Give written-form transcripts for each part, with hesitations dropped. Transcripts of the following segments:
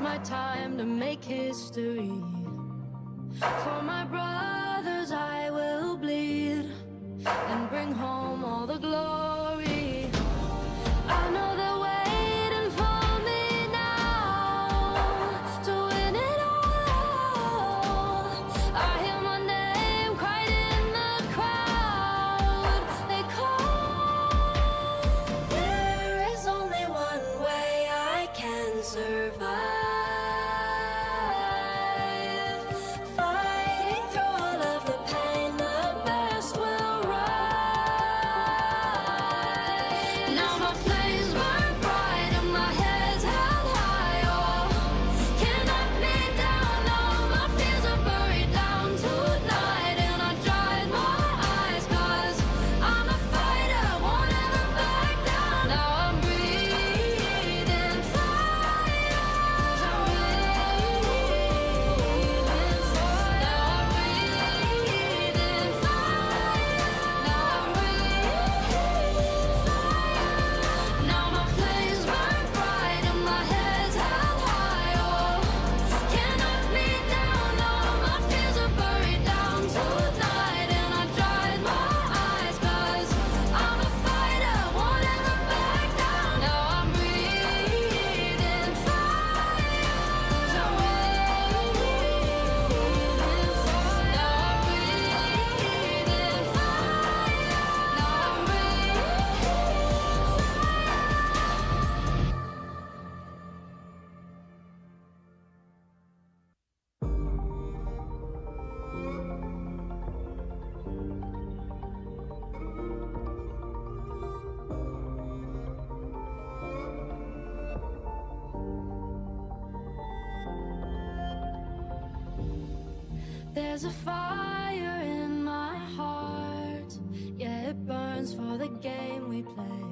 my time to make history. For my brothers I will bleed and bring home all the glory. I know they're waiting for me now to win it all. I hear my name cried in the crowd. They call. There is only one way I can survive. There's a fire in my heart, yeah, it burns for the game we play.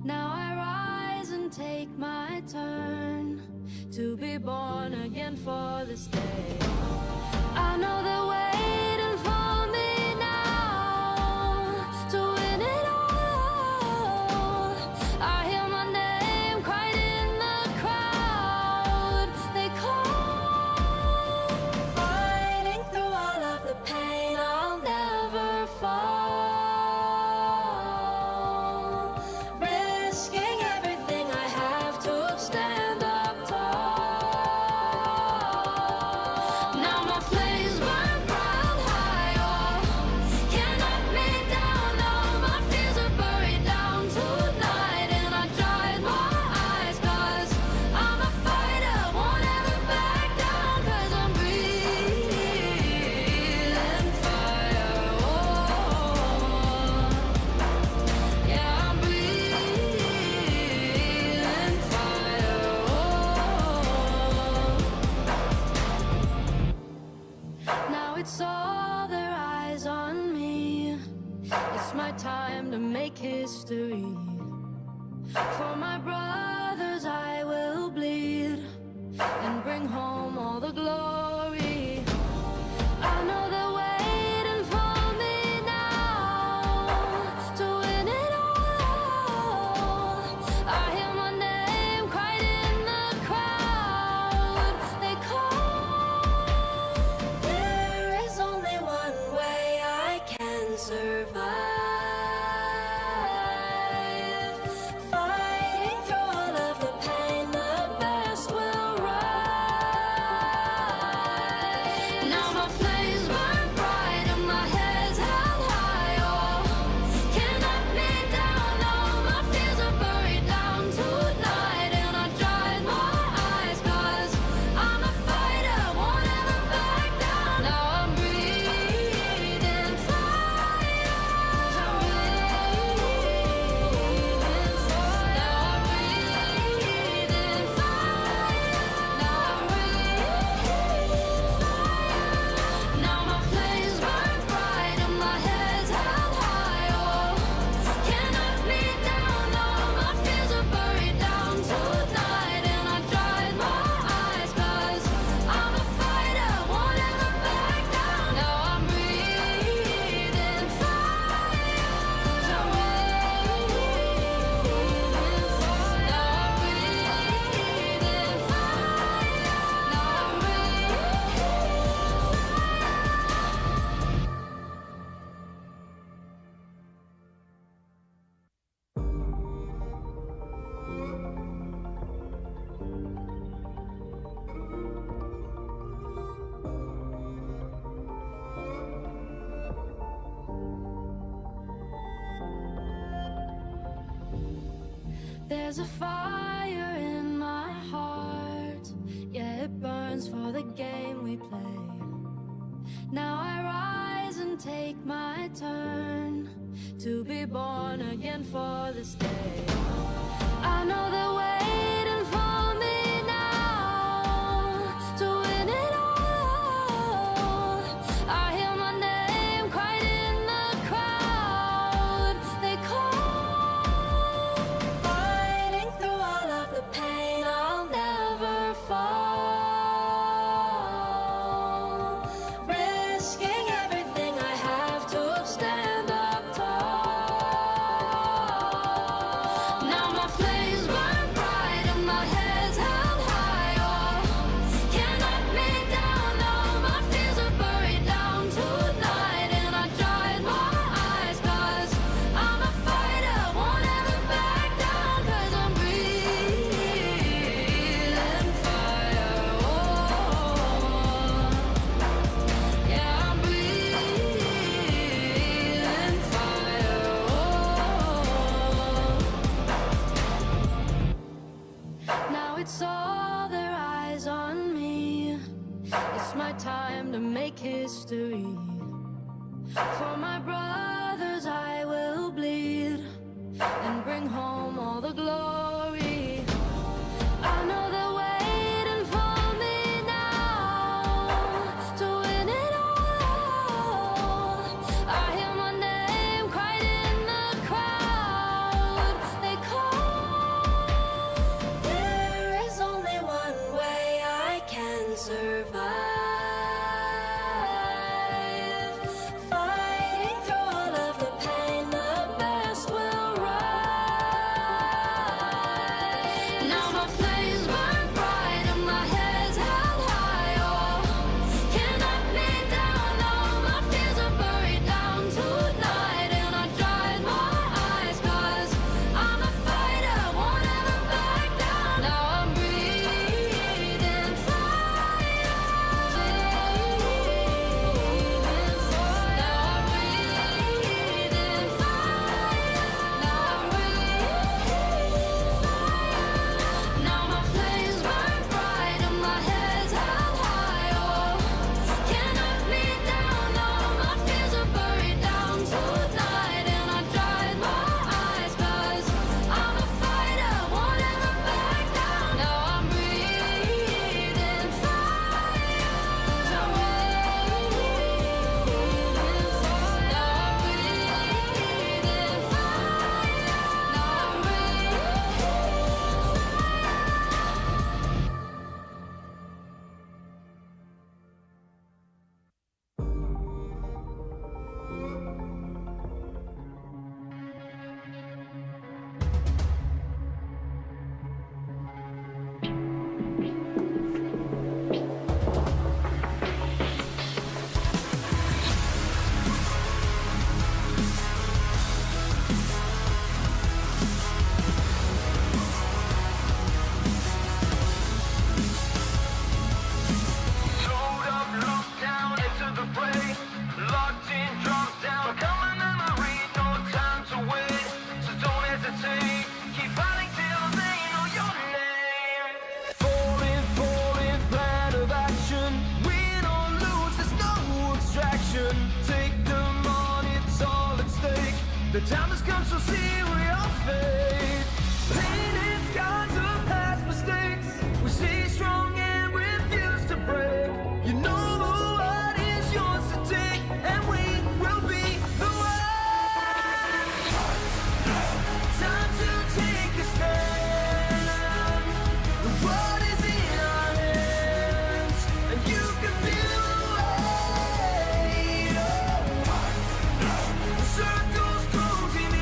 Now I rise and take my turn to be born again for this day. I know they're waiting for me now to win it all. I hear my name cried in the crowd. They call. Fighting through all of the pain, I'll never fall. Risking everything I have to stand up tall. Now my flames burn bright high, oh, can't knock me down. Now my fears are buried down tonight, and I dried my eyes, 'cause I'm a fighter, won't ever back down, 'cause I'm breathing fire, oh, yeah, I'm breathing fire, oh. Now it's all their eyes on me. It's my time to make history. For my brothers I will bleed and bring home all the glory. I know they're waiting for me now to win it all. I hear my name cried in the crowd. They call. There is only one way I can survive. Fighting through all of the pain, the best will rise. There's a fire in my heart, yeah, it burns for the game we play. Now I rise and take my turn to be born again for this day. I know they're waiting for me now to win it all. I hear my name cried in the crowd. They call, fighting through all of the pain. I'll never fall, risking everything I have to stand up tall. Now my flames burn bright and my head's held high. Oh, can't knock me down. No, my fears are buried down tonight. And I dried my eyes 'cause I'm a fighter, won't ever back down. 'Cause I'm breathing fire. Oh, yeah, I'm breathing fire. Oh, now it's all their eyes on me. It's my time to make history. For my brothers I will bleed and bring home all the glory. I know they're waiting for me now to win it all. I hear my name cried in the crowd. They call, there is only one way I can survive. Fighting through all of the pain, the best will rise. Now my flames burn bright and my head's held high. Oh, can't knock me down. No, my fears are buried down tonight. And I dried my eyes 'cause I'm a fighter, won't ever back down. Now I'm breathing fire. Breathing fire. Now I'm breathing fire. Now I'm breathing fire. Now my flames burn bright and my head's held high. Oh, can't knock me down. No, my fears are buried down tonight. And I dried my eyes 'cause I'm a fighter, won't ever back down. Now I'm breathing fire. I'm breathing fire. Now I'm breathing fire. Now I'm Load up, locked down, into the fray. Locked in, dropped down. Coming in, I read, no time to wait. So don't hesitate. Keep fighting till they know your name. Falling, falling, plan of action. Win or lose, there's no abstraction. Take them on, it's all at stake. The time has come, so seal your fate. Pain and scars of past mistakes. We stay strong and refuse to break. You know what is yours to take, and we will be the one. Time to take a stand. The world is in our hands, and you can feel the weight. The circle's closing in.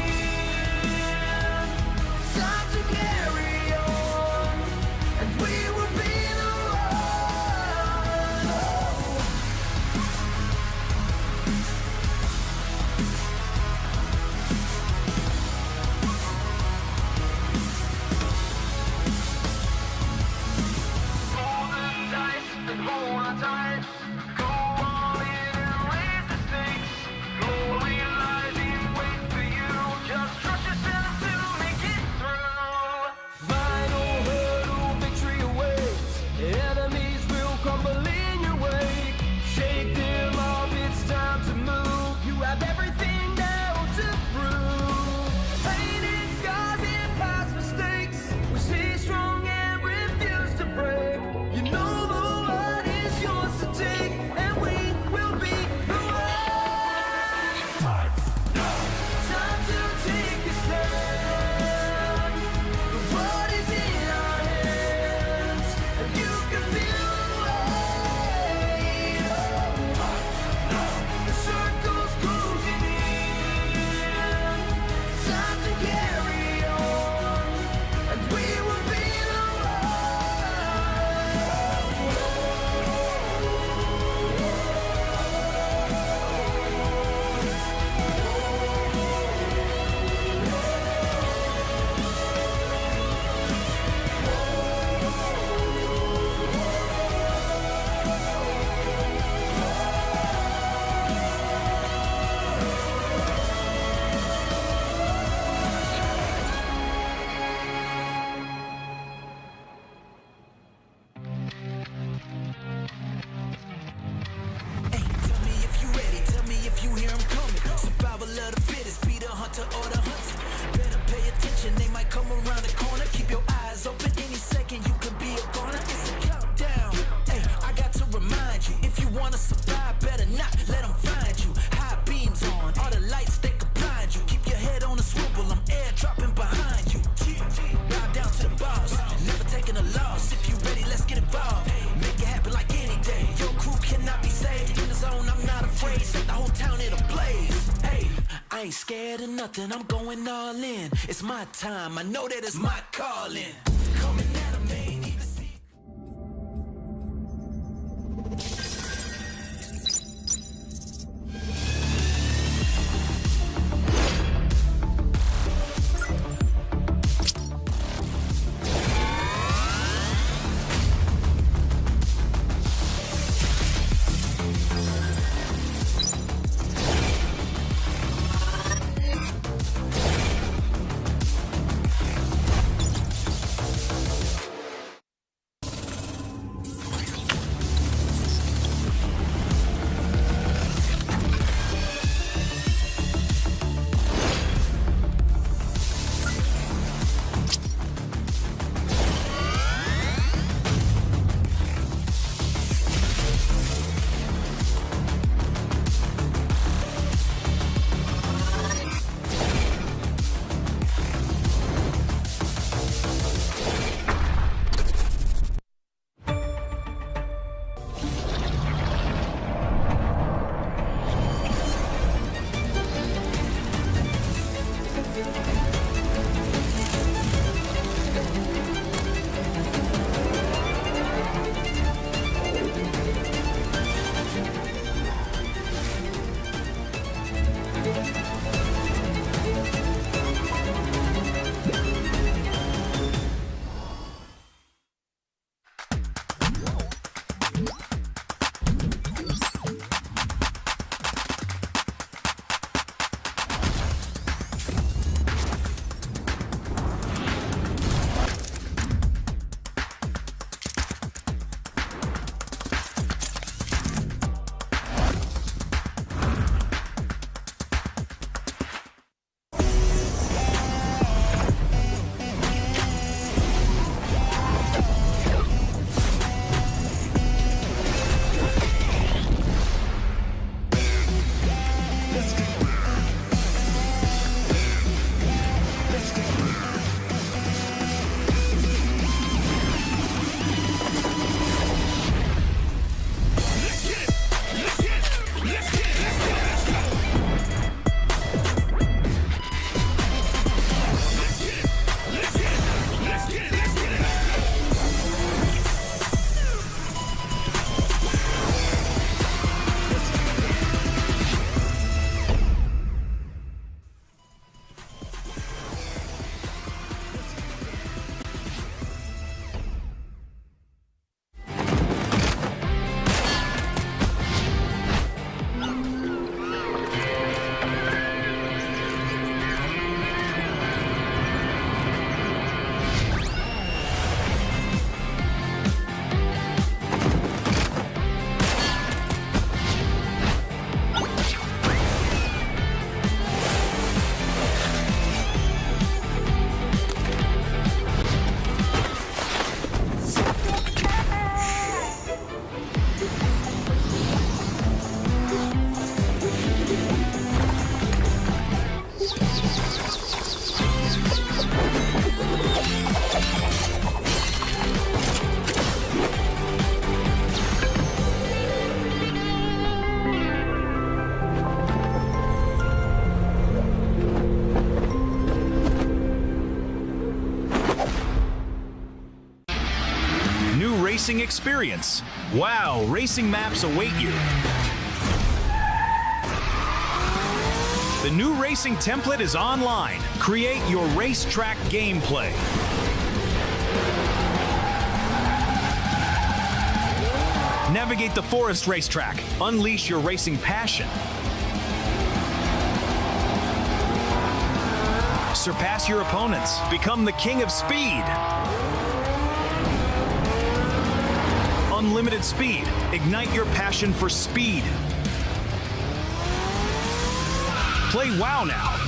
scared of nothing, I'm going all in. It's my time, I know that it's my calling. Coming at 'em, they ain't even see. racing experience. Wow, racing maps await you. The new racing template is online. Create your racetrack gameplay. Navigate the forest racetrack. Unleash your racing passion. Surpass your opponents. Become the king of speed. Unlimited speed. Ignite your passion for speed. Play WoW now.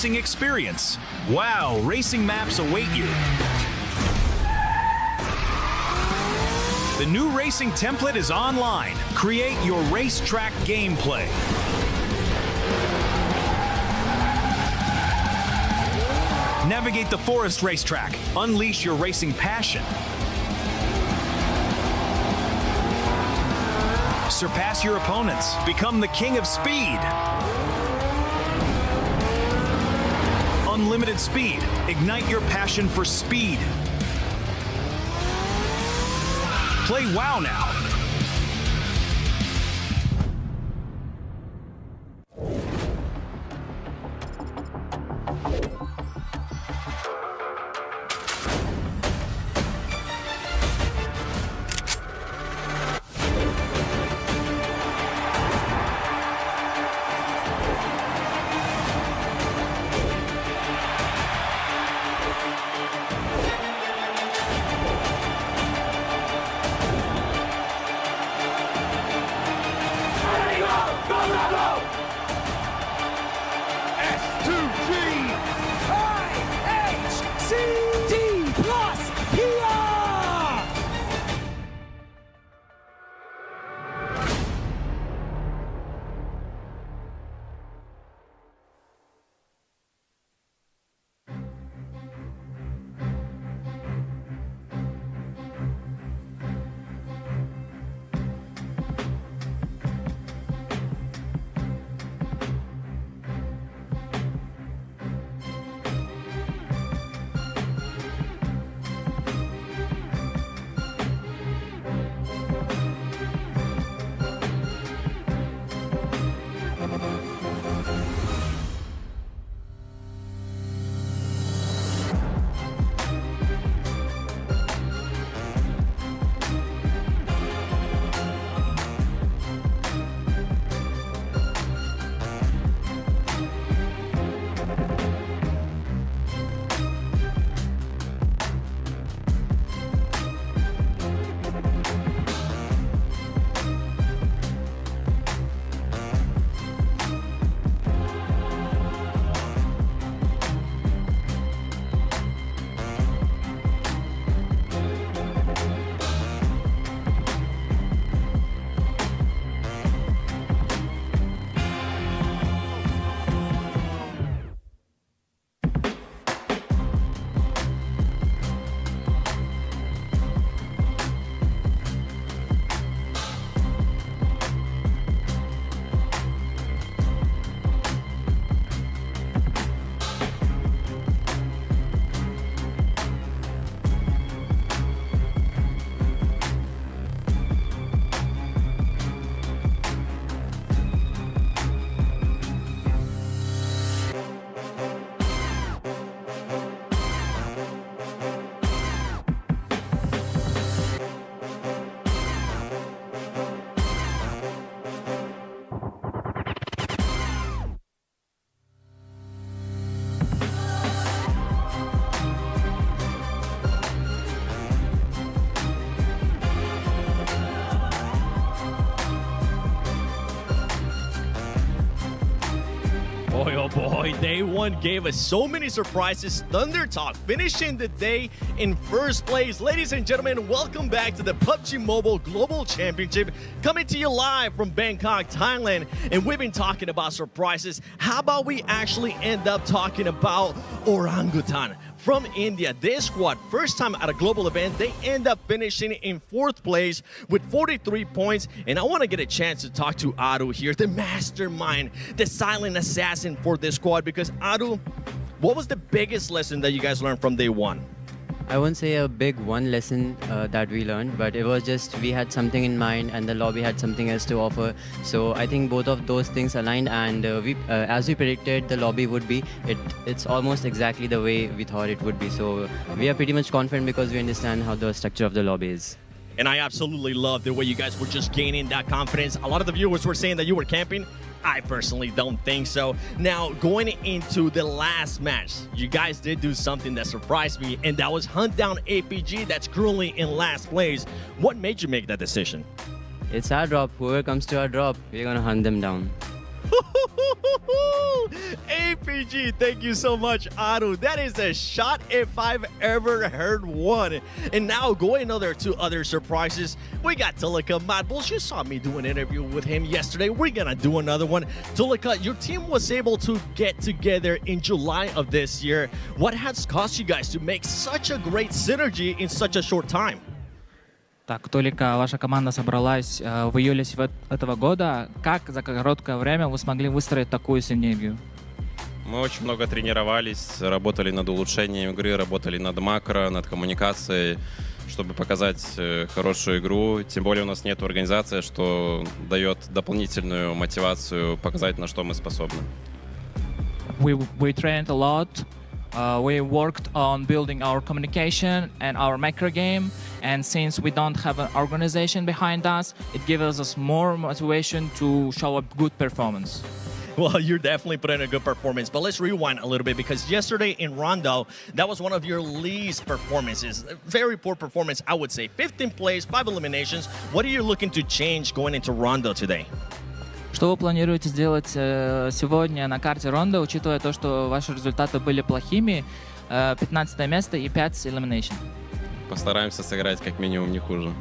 racing experience. Wow, racing maps await you. The new racing template is online. Create your racetrack gameplay. Navigate the forest racetrack. Unleash your racing passion. Surpass your opponents. Become the king of speed. Unlimited speed. Ignite your passion for speed. Play WoW now. Boy, oh boy, day one gave us so many surprises. Thunder Talk finishing the day in first place. Ladies and gentlemen, welcome back to the PUBG Mobile Global Championship, coming to you live from Bangkok, Thailand. And we've been talking about surprises. How about we actually end up talking about orangutan from India? This squad, first time at a global event, they end up finishing in fourth place with 43 points. And I want to get a chance to talk to Aru here, the mastermind, the silent assassin for this squad. Because Aru, what was the biggest lesson that you guys learned from day one? I won't say a big one lesson that we learned, but it was just we had something in mind and the lobby had something else to offer. So I think both of those things aligned, and as we predicted the lobby would be, it's almost exactly the way we thought it would be. So we are pretty much confident because we understand how the structure of the lobby is. And I absolutely love the way you guys were just gaining that confidence. A lot of the viewers were saying that you were camping. I personally don't think so. Now, going into the last match, you guys did do something that surprised me, and that was hunt down APG that's currently in last place. What made you make that decision? It's our drop. Whoever comes to our drop, we're going to hunt them down. APG, thank you so much, Aru. That is a shot if I've ever heard one. And now going to other surprises. We got Tulika Matbulls. You saw me do an interview with him yesterday. We're gonna do another one. Tulika, your team was able to get together in July of this year. What has caused you guys to make such a great synergy in such a short time? Так, Толика, ваша команда собралась в июле этого года. Как за короткое время вы смогли выстроить такую синергию? Мы очень много тренировались, работали над улучшением игры, работали над макро, над коммуникацией, чтобы показать хорошую игру. Тем более у нас нет организации, что дает дополнительную мотивацию показать, на что мы способны. We trained a lot. We worked on building our communication and our macro game. And since we don't have an organization behind us, it gives us more motivation to show a good performance. Well, you're definitely putting in a good performance, but let's rewind a little bit because yesterday in Rondo, that was one of your least performances. Very poor performance, I would say. 15 plays, 5 eliminations. What are you looking to change going into Rondo today? Что вы планируете сделать сегодня на карте Рондо, учитывая то, что ваши результаты были плохими, 15 место и 5 elimination? Постараемся сыграть как минимум не хуже.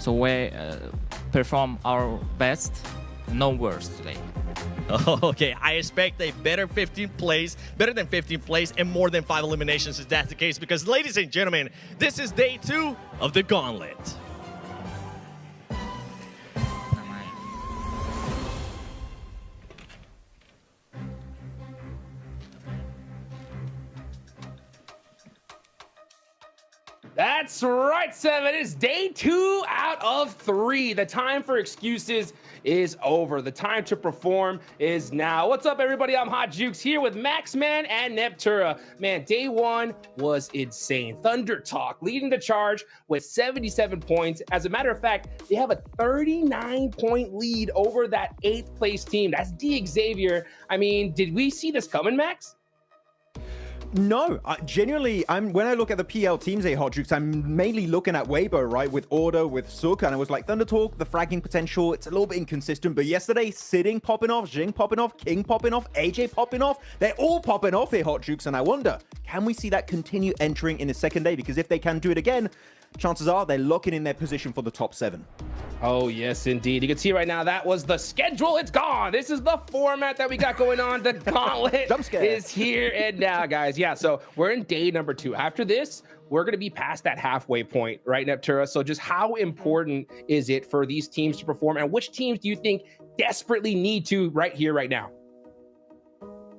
So we perform our best, no worse today. Okay, I expect a better than 15 plays, and more than 5 eliminations if that's the case. Because, ladies and gentlemen, this is day 2 of the Gauntlet. That's right, Seven. It's day 2 out of 3. The time for excuses is over. The time to perform is now. What's up, everybody? I'm Hot Jukes here with Maxman and Neptura. Man, day 1 was insane. Thunder Talk leading the charge with 77 points. As a matter of fact, they have a 39-point lead over that 8th place team. That's D Xavier. I mean, did we see this coming, Max? No, genuinely, when I look at the PL teams, Hot Jukes, I'm mainly looking at Weibo, right, with Order, with Suk, and I was like, Thunder Talk, the fragging potential, it's a little bit inconsistent, but yesterday, Sitting popping off, Jing popping off, King popping off, AJ popping off, they're all popping off here, Hot Jukes, and I wonder, can we see that continue entering in the second day? Because if they can do it again, chances are they're locking in their position for the top 7. Oh, yes, indeed. You can see right now that was the schedule. It's gone. This is the format that we got going on. The Gauntlet is here and now, guys. Yeah, so we're in day number 2. After this, we're going to be past that halfway point, right, Neptura? So just how important is it for these teams to perform? And which teams do you think desperately need to right here, right now?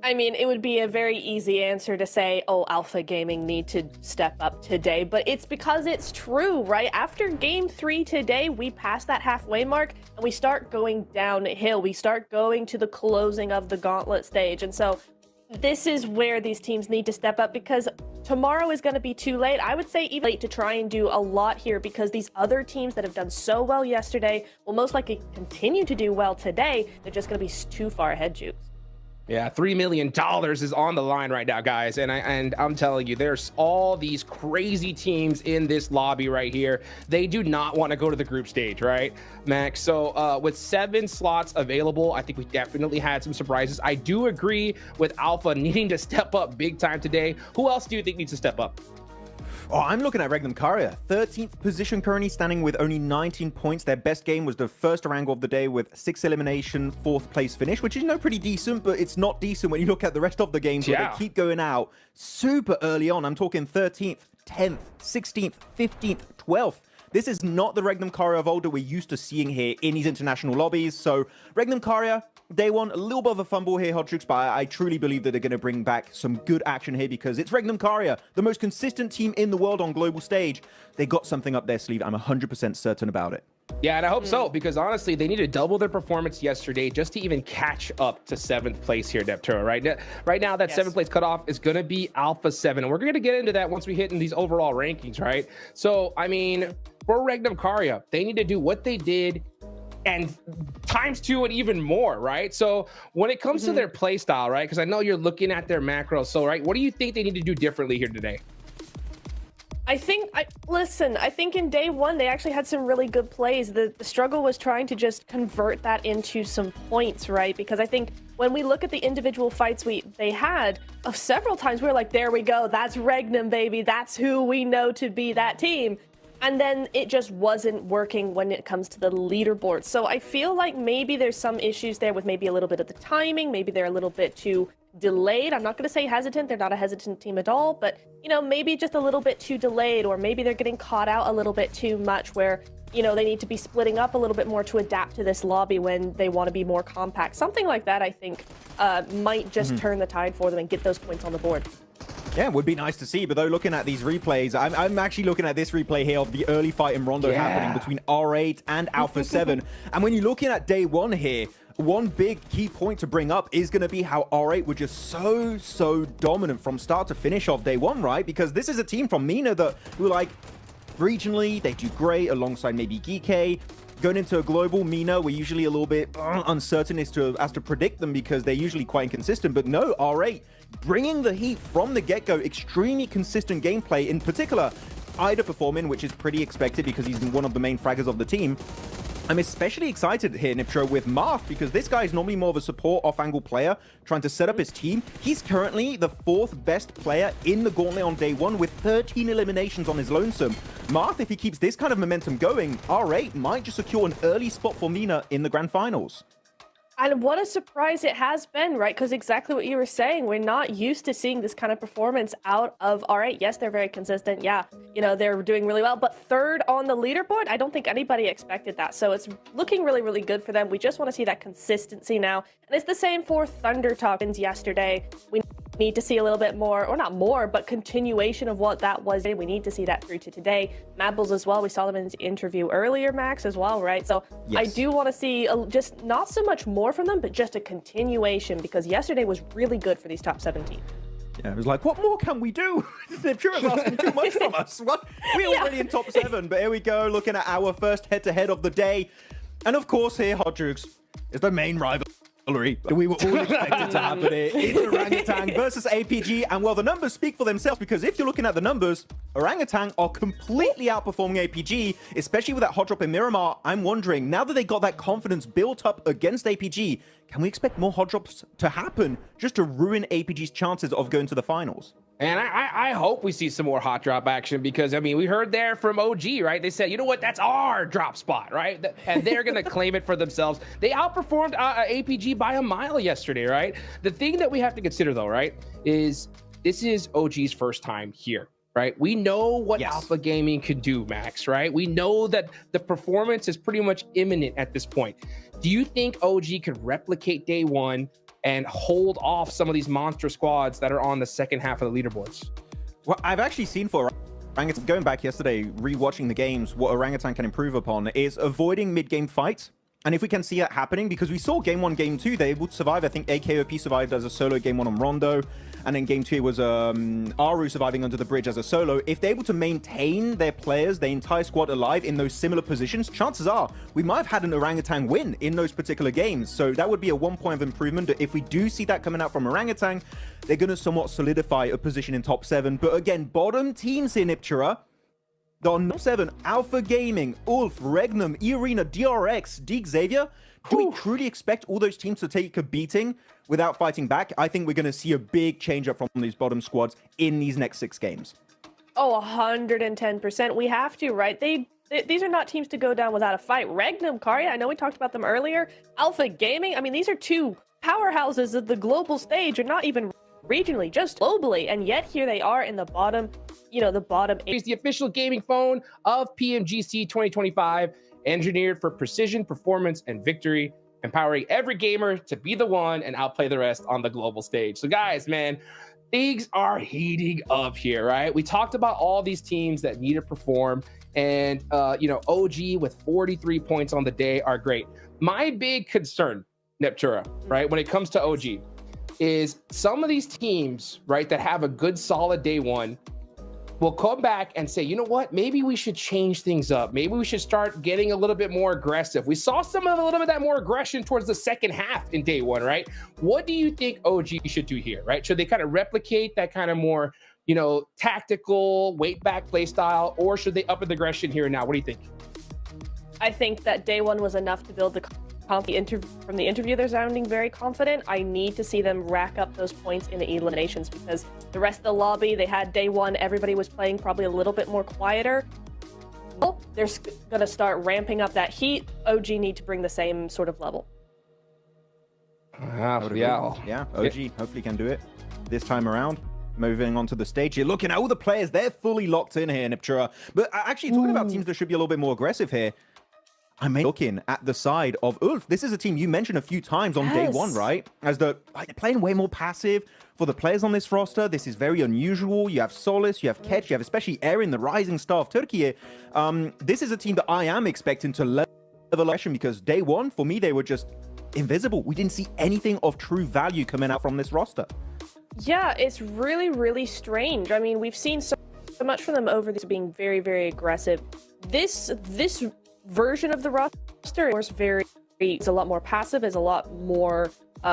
I mean, it would be a very easy answer to say, oh, Alpha Gaming need to step up today, but it's because it's true, right? After game 3 today, we pass that halfway mark and we start going downhill. We start going to the closing of the Gauntlet stage. And so this is where these teams need to step up because tomorrow is going to be too late. I would say even late to try and do a lot here because these other teams that have done so well yesterday will most likely continue to do well today. They're just going to be too far ahead, Jukes. Yeah, $3 million is on the line right now, guys. And I'm telling you, there's all these crazy teams in this lobby right here. They do not want to go to the group stage, right, Max? So with 7 slots available, I think we definitely had some surprises. I do agree with Alpha needing to step up big time today. Who else do you think needs to step up? Oh, I'm looking at Regnum Karya, 13th position currently, standing with only 19 points. Their best game was the first angle of the day with 6 elimination, 4th place finish, which is pretty decent, but it's not decent when you look at the rest of the games where they keep going out super early on. I'm talking 13th, 10th, 16th, 15th, 12th. This is not the Regnum Karya of old that we're used to seeing here in these international lobbies. So Regnum Karya, day 1, a little bit of a fumble here, Hot Jukes, but I truly believe that they're going to bring back some good action here because it's Regnum Karya, the most consistent team in the world on global stage. They got something up their sleeve. I'm 100% certain about it. Yeah, and I hope so, because honestly, they need to double their performance yesterday just to even catch up to 7th place here, Neptura, right? Right now, that 7th place cutoff is going to be Alpha 7, and we're going to get into that once we hit in these overall rankings, right? So, I mean, for Regnum Karya, they need to do what they did and ×2 and even more, right? So when it comes to their play style, right? Because I know you're looking at their macros. So, right, what do you think they need to do differently here today? Listen, I think in day one they actually had some really good plays. The struggle was trying to just convert that into some points, right? Because I think when we look at the individual fights they had, of several times we were like, there we go, that's Regnum, baby, that's who we know to be that team. And then it just wasn't working when it comes to the leaderboard. So I feel like maybe there's some issues there with maybe a little bit of the timing. Maybe they're a little bit too delayed. I'm not going to say hesitant. They're not a hesitant team at all. But, you know, maybe just a little bit too delayed, or maybe they're getting caught out a little bit too much where, you know, they need to be splitting up a little bit more to adapt to this lobby when they want to be more compact. Something like that, I think, might just turn the tide for them and get those points on the board. Yeah, it would be nice to see. But though, looking at these replays, I'm actually looking at this replay here of the early fight in Rondo happening between R8 and Alpha 7. And when you're looking at day one here, one big key point to bring up is going to be how R8 were just so dominant from start to finish of day one, right? Because this is a team from MENA that were like, regionally, they do great alongside maybe Geek. Going into a global MENA, we're usually a little bit uncertain as to predict them because they're usually quite inconsistent. But no, R8 bringing the heat from the get-go, extremely consistent gameplay, in particular, Ida performing, which is pretty expected because he's one of the main fraggers of the team. I'm especially excited here, Niptro, with Marth, because this guy is normally more of a support off-angle player trying to set up his team. He's currently the 4th best player in the gauntlet on day one with 13 eliminations on his lonesome. Marth, if he keeps this kind of momentum going, R8 might just secure an early spot for MENA in the grand finals. And what a surprise it has been, right? Because exactly what you were saying, we're not used to seeing this kind of performance out of R8. Yes, they're very consistent. Yeah, you know, they're doing really well. But 3rd on the leaderboard, I don't think anybody expected that. So it's looking really good for them. We just want to see that consistency now. And it's the same for Thunder Talkins yesterday. We need to see a little bit more, or not more, but continuation of what that was. We need to see that through to today. Mabbles as well. We saw them in his interview earlier, Max, as well, right? So yes. I do want to see just not so much more from them, but just a continuation, because yesterday was really good for these top 17. Yeah, it was like, what more can we do? They're sure asking too much from us. What? We're already in top 7, but here we go, looking at our first head-to-head of the day. And of course, here, Hot Jukes is the main rival. We were all expected to happen here. It's Orangutan versus APG, and well, the numbers speak for themselves, because if you're looking at the numbers, Orangutan are completely outperforming APG, especially with that hot drop in Miramar. I'm wondering, now that they got that confidence built up against APG, can we expect more hot drops to happen just to ruin APG's chances of going to the finals? And I hope we see some more hot drop action, because, I mean, we heard there from OG, right? They said, you know what, that's our drop spot, right? And they're going to claim it for themselves. They outperformed APG by a mile yesterday, right? The thing that we have to consider, though, right, is this is OG's first time here, right? We know what Alpha Gaming can do, Max, right? We know that the performance is pretty much imminent at this point. Do you think OG could replicate day one and hold off some of these monster squads that are on the second half of the leaderboards? Well, I've actually seen for Orangutan, going back yesterday, rewatching the games, what Orangutan can improve upon is avoiding mid-game fights. And if we can see that happening, because we saw game 1, game 2, they able to survive. I think AKOP survived as a solo game 1 on Rondo. And then game 2 was Aru surviving under the bridge as a solo. If they're able to maintain their players, their entire squad alive in those similar positions, chances are we might have had an Orangutan win in those particular games. So that would be a 1 point of improvement. If we do see that coming out from Orangutan, they're going to somewhat solidify a position in top 7. But again, bottom teams here, Niptura. On top 7, Alpha Gaming, Ulf, Regnum, E-Arena, DRX, Deek Xavier. Do we truly expect all those teams to take a beating without fighting back? I think we're going to see a big change up from these bottom squads in these next 6 games. Oh, 110%. We have to, right? These are not teams to go down without a fight. Regnum, Karya, I know we talked about them earlier. Alpha Gaming, I mean, these are 2 powerhouses of the global stage, and not even regionally, just globally. And yet here they are in the bottom, you know, the bottom 8. It's the official gaming phone of PMGC 2025, engineered for precision, performance, and victory, empowering every gamer to be the one and outplay the rest on the global stage. So guys, man, things are heating up here, right? We talked about all these teams that need to perform, and you know, OG with 43 points on the day are great. My big concern, Neptura, right, when it comes to OG, is some of these teams, right, that have a good solid day one will come back and say, you know what, maybe we should change things up. Maybe we should start getting a little bit more aggressive. We saw a little bit of that more aggression towards the second half in day one, right? What do you think OG should do here, right? Should they kind of replicate that kind of more tactical, weight back play style, or should they up the aggression here and now? What do you think? I think that day one was enough to build the from the interview. They're sounding very confident. I need to see them rack up those points in the eliminations because the rest of the lobby, they had day one, everybody was playing probably a little bit more quieter. Well, they're going to start ramping up that heat. OG need to bring the same sort of level. Yeah, OG hopefully can do it this time around. Moving on to the stage here, looking at all the players, they're fully locked in here, Niptura. But actually, talking about teams that should be a little bit more aggressive here, I'm looking at the side of Ulf. This is a team you mentioned a few times on day one, right? As they're playing way more passive. For the players on this roster, this is very unusual. You have Solis, you have Ketch, you have especially Erin, the rising star of Turkey here. This is a team that I am expecting to level aggression because day one, for me, they were just invisible. We didn't see anything of true value coming out from this roster. Yeah, it's really, really strange. I mean, we've seen so much from them over this being very, very aggressive. This version of the roster is a lot more passive, is a lot more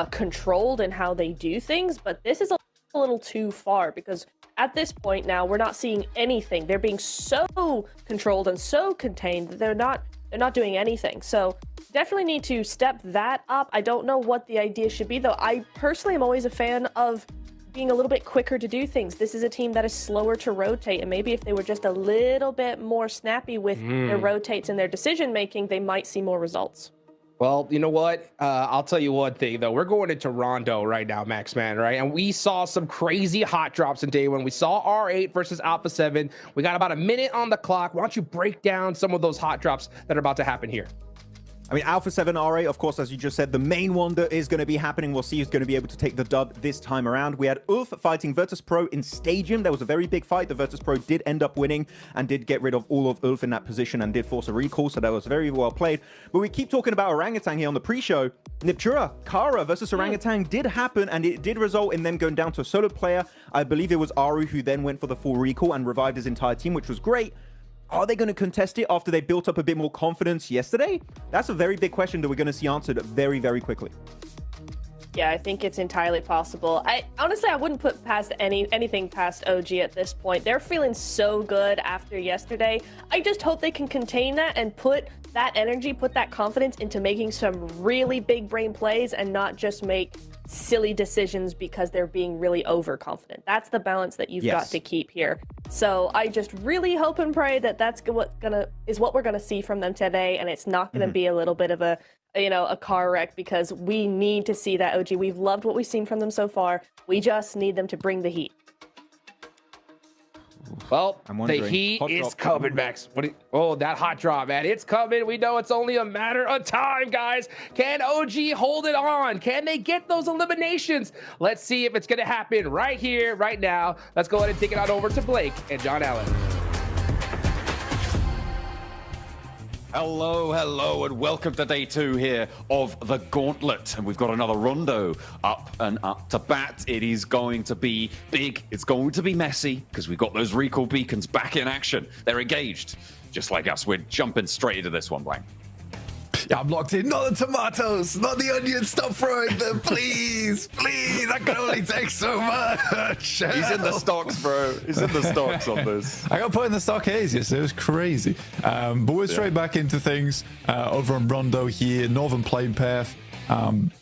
controlled in how they do things, but this is a little too far because at this point now we're not seeing anything. They're being so controlled and so contained that they're not doing anything. So definitely need to step that up. I don't know what the idea should be though. I personally am always a fan of being a little bit quicker to do things. This is a team that is slower to rotate, and maybe if they were just a little bit more snappy with their rotates and their decision making, they might see more results. Well, you know what? I'll tell you one thing, though. We're going into Rondo right now, Max Man, right? And we saw some crazy hot drops in day one. We saw R8 versus Alpha 7. We got about a minute on the clock. Why don't you break down some of those hot drops that are about to happen here? I mean, Alpha 7 R8, of course, as you just said, the main one that is going to be happening. We'll see who's going to be able to take the dub this time around. We had Ulf fighting Virtus Pro in Stadium. There was a very big fight. The Virtus Pro did end up winning and did get rid of all of Ulf in that position and did force a recall, so that was very well played. But we keep talking about Orangutan here on the pre-show. Niptura, Kara versus Orangutan did happen, and it did result in them going down to a solo player. I believe it was Aru who then went for the full recall and revived his entire team, which was great. Are they going to contest it after they built up a bit more confidence yesterday? That's a very big question that we're going to see answered very, very quickly. Yeah, I think it's entirely possible. Honestly, I wouldn't put past anything past OG at this point. They're feeling so good after yesterday. I just hope they can contain that and put that energy, put that confidence into making some really big brain plays and not just make silly decisions because they're being really overconfident. That's the balance that you've got to keep here. So I just really hope and pray that that's what we're gonna see from them today, and it's not gonna be a little bit of a car wreck, because we need to see that. OG, we've loved what we've seen from them so far. We just need them to bring the heat. Well, the heat is coming, Max. Oh, that hot drop, man. It's coming. We know it's only a matter of time, guys. Can OG hold it on? Can they get those eliminations? Let's see if it's going to happen right here, right now. Let's go ahead and take it on over to Blake and John Allen. Hello, and welcome to day 2 here of the Gauntlet. And we've got another rondo up and up to bat. It is going to be big. It's going to be messy because we've got those recall beacons back in action. They're engaged, just like us. We're jumping straight into this one, Blank. Yeah, I'm locked in. Not the tomatoes, not the onions. Stop throwing them, please. Please, I can only take so much. He's in the stocks, bro. He's in the stocks on this. I got put in the stockades yesterday. It was crazy. But we're straight back into things over on Rondo here. Northern Plain Path.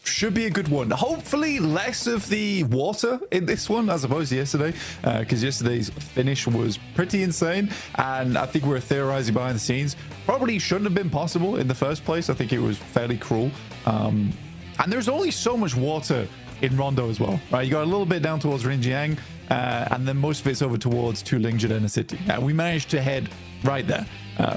Should be a good one. Hopefully less of the water in this one as opposed to yesterday, because yesterday's finish was pretty insane, and I think we're theorizing behind the scenes. Probably shouldn't have been possible in the first place. I think it was fairly cruel. And there's only so much water in Rondo as well, right? You got a little bit down towards Rinjiang, and then most of it's over towards Tulingjiang City. We managed to head right there,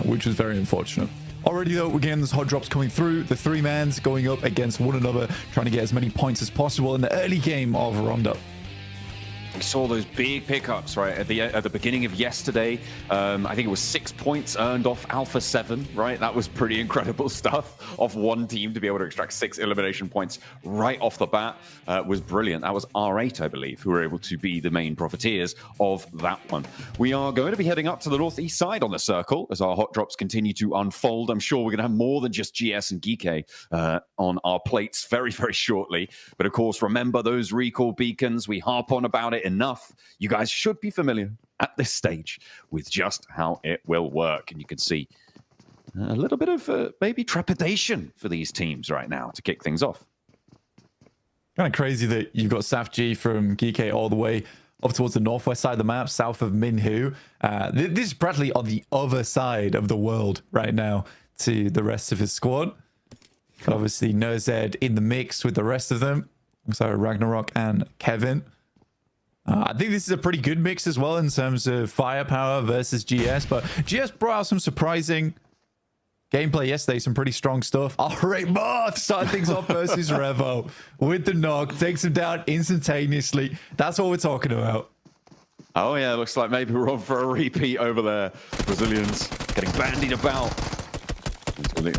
which was very unfortunate. Already though, again, there's hot drops coming through. The 3-mans going up against one another, trying to get as many points as possible in the early game of Rondo. We saw those big pickups right at the beginning of yesterday. I think it was 6 points earned off Alpha 7, right? That was pretty incredible stuff off one team to be able to extract 6 elimination points right off the bat. Was brilliant. That was R8, I believe, who were able to be the main profiteers of that one. We are going to be heading up to the northeast side on the circle as our hot drops continue to unfold. I'm sure we're going to have more than just GS and Geeke on our plates very, very shortly. But of course, remember those recall beacons. We harp on about it enough, you guys should be familiar at this stage with just how it will work. And you can see a little bit of maybe trepidation for these teams right now to kick things off. Kind of crazy that you've got SafG from GK all the way up towards the northwest side of the map, south of Minhu. This is Bradley on the other side of the world right now to the rest of his squad. But obviously, Nerzed in the mix with the rest of them. So Ragnarok and Kevin. I think this is a pretty good mix as well in terms of firepower versus GS. But GS brought out some surprising gameplay yesterday, some pretty strong stuff. All right, Marth started things off versus Revo with the knock, takes him down instantaneously. That's what we're talking about. Oh yeah, looks like maybe we're on for a repeat over there. Brazilians getting bandied about.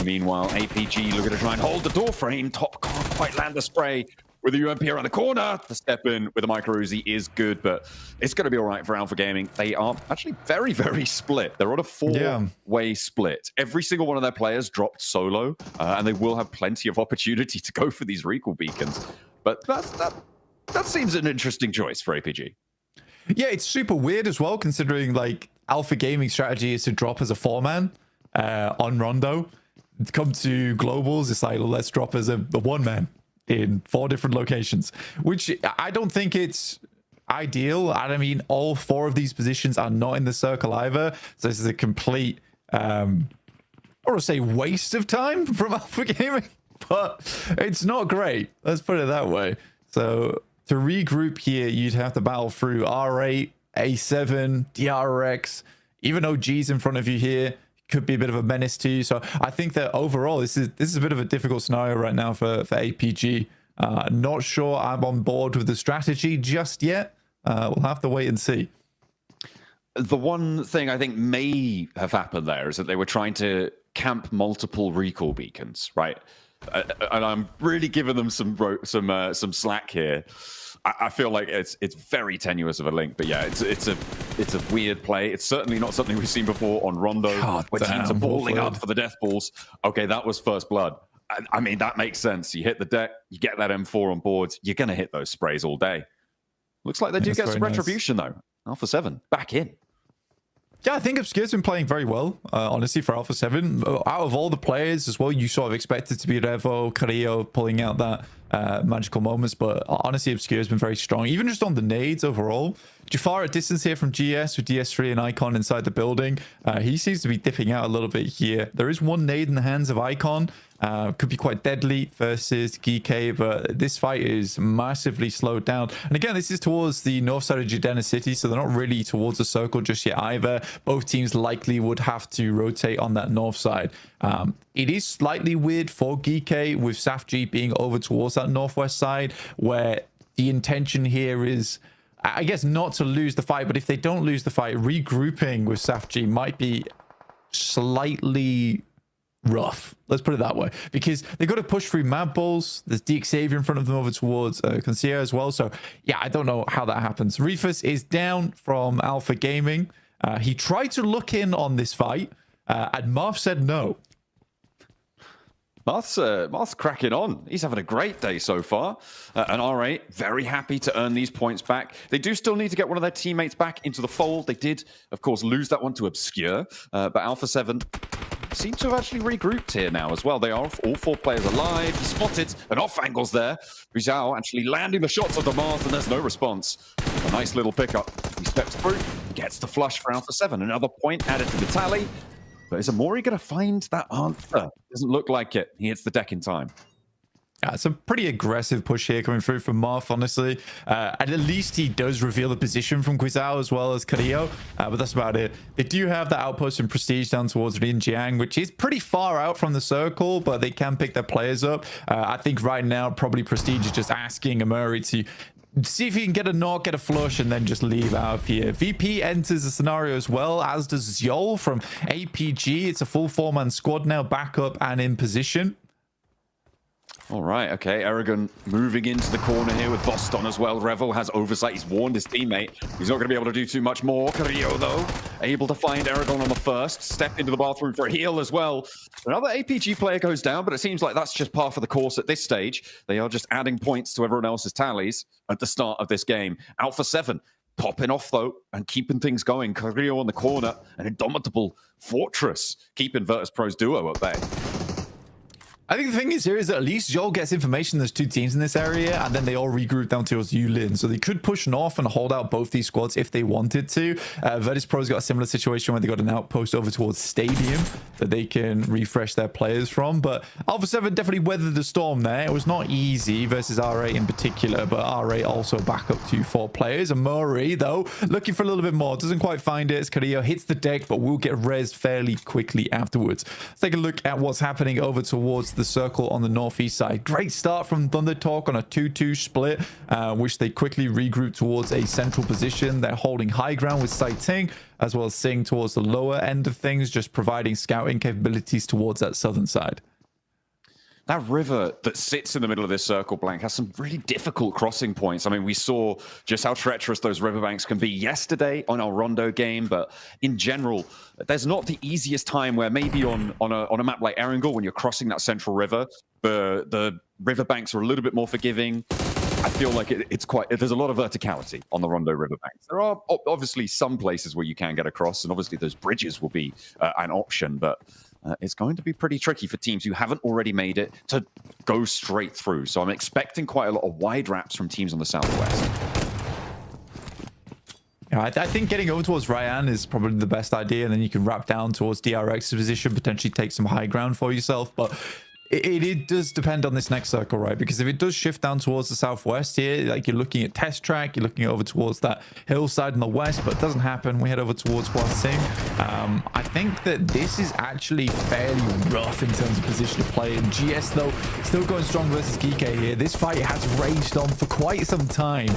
Meanwhile, APG looking to try and hold the door frame. Top can't quite land the spray. With the UMP around the corner, the step in with the micro Uzi is good, but it's going to be all right for Alpha Gaming. They are actually very, very split. They're on a four-way split. Every single one of their players dropped solo, and they will have plenty of opportunity to go for these recall beacons. But that seems an interesting choice for APG. Yeah, it's super weird as well, considering like Alpha Gaming strategy is to drop as a 4-man on Rondo. To come to globals, it's like, let's drop as a 1-man. In 4 different locations, which I don't think it's ideal. I mean, all 4 of these positions are not in the circle either. So this is a complete, or say waste of time from Alpha Gaming, but it's not great. Let's put it that way. So to regroup here, you'd have to battle through R8, A7, DRX, even OG's in front of you here. Could be a bit of a menace to you. So I think that overall, this is a bit of a difficult scenario right now for APG. Not sure I'm on board with the strategy just yet. We'll have to wait and see. The one thing I think may have happened there is that they were trying to camp multiple recall beacons, right? And I'm really giving them some slack here. I feel like it's very tenuous of a link, but yeah, it's a weird play. It's certainly not something we've seen before on Rondo, where teams are balling up for the death balls. Okay, that was first blood. I mean, that makes sense. You hit the deck, you get that M4 on board, you're going to hit those sprays all day. Looks like they do get some retribution, though. Alpha 7, back in. Yeah, I think Obscure's been playing very well, honestly, for Alpha 7. Out of all the players as well, you sort of expected to be Revo, Carrillo pulling out that magical moments, but honestly, Obscure's been very strong, even just on the nades overall. Jafar at distance here from GS with DS3 and Icon inside the building. He seems to be dipping out a little bit here. There is one nade in the hands of Icon. Could be quite deadly versus GK, but this fight is massively slowed down. And again, this is towards the north side of Jadena City, so they're not really towards the circle just yet either. Both teams likely would have to rotate on that north side. It is slightly weird for GK with SafG being over towards that northwest side, where the intention here is, I guess, not to lose the fight, but if they don't lose the fight, regrouping with SafG might be slightly rough. Let's put it that way, because they've got to push through Mad Balls. There's Deke Xavier in front of them over towards Concierge as well. So yeah, I don't know how that happens. Reefus is down from Alpha Gaming. He tried to look in on this fight, and Marth said no. Marth's cracking on. He's having a great day so far. And R8, very happy to earn these points back. They do still need to get one of their teammates back into the fold. They did, of course, lose that one to Obscure. But Alpha 7 seem to have actually regrouped here now as well. They are all 4 players alive. He spotted an off angles there. Rizal actually landing the shots of the Marth, and there's no response. A nice little pickup. He steps through, gets the flush for Alpha 7. Another point added to the tally. But is Amori going to find that answer? Doesn't look like it. He hits the deck in time. Yeah, it's a pretty aggressive push here coming through from Marth, honestly. And at least he does reveal the position from Quizao as well as Carrillo. But that's about it. They do have that outpost in Prestige down towards Rinjiang, which is pretty far out from the circle, but they can pick their players up. I think right now, probably Prestige is just asking Amori to see if he can get a knock, get a flush, and then just leave out of here. VP enters the scenario as well, as does Zjol from APG. It's a full 4-man squad now, back up and in position. All right, okay. Aragon moving into the corner here with Voston as well. Revo has oversight. He's warned his teammate. He's not going to be able to do too much more. Carrillo, though, able to find Aragon on the first. Step into the bathroom for a heal as well. Another APG player goes down, but it seems like that's just par for the course at this stage. They are just adding points to everyone else's tallies at the start of this game. Alpha 7 popping off, though, and keeping things going. Carrillo on the corner. An indomitable Fortress keeping Virtus.pro's duo at bay. I think the thing is here is that at least Joel gets information there's two teams in this area, and then they all regroup down towards Yulin. So they could push north and hold out both these squads if they wanted to. Virtus.pro's got a similar situation where they got an outpost over towards Stadium that they can refresh their players from. But Alpha 7 definitely weathered the storm there. It was not easy versus R8 in particular, but R8 also back up to 4 players. And Murray, though, looking for a little bit more. Doesn't quite find it. Carrillo hits the deck, but will get rezzed fairly quickly afterwards. Let's take a look at what's happening over towards the circle on the northeast side. Great start from Thunder Talk on a 2-2 split, which they quickly regroup towards a central position. They're holding high ground with Sai Ting, as well as Sing towards the lower end of things, just providing scouting capabilities towards that southern side. That river that sits in the middle of this circle blank has some really difficult crossing points. I mean, we saw just how treacherous those riverbanks can be yesterday on our Rondo game, but in general, there's not the easiest time where maybe on a map like Erangel, when you're crossing that central river, the riverbanks are a little bit more forgiving. I feel like there's a lot of verticality on the Rondo riverbanks. There are obviously some places where you can get across, and obviously those bridges will be an option, but it's going to be pretty tricky for teams who haven't already made it to go straight through. So I'm expecting quite a lot of wide wraps from teams on the southwest. Yeah, I think getting over towards Ryan is probably the best idea, and then you can wrap down towards DRX's position, potentially take some high ground for yourself. But it does depend on this next circle, right? Because if it does shift down towards the southwest here, like you're looking at Test Track, you're looking over towards that hillside in the west, but it doesn't happen. We head over towards Sing. I think that this is actually fairly rough in terms of position of play. And GS, though, still going strong versus Geeke here. This fight has raged on for quite some time.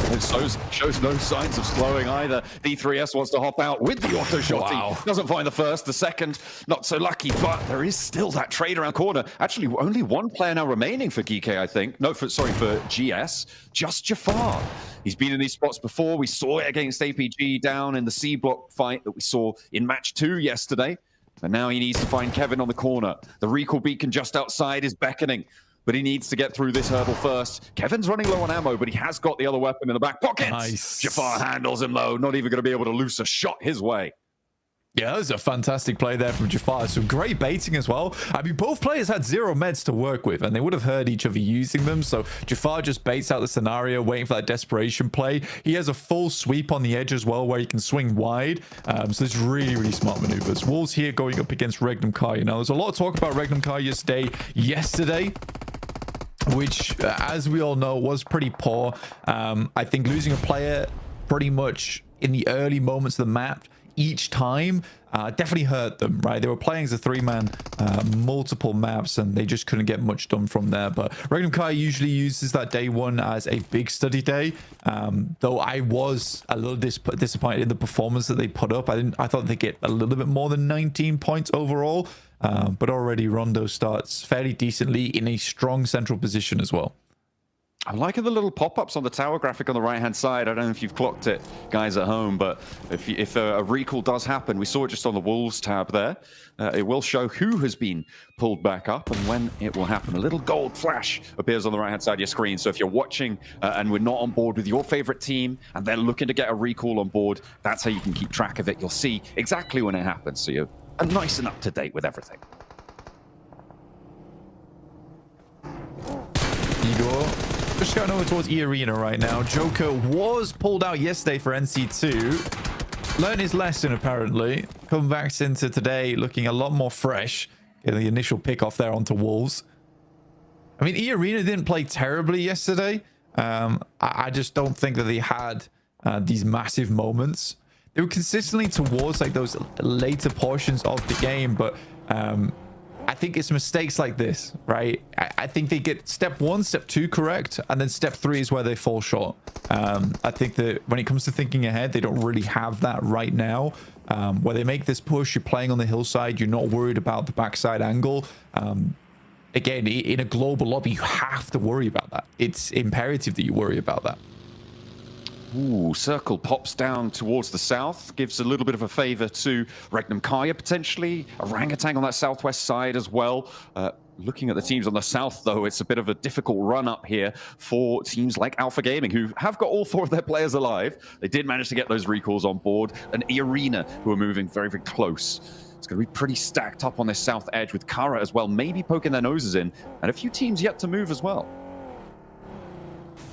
It shows no signs of slowing either. D3S wants to hop out with the auto shot. Wow. Doesn't find the first, the second, not so lucky, but there is still that trade around corner. Actually, only one player now remaining for Geeke, I think. No, for GS, just Jafar. He's been in these spots before. We saw it against APG down in the C block fight that we saw in match 2 yesterday. And now he needs to find Kevin on the corner. The recall beacon just outside is beckoning, but he needs to get through this hurdle first. Kevin's running low on ammo, but he has got the other weapon in the back pocket. Nice. Jafar handles him, though. Not even going to be able to loose a shot his way. Yeah, that was a fantastic play there from Jafar. Some great baiting as well. I mean, both players had 0 meds to work with, and they would have heard each other using them. So Jafar just baits out the scenario, waiting for that desperation play. He has a full sweep on the edge as well, where he can swing wide. So it's really, really smart maneuvers. Wolves here going up against Regnum Kaya. Now, there's a lot of talk about Regnum Kaya's day yesterday, which, as we all know, was pretty poor. I think losing a player pretty much in the early moments of the map each time definitely hurt them, right? They were playing as a 3-man, multiple maps, and they just couldn't get much done from there. But Regnum Kai usually uses that day 1 as a big study day, though I was a little disappointed in the performance that they put up. I thought they'd get a little bit more than 19 points overall, but already Rondo starts fairly decently in a strong central position as well. I'm liking the little pop-ups on the tower graphic on the right-hand side. I don't know if you've clocked it, guys at home, but if a recall does happen, we saw it just on the Wolves tab there. It will show who has been pulled back up and when it will happen. A little gold flash appears on the right-hand side of your screen. So if you're watching and we're not on board with your favorite team and they're looking to get a recall on board, that's how you can keep track of it. You'll see exactly when it happens, so you're nice and up-to-date with everything. Igor just going over towards E Arena right now. Joker was pulled out yesterday for NC2. Learned his lesson, apparently. Come back into today looking a lot more fresh. Getting the initial pick off there onto Wolves. I mean, E Arena didn't play terribly yesterday. I just don't think that they had these massive moments. They were consistently towards like those later portions of the game, but I think it's mistakes like this, right? I think they get step 1, step 2 correct, and then step 3 is where they fall short. I think that when it comes to thinking ahead, they don't really have that right now. Where they make this push, you're playing on the hillside, you're not worried about the backside angle. again, in a global lobby, you have to worry about that. It's imperative that you worry about that. Ooh, circle pops down towards the south, gives a little bit of a favor to Regnum Kaya potentially. Orangutan on that southwest side as well. Looking at the teams on the south, though, it's a bit of a difficult run up here for teams like Alpha Gaming, who have got all 4 of their players alive. They did manage to get those recalls on board. And Arena, who are moving very, very close. It's going to be pretty stacked up on this south edge with Kara as well, maybe poking their noses in. And a few teams yet to move as well.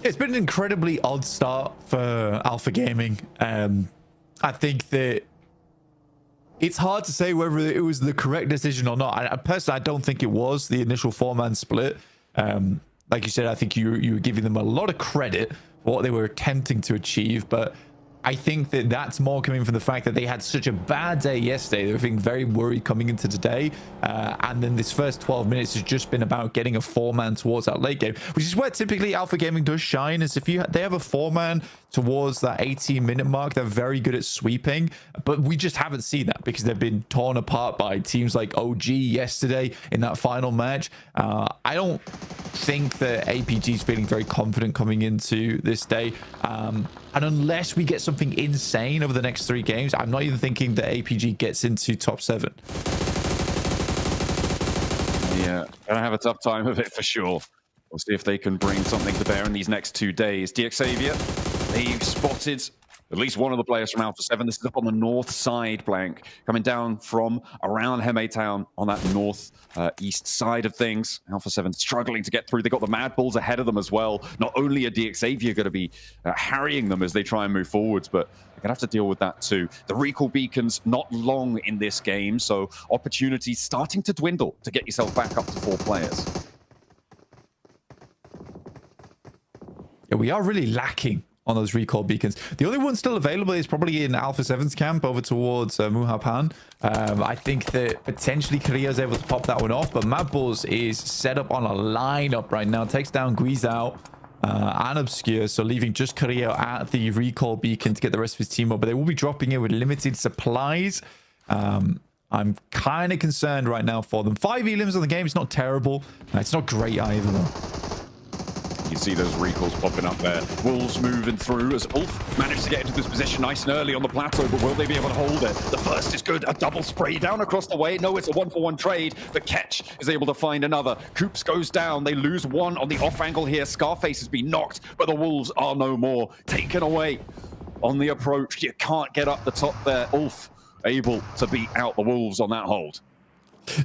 It's been an incredibly odd start for Alpha Gaming. I think that it's hard to say whether it was the correct decision or not. Personally, I don't think it was the initial 4-man split. Like you said, I think you were giving them a lot of credit for what they were attempting to achieve, but I think that that's more coming from the fact that they had such a bad day yesterday. They were feeling very worried coming into today. And then this first 12 minutes has just been about getting a 4-man towards that late game, which is where typically Alpha Gaming does shine, is if they have a 4-man towards that 18-minute mark, they're very good at sweeping. But we just haven't seen that because they've been torn apart by teams like OG yesterday in that final match. I don't think that APG is feeling very confident coming into this day. And unless we get something insane over the next 3 games, I'm not even thinking that APG gets into top 7. Yeah, gonna have a tough time of it for sure. We'll see if they can bring something to bear in these next 2 days. DX Xavier, they've spotted at least one of the players from Alpha 7. This is up on the north side, Blank, coming down from around Heme Town on that north east side of things. Alpha 7 struggling to get through. They got the Mad Bulls ahead of them as well. Not only are DX Xavier going to be harrying them as they try and move forwards, but they're going to have to deal with that too. The recall beacons not long in this game, so opportunities starting to dwindle to get yourself back up to 4 players. Yeah, we are really lacking on those recall beacons. The only one still available is probably in Alpha 7's camp over towards Muhapan. I think that potentially Korea is able to pop that one off, but Mad Bulls is set up on a lineup right now. Takes down Guizhao and Obscure, so leaving just Korea at the recall beacon to get the rest of his team up, but they will be dropping in with limited supplies. I'm kind of concerned right now for them. 5 elims on the game. It's not terrible. It's not great either, though. You see those recalls popping up there. Wolves moving through as Ulf managed to get into this position nice and early on the plateau, but will they be able to hold it? The first is good. A double spray down across the way. No, it's a 1-for-1 trade. But Ketch is able to find another. Coops goes down. They lose one on the off angle here. Scarface has been knocked, but the Wolves are no more. Taken away on the approach. You can't get up the top there. Ulf able to beat out the Wolves on that hold.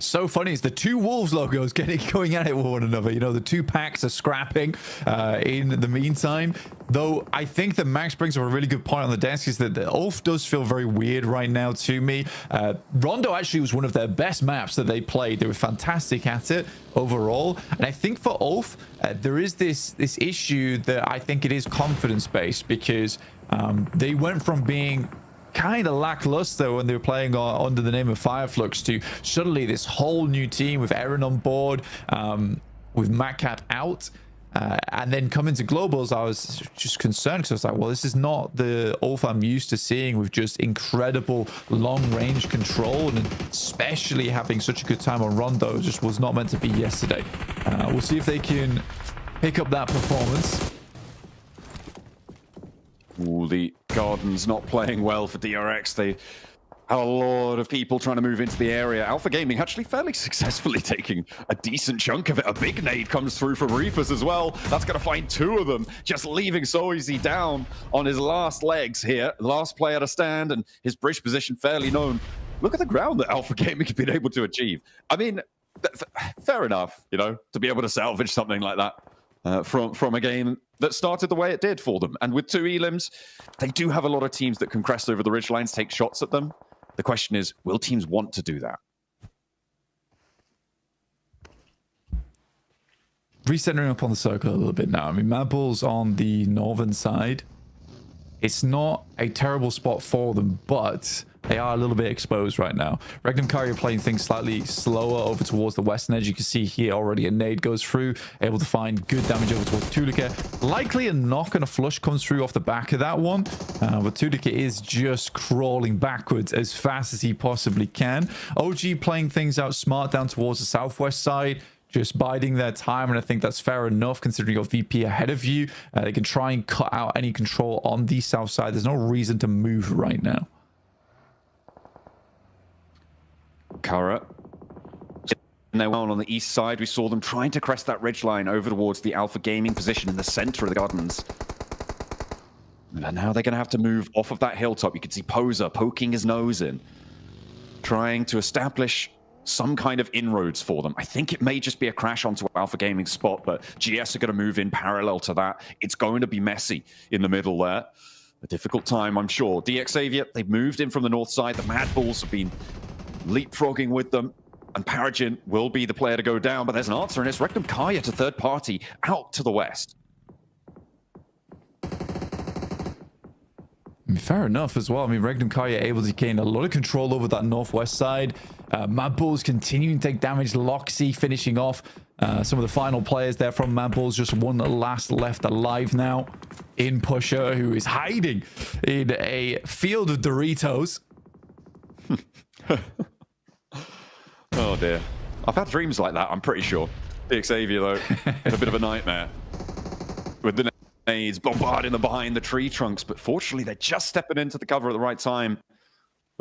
So funny, it's the 2 Wolves logos going at it with one another. You know, the 2 packs are scrapping in the meantime. Though I think that Max brings up a really good point on the desk, is that the Ulf does feel very weird right now to me. Rondo actually was one of their best maps that they played. They were fantastic at it overall. And I think for Ulf, there is this issue that I think it is confidence-based, because they went from being kind of lackluster when they were playing under the name of Fireflux to suddenly this whole new team with Aaron on board, with Matcat out, and then coming to globals. I was just concerned because I was like, well, this is not the Ulf I'm used to seeing, with just incredible long range control, and especially having such a good time on Rondo just was not meant to be yesterday. We'll see if they can pick up that performance. Ooh, the Garden's not playing well for DRX. They had a lot of people trying to move into the area. Alpha Gaming actually fairly successfully taking a decent chunk of it. A big nade comes through from Reefers as well. That's going to find 2 of them, just leaving Soizy down on his last legs here. Last player to stand, and his bridge position fairly known. Look at the ground that Alpha Gaming has been able to achieve. I mean, fair enough, you know, to be able to salvage something like that. From a game that started the way it did for them. And with 2 elims, they do have a lot of teams that can crest over the ridgelines, take shots at them. The question is, will teams want to do that? Recentering up on the circle a little bit now. I mean, Mad Bulls on the northern side, it's not a terrible spot for them, but they are a little bit exposed right now. Regnum Kari are playing things slightly slower over towards the western edge. You can see here already a nade goes through, able to find good damage over towards Tulika. Likely a knock and a flush comes through off the back of that one. But Tulika is just crawling backwards as fast as he possibly can. OG playing things out smart down towards the southwest side. just biding their time, and I think that's fair enough considering your VP ahead of you. They can try and cut out any control on the south side. There's no reason to move right now. Kara. And they're on the east side. We saw them trying to crest that ridgeline over towards the Alpha Gaming position in the center of the gardens. And now they're going to have to move off of that hilltop. You can see Poser poking his nose in, trying to establish some kind of inroads for them. I think it may just be a crash onto Alpha Gaming's spot, but GS are going to move in parallel to that. It's going to be messy in the middle there. A difficult time, I'm sure. DX Xavier, they've moved in from the north side. The Mad Bulls have been leapfrogging with them. And Paragin will be the player to go down, but there's an answer, and it's Regnum Kaya to third party out to the west. Fair enough as well. I mean, Regnum Kaya able to gain a lot of control over that northwest side. Mad Bulls continuing to take damage. Loxy finishing off some of the final players there from Mad Bulls. Just one last left alive now in Pusher, who is hiding in a field of Doritos. Oh dear. I've had dreams like that, I'm pretty sure. DX Xavier, though, in a bit of a nightmare. With the nades bombarding them behind the tree trunks, but fortunately they're just stepping into the cover at the right time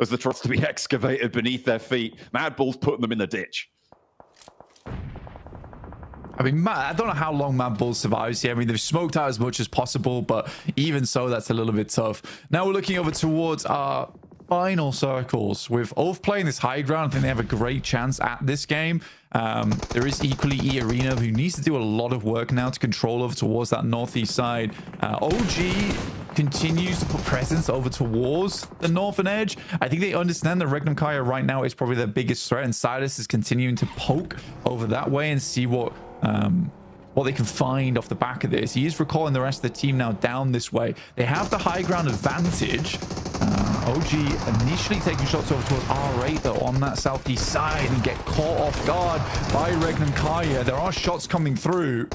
as the trucks to be excavated beneath their feet. Mad Bull's putting them in the ditch. I mean, I don't know how long Mad Bull survives here. I mean, they've smoked out as much as possible, but even so, that's a little bit tough. Now we're looking over towards our final circles. With Ulf playing this high ground, I think they have a great chance at this game. There is equally E Arena, who needs to do a lot of work now to control over towards that northeast side. OG continues to put presence over towards the northern edge. I think they understand that Regnum Kaya right now is probably their biggest threat, and Silas is continuing to poke over that way and see what they can find off the back of this. He is recalling the rest of the team now down this way. They have the high ground advantage. OG initially taking shots over towards R8 though on that southeast side and get caught off guard by Regnum Kaya. There are shots coming through.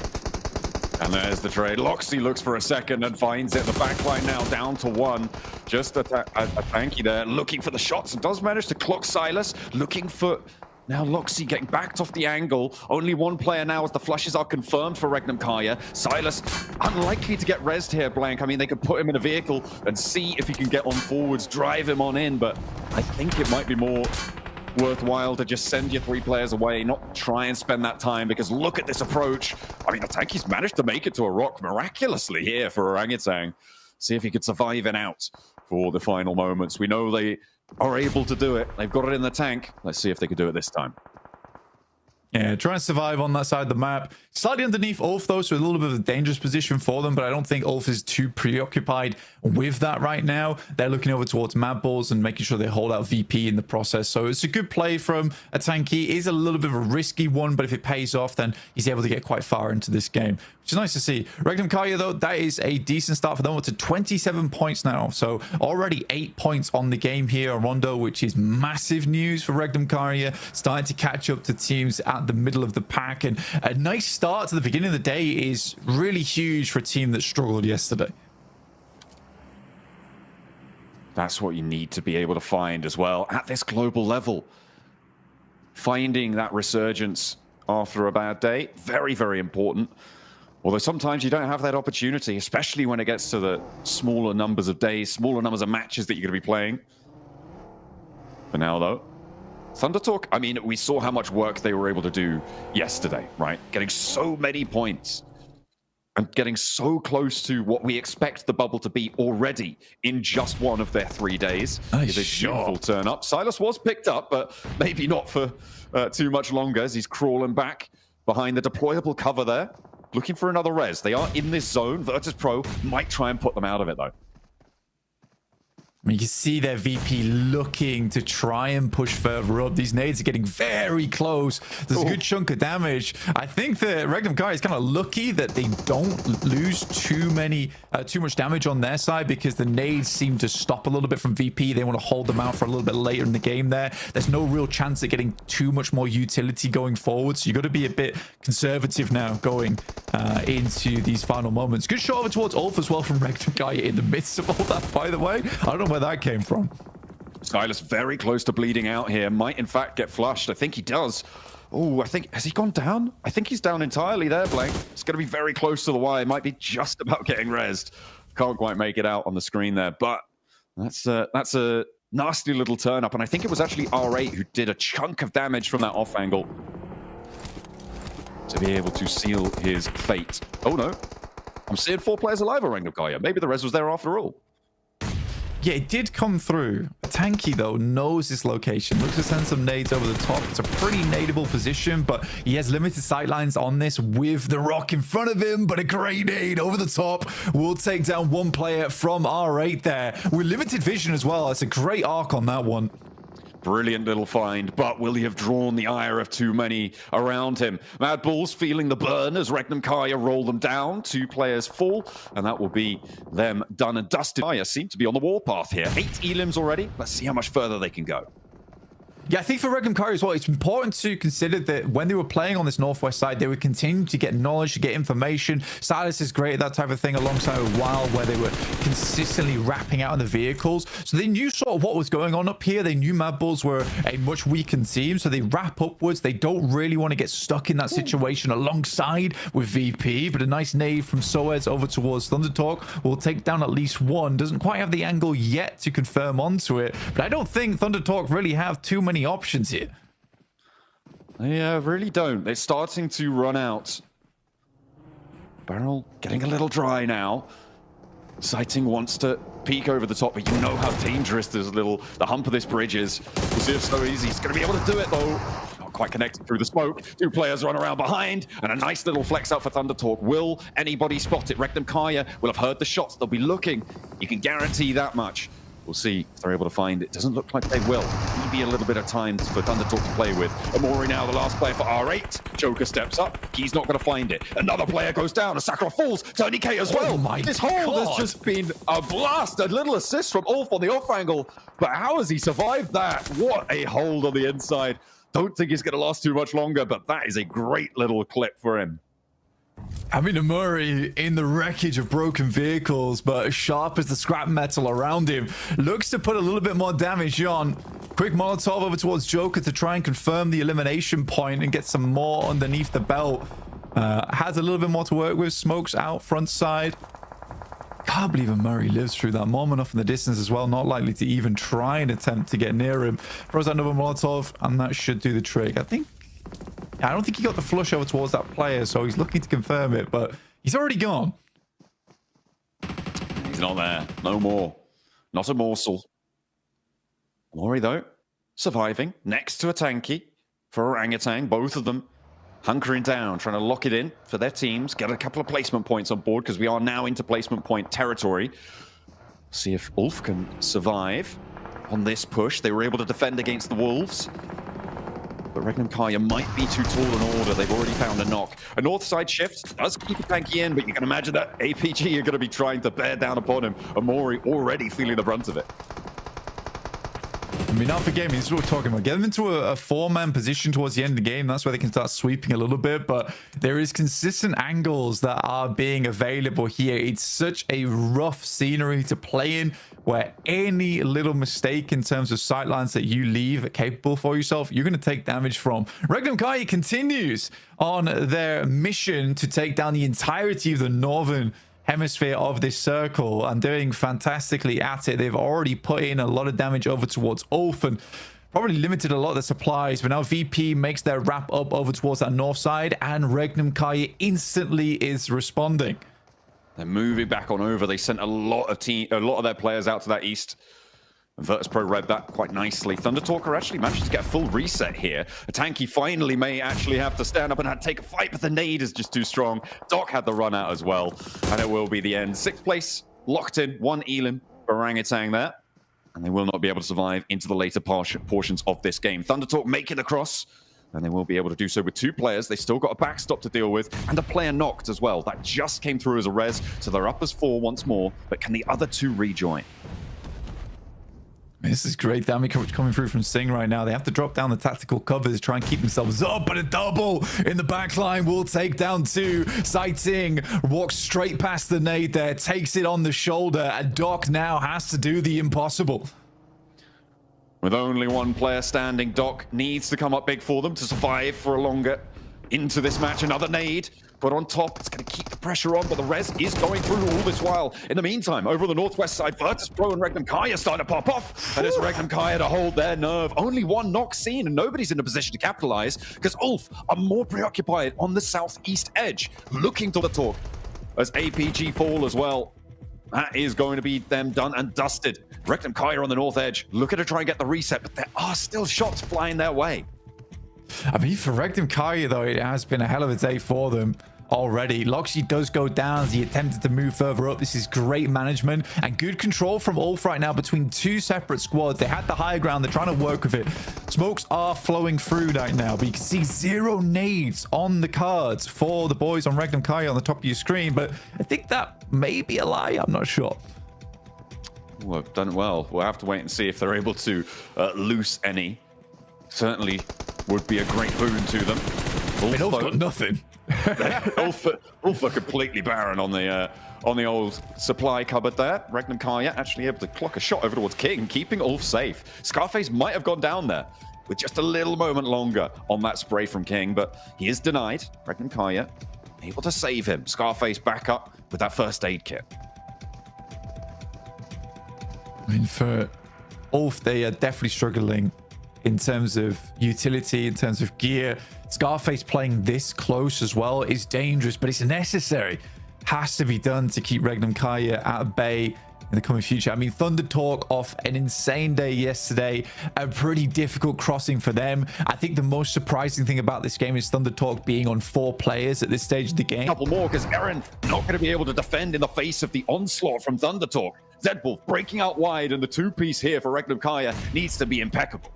And there's the trade. Loxy looks for a second and finds it. The backline now down to one. Just a tanky there, looking for the shots, and does manage to clock Silas, looking for... Now Loxy getting backed off the angle. Only one player now as the flushes are confirmed for Regnum Kaya. Silas, unlikely to get rezzed here, Blank. I mean, they could put him in a vehicle and see if he can get on forwards, drive him on in, but I think it might be more worthwhile to just send your three players away, not try and spend that time, because look at this approach. I mean, the tanky's managed to make it to a rock miraculously here for Orangutan. See if he could survive and out for the final moments. We know they are able to do it. They've got it in the tank. Let's see if they can do it this time. Yeah, trying to survive on that side of the map. Slightly underneath Ulf, though, so a little bit of a dangerous position for them, but I don't think Ulf is too preoccupied with that right now. They're looking over towards Mad Balls and making sure they hold out VP in the process. So it's a good play from a tanky. It is a little bit of a risky one, but if it pays off, then he's able to get quite far into this game, which is nice to see. Regnum Kaya, though, that is a decent start for them. Up to 27 points now. So already 8 points on the game here on Rondo, which is massive news for Regnum Kaya. Starting to catch up to teams at the middle of the pack, and a nice start to the beginning of the day is really huge for a team that struggled yesterday. That's what you need to be able to find as well at this global level. Finding that resurgence after a bad day, very, very important. Although sometimes you don't have that opportunity, especially when it gets to the smaller numbers of days, smaller numbers of matches that you're going to be playing. For now, though, Thunder Talk, I mean, we saw how much work they were able to do yesterday, right? Getting so many points and getting so close to what we expect the bubble to be already in just one of their 3 days. Nice. It's a beautiful turn up. Silas was picked up, but maybe not for too much longer as he's crawling back behind the deployable cover there, looking for another res. They are in this zone. Virtus Pro might try and put them out of it, though. I mean, you can see their VP looking to try and push further up. These nades are getting very close. There's a good chunk of damage. I think that Regnum Kaya is kind of lucky that they don't lose too much damage on their side, because the nades seem to stop a little bit from VP. They want to hold them out for a little bit later in the game there. There's no real chance of getting too much more utility going forward. So you've got to be a bit conservative now going into these final moments. Good shot over towards Ulf as well from Regnum Kaya in the midst of all that, by the way. I don't know where that came from. Silas very close to bleeding out here. Might, in fact, get flushed. I think he does. Oh, I think... Has he gone down? I think he's down entirely there, Blank. It's going to be very close to the wire. Might be just about getting rezzed. Can't quite make it out on the screen there, but that's a nasty little turn up. And I think it was actually R8 who did a chunk of damage from that off angle to be able to seal his fate. Oh, no. I'm seeing 4 players alive around Gaya. Maybe the res was there after all. Yeah, it did come through. Tanky, though, knows this location. Looks to send some nades over the top. It's a pretty nadeable position, but he has limited sightlines on this with the rock in front of him, but a great nade over the top will take down one player from R8 there. With limited vision as well. It's a great arc on that one. Brilliant little find, but will he have drawn the ire of too many around him? Mad Bulls feeling the burn as Regnum Kaya roll them down. 2 players fall, and that will be them done and dusted. Kaya seem to be on the warpath here. 8 elims already. Let's see how much further they can go. Yeah, I think for Regnum Kaya as well, it's important to consider that when they were playing on this northwest side, they would continue to get knowledge, to get information. Silas is great at that type of thing alongside with Wild, where they were consistently wrapping out in the vehicles. So they knew sort of what was going on up here. They knew Mad Bulls were a much weakened team, so they wrap upwards. They don't really want to get stuck in that situation alongside with VP, but a nice nade from Soez over towards Thundertalk will take down at least one. Doesn't quite have the angle yet to confirm onto it, but I don't think Thundertalk really have too many options here. They really don't. They're starting to run out. Barrel getting a little dry now. Sighting wants to peek over the top, but you know how dangerous the hump of this bridge is. We'll see if so easy. He's going to be able to do it, though. Not quite connected through the smoke. 2 players run around behind, and a nice little flex out for Thundertalk. Will anybody spot it? Regnum Kaya will have heard the shots. They'll be looking. You can guarantee that much. We'll see if they're able to find it. Doesn't look like they will. Maybe a little bit of time for Thundertalk to play with. Amori now, the last player for R8. Joker steps up. He's not going to find it. Another player goes down. Sakura falls. Tony K as well. Oh my This hold has just been a blast. A little assist from Ulf on the off angle. But how has he survived that? What a hold on the inside. Don't think he's going to last too much longer, but that is a great little clip for him. I mean, Murray in the wreckage of broken vehicles, but as sharp as the scrap metal around him, looks to put a little bit more damage on. Quick Molotov over towards Joker to try and confirm the elimination point and get some more underneath the belt. Has a little bit more to work with. Smokes out front side. Can't believe Murray lives through that. Mom enough in the distance as well. Not likely to even try and attempt to get near him. Throws out another Molotov, and that should do the trick. I don't think he got the flush over towards that player, so he's looking to confirm it, but he's already gone. He's not there. No more. Not a morsel. Mori, though, surviving next to a tanky for Orangutan. Both of them hunkering down, trying to lock it in for their teams. Get a couple of placement points on board because we are now into placement point territory. See if Ulf can survive on this push. They were able to defend against the Wolves. But Regnum Kaya might be too tall an order. They've already found a knock. A north side shift does keep a tanky in, but you can imagine that APG are going to be trying to bear down upon him. Amori already feeling the brunt of it. I mean, Alpha Gaming, this is what we're talking about. Get them into a 4-man position towards the end of the game. That's where they can start sweeping a little bit. But there is consistent angles that are being available here. It's such a rough scenery to play in, where any little mistake in terms of sightlines that you leave capable for yourself, you're going to take damage from. Regnum Kaya continues on their mission to take down the entirety of the northern hemisphere of this circle and doing fantastically at it. They've already put in a lot of damage over towards Ulf and probably limited a lot of the supplies, but now VP makes their wrap up over towards that north side, and Regnum Kaya instantly is responding. They're moving back on over. They sent a lot of their players out to that east. Virtus Pro read that quite nicely. Thundertalker actually managed to get a full reset here. A tanky finally may actually have to stand up and take a fight, but the nade is just too strong. Doc had the run out as well, and it will be the end. 6th place, locked in, 1 elim for Orangutan there, and they will not be able to survive into the later portions of this game. Thundertalk make it across, and they will be able to do so with 2 players. They still got a backstop to deal with, and a player knocked as well. That just came through as a res, so they're up as 4 once more, but can the other 2 rejoin? This is great damage coming through from Sing right now. They have to drop down the tactical covers, try and keep themselves up, but a double in the back line will take down 2. Sighting walks straight past the nade there, takes it on the shoulder, and Doc now has to do the impossible. With only one player standing, Doc needs to come up big for them to survive for a longer into this match. Another nade put on top. It's going to keep the pressure on, but the res is going through all this while. In the meantime, over on the northwest side, Virtus Pro and Regnum Kaya starting to pop off. And it's Regnum Kaya to hold their nerve. Only one knock seen, and nobody's in a position to capitalize because Ulf are more preoccupied on the southeast edge, looking to the talk as APG fall as well. That is going to be them done and dusted. Regnum Kaya on the north edge, looking to try and get the reset, but there are still shots flying their way. I mean, for Regnum Kaya, though, it has been a hell of a day for them already. Loxy does go down as he attempted to move further up. This is great management and good control from Ulf right now between two separate squads. They had the higher ground. They're trying to work with it. Smokes are flowing through right now, but you can see 0 nades on the cards for the boys on Regnum Kaya on the top of your screen. But I think that may be a lie. I'm not sure. Well, they've done well. We'll have to wait and see if they're able to loose any. Certainly would be a great boon to them. Ulf's got nothing. Ulf are completely barren on the old supply cupboard there. Regnum Kaya actually able to clock a shot over towards King, keeping Ulf safe. Scarface might have gone down there with just a little moment longer on that spray from King, but he is denied. Regnum Kaya able to save him. Scarface back up with that first aid kit. I mean, for Ulf, they are definitely struggling in terms of utility, in terms of gear. Scarface playing this close as well is dangerous, but it's necessary. Has to be done to keep Regnum Kaya at bay in the coming future. I mean, Thunder Talk off an insane day yesterday, a pretty difficult crossing for them. I think the most surprising thing about this game is Thunder Talk being on 4 players at this stage of the game. A couple more because Eren not going to be able to defend in the face of the onslaught from Thunder Talk. Zedwolf breaking out wide, and the 2-piece here for Regnum Kaya needs to be impeccable.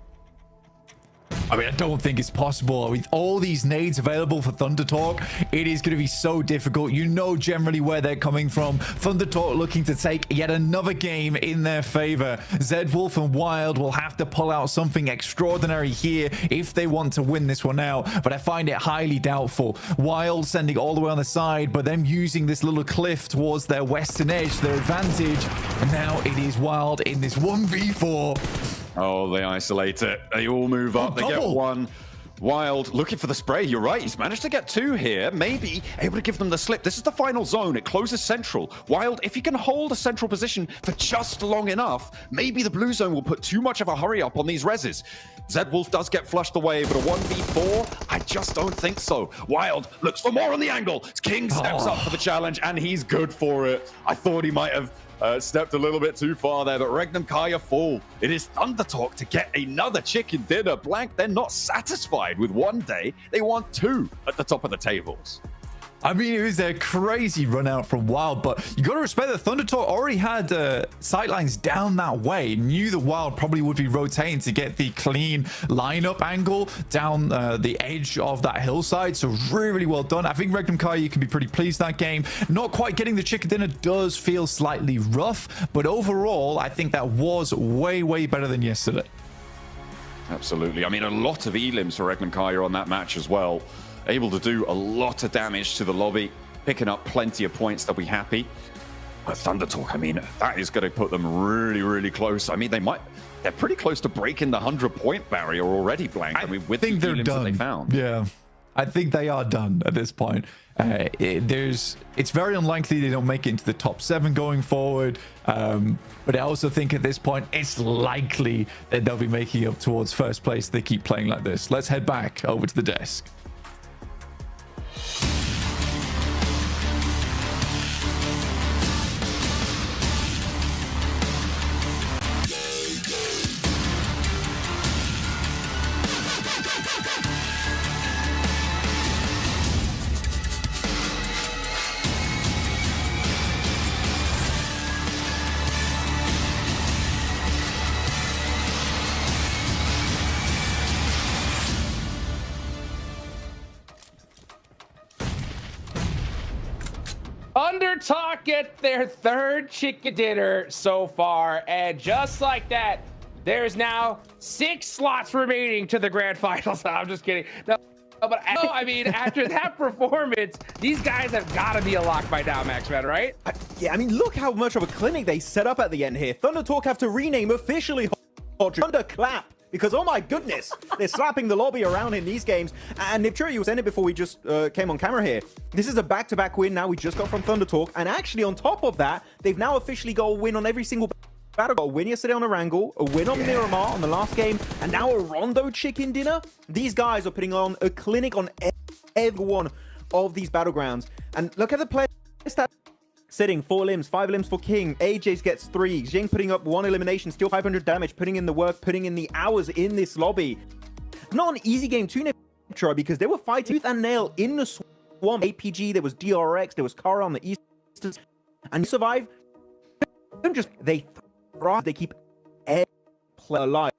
I mean, I don't think it's possible. With all these nades available for Thunder Talk, it is going to be so difficult. You know generally where they're coming from. Thunder Talk looking to take yet another game in their favor. Zedwolf and Wild will have to pull out something extraordinary here if they want to win this one out, but I find it highly doubtful. Wild sending all the way on the side, but them using this little cliff towards their western edge, their advantage, and now it is Wild in this 1v4. Oh, they isolate it. They all move up. They get one. Wild looking for the spray. You're right. He's managed to get 2 here. Maybe able to give them the slip. This is the final zone. It closes central. Wild, if he can hold a central position for just long enough, maybe the blue zone will put too much of a hurry up on these reses. Zedwolf does get flushed away, but a 1v4, I just don't think so. Wild looks for more on the angle. King steps up for the challenge, and he's good for it. I thought he might have stepped a little bit too far there, but Regnum Kaya fall. It is Thunder Talk to get another chicken dinner. Blank, they're not satisfied with 1 day. They want 2 at the top of the tables. I mean, it was a crazy run out from Wild, but you got to respect that Thunder Talk already had sightlines down that way. Knew the Wild probably would be rotating to get the clean lineup angle down the edge of that hillside. So really, really well done. I think Regnum Kaya can be pretty pleased that game. Not quite getting the chicken dinner does feel slightly rough, but overall, I think that was way, way better than yesterday. Absolutely. I mean, a lot of elims for Regnum Kaya on that match as well. Able to do a lot of damage to the lobby, picking up plenty of points. They'll be happy. But Thunder Talk, I mean, that is going to put them really, really close. I mean, they're pretty close to breaking the 100-point barrier already, Blank. I mean, with the elims that they found. Yeah, I think they are done at this point. It's very unlikely they don't make it into the top 7 going forward. But I also think at this point, it's likely that they'll be making up towards first place if they keep playing like this. Let's head back over to the desk. Thunder Talk get their 3rd chicken dinner so far, and just like that, there's now 6 slots remaining to the grand finals. I'm just kidding. No, but no, I mean, after that performance, these guys have got to be a lock by now, Max, man, right? Yeah, I mean, look how much of a clinic they set up at the end here. Thunder Talk have to rename officially Thunderclap. Because, oh my goodness, they're slapping the lobby around in these games. And Niptura, you were saying it before we just came on camera here. This is a back-to-back win now we just got from Thunder Talk. And actually, on top of that, they've now officially got a win on every single battle. Got a win yesterday on Erangel, a win on Miramar on the last game, and now a Rondo chicken dinner. These guys are putting on a clinic on every one of these battlegrounds. And look at the player stats. Sitting 4 limbs, 5 limbs for King. AJ's gets 3. Jing putting up 1 elimination, still 500 damage, putting in the work, putting in the hours in this lobby. Not an easy game to Niptura because they were fighting tooth and nail in the swamp. APG, there was DRX, there was Karo on the east, and you survive. They thrive. They keep every player alive,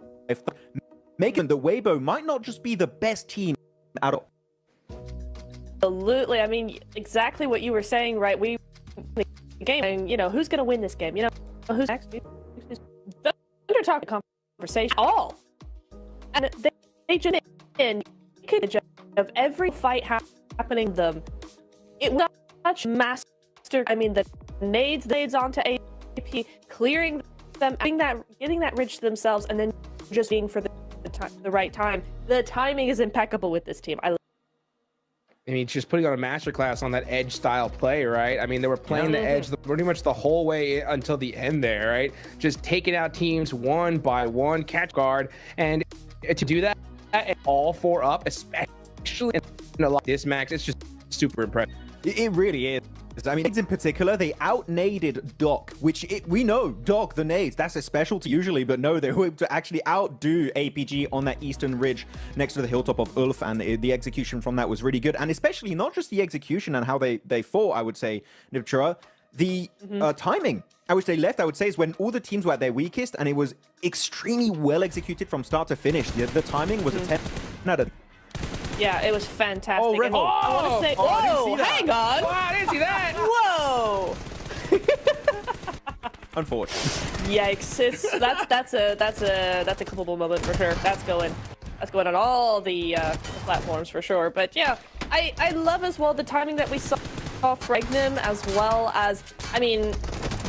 making the Weibo might not just be the best team at all. Absolutely. I mean, exactly what you were saying, right? We game, and you know who's gonna win this game. You know who's next. Under talk conversation all, and they just in of every fight happening them. It was such master. I mean, the nades onto AP, clearing them, getting that ridge to themselves, and then just being for the right time. The timing is impeccable with this team. I mean, just putting on a masterclass on that edge style play, right? I mean, they were playing the edge pretty much the whole way until the end there, right? Just taking out teams one by one, catch guard, and to do that, all 4 up, especially in a lot of this max, it's just super impressive. It really is. I mean, in particular, they out-naded Doc, which we know, Doc, the nades, that's a specialty usually, but no, they were able to actually outdo APG on that eastern ridge next to the hilltop of Ulf, and the execution from that was really good. And especially not just the execution and how they fought, I would say, Niptura, the timing at which they left, I would say, is when all the teams were at their weakest, and it was extremely well executed from start to finish. The timing was a 10 out of. Yeah, it was fantastic. Oh, Revel. I want to say, whoa, hang on. Wow, I didn't see that. Whoa. Unfortunate. Yikes! That's a culpable moment for sure. That's going on all the platforms for sure. But yeah, I love as well the timing that we saw Regnum, as well as, I mean,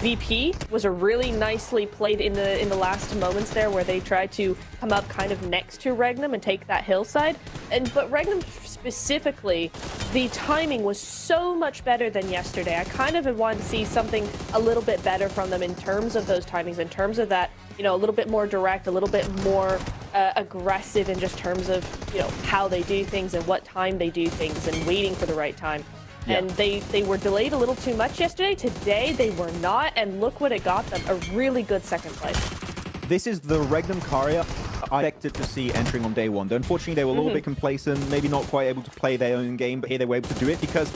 VP was a really nicely played in the last moments there, where they tried to come up kind of next to Regnum and take that hillside. But Regnum specifically, the timing was so much better than yesterday. I kind of wanted to see something a little bit better from them in terms of those timings, in terms of that, you know, a little bit more direct, a little bit more aggressive in just terms of, you know, how they do things and what time they do things and waiting for the right time. Yeah. And they were delayed a little too much yesterday. Today, they were not, and look what it got them, a really good second place. This is the Regnum Caria I expected to see entering on day one. Though unfortunately, they were a little bit complacent, maybe not quite able to play their own game, but here they were able to do it because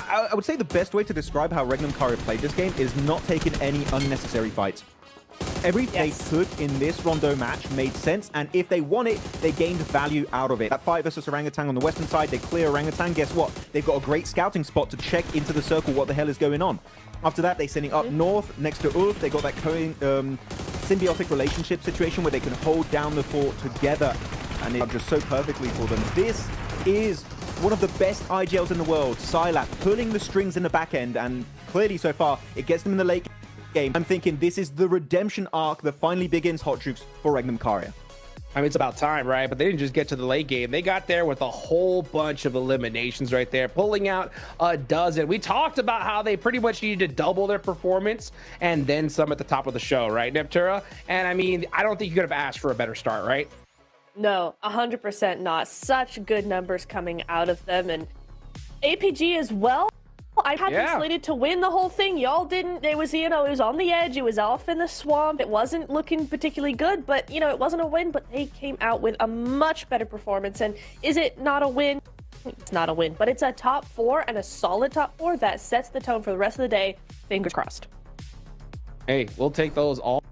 I would say the best way to describe how Regnum Caria played this game is not taking any unnecessary fights. Everything they could in this Rondo match made sense, and if they won it, they gained value out of it. That fight versus Orangutan on the western side, they clear Orangutan. Guess what? They've got a great scouting spot to check into the circle what the hell is going on. After that, they're sending up north next to Ulf. They got that symbiotic relationship situation where they can hold down the fort together, and it's just so perfectly for them. This is one of the best IGLs in the world. Silap pulling the strings in the back end, and clearly so far, it gets them in the late game. I'm thinking this is the redemption arc that finally begins, Hot Jukes, for Regnum Caria. I mean, it's about time, right? But they didn't just get to the late game. They got there with a whole bunch of eliminations right there, pulling out a dozen. We talked about how they pretty much needed to double their performance and then some at the top of the show, right, Niptura? And I mean, I don't think you could have asked for a better start, right? No, 100% not. Such good numbers coming out of them. And APG as well. I had them slated to win the whole thing. Y'all didn't. It was, you know, it was on the edge. It was off in the swamp. It wasn't looking particularly good, but, you know, it wasn't a win, but they came out with a much better performance. And is it not a win? It's not a win, but it's a top 4 and a solid top 4 that sets the tone for the rest of the day. Fingers crossed. Hey, we'll take those all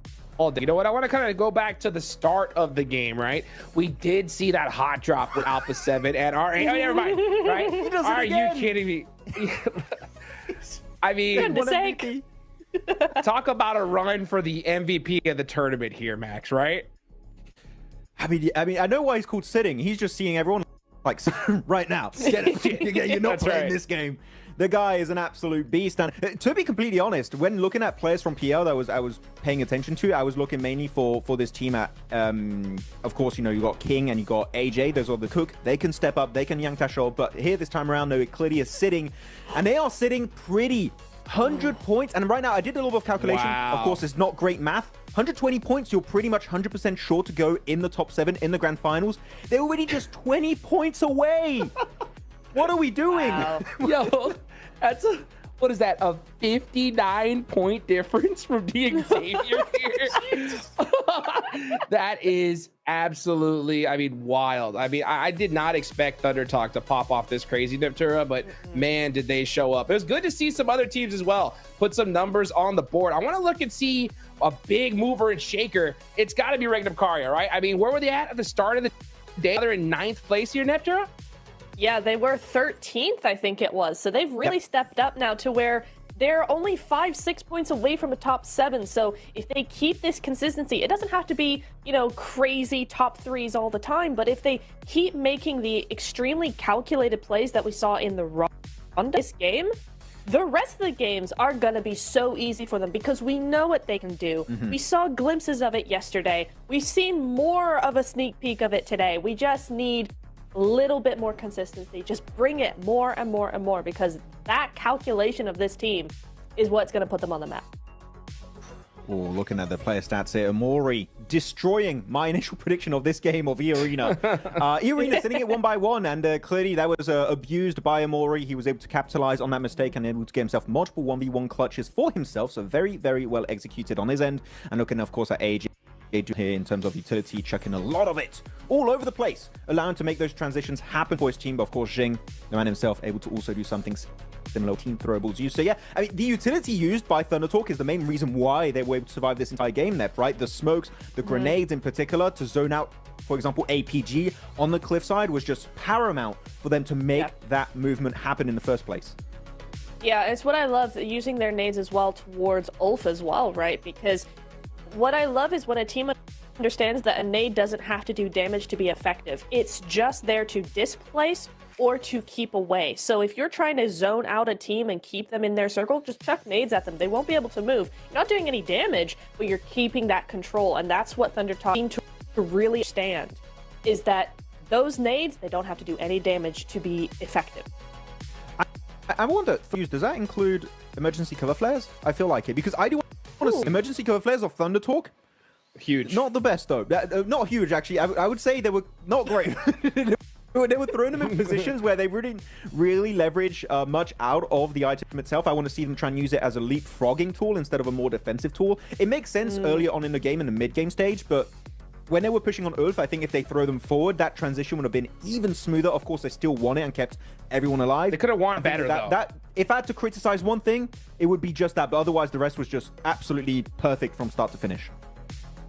day. You know what? I want to kind of go back to the start of the game, right? We did see that hot drop with Alpha 7 and our... Oh, never mind, right? Are you kidding me? I mean, talk about a run for the MVP of the tournament here, Max, right? I mean, I know why he's called sitting. He's just seeing everyone like right now. You're not playing this game. The guy is an absolute beast. And to be completely honest, when looking at players from PL that I was paying attention to, I was looking mainly for this team at, of course, you know, you got King and you got AJ. Those are the cook. They can step up. They can Yang Tashol. But here this time around, though, it clearly is sitting. And they are sitting pretty. 100 points. And right now, I did a little bit of calculation. Wow. Of course, it's not great math. 120 points, you're pretty much 100% sure to go in the top 7 in the grand finals. They're already just 20 points away. What are we doing? Wow. Yo, that's what is that? A 59-point difference from the Xavier here? That is absolutely, I mean, wild. I mean, I did not expect Thunder Talk to pop off this crazy Niptura, but man, did they show up. It was good to see some other teams as well put some numbers on the board. I want to look and see a big mover and shaker. It's got to be Regnum Karya, right? I mean, where were they at the start of the day? They're in 9th place here, Niptura? Yeah, they were 13th, I think it was. So they've really stepped up now to where they're only 5-6 points away from the top 7. So if they keep this consistency, it doesn't have to be, you know, crazy top 3s all the time. But if they keep making the extremely calculated plays that we saw in the run this game, the rest of the games are going to be so easy for them because we know what they can do. We saw glimpses of it yesterday. We've seen more of a sneak peek of it today. We just need a little bit more consistency. Just bring it more and more and more because that calculation of this team is what's going to put them on the map. Oh, looking at the player stats here, Amori destroying my initial prediction of this game of E-Arena. E-Arena sitting at 1-1, and clearly that was abused by Amori. He was able to capitalize on that mistake and able to get himself multiple 1v1 clutches for himself, so very, very well executed on his end. And looking, of course, at AJ here in terms of utility, chucking a lot of it all over the place, allowing to make those transitions happen for his team. But of course, Jing, the man himself, able to also do something similar team throwables used. So yeah, I mean, the utility used by Thunder Talk is the main reason why they were able to survive this entire game there, right? The smokes, the grenades in particular, to zone out, for example, APG on the cliffside was just paramount for them to make that movement happen in the first place. Yeah, it's what I love, using their nades as well towards Ulf as well, right? Because what I love is when a team understands that a nade doesn't have to do damage to be effective. It's just there to displace or to keep away. So if you're trying to zone out a team and keep them in their circle, just chuck nades at them. They won't be able to move. You're not doing any damage, but you're keeping that control. And that's what Thunder Talk seem to really understand, is that those nades, they don't have to do any damage to be effective. I wonder, does that include emergency cover flares? I feel like it, because I do want to see emergency cover flares of Thunder Talk. Huge. Not the best, though. Not huge, actually. I would say they were not great. They were throwing them in positions where they really leverage much out of the item itself. I want to see them try and use it as a leapfrogging tool instead of a more defensive tool. It makes sense earlier on in the game, in the mid-game stage, but when they were pushing on Ulf, I think if they throw them forward, that transition would have been even smoother. Of course, they still won it and kept everyone alive. They could have won better, though. If I had to criticize one thing, it would be just that. But otherwise, the rest was just absolutely perfect from start to finish.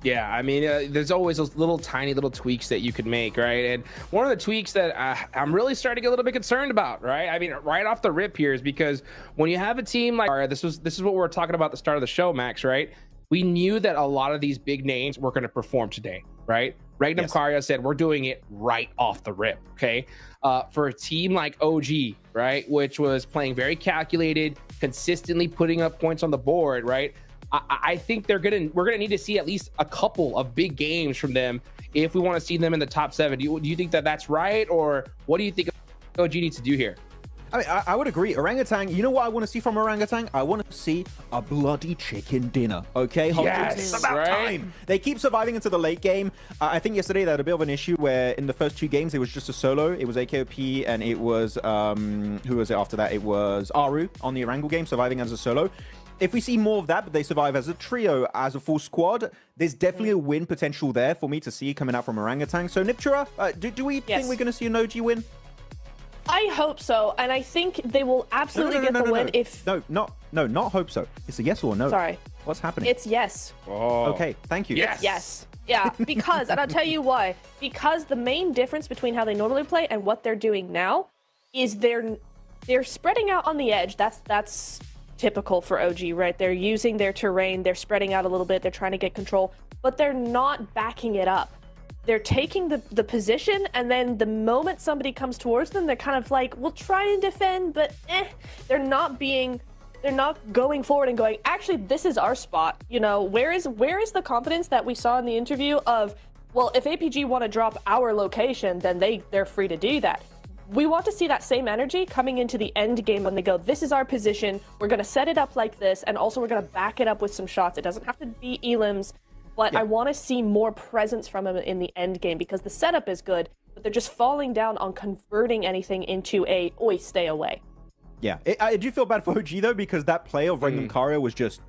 Yeah, I mean, there's always those tiny little tweaks that you could make, right? And one of the tweaks that I'm really starting to get a little bit concerned about, right? I mean, right off the rip here is because when you have a team like, this is what we were talking about at the start of the show, Max, right? We knew that a lot of these big names were going to perform today, right? Regnum Karya said, we're doing it right off the rip, okay? For a team like OG, right, which was playing very calculated, consistently putting up points on the board, right? I think we're gonna need to see at least a couple of big games from them if we want to see them in the top 7. Do you think that that's right, or what do you think OG needs to do here? I mean, I would agree. Orangutan, you know what I want to see from Orangutan? I want to see a bloody chicken dinner, okay? Yes, it's about time. They keep surviving into the late game. I think yesterday they had a bit of an issue where in the first 2 games, it was just a solo. It was AKOP, and it was, who was it after that? It was Aru on the Orangu game, surviving as a solo. If we see more of that, but they survive as a trio, as a full squad, there's definitely a win potential there for me to see coming out from Orangutan. So, Niptura, do we think we're going to see an OG win? I hope so, and I think they will absolutely get the win if... not hope so. It's a yes or no. Sorry. What's happening? It's yes. Oh. Okay, thank you. Yes. Yes. Yeah, because, and I'll tell you why. Because the main difference between how they normally play and what they're doing now is they're spreading out on the edge. That's typical for OG, right? They're using their terrain, they're spreading out a little bit, they're trying to get control, but they're not backing it up. they're taking the position, and then the moment somebody comes towards them, they're kind of like, we'll try and defend, but they're not going forward and going, actually, this is our spot. You know, where is the confidence that we saw in the interview of, well, if APG want to drop our location, then they're free to do that. We want to see that same energy coming into the end game when they go, this is our position, we're going to set it up like this, and also we're going to back it up with some shots. It doesn't have to be elims, but I want to see more presence from him in the end game, because the setup is good, but they're just falling down on converting anything into a, oi, stay away. Yeah, I do feel bad for OG, though, because that play of Regnum Kario was just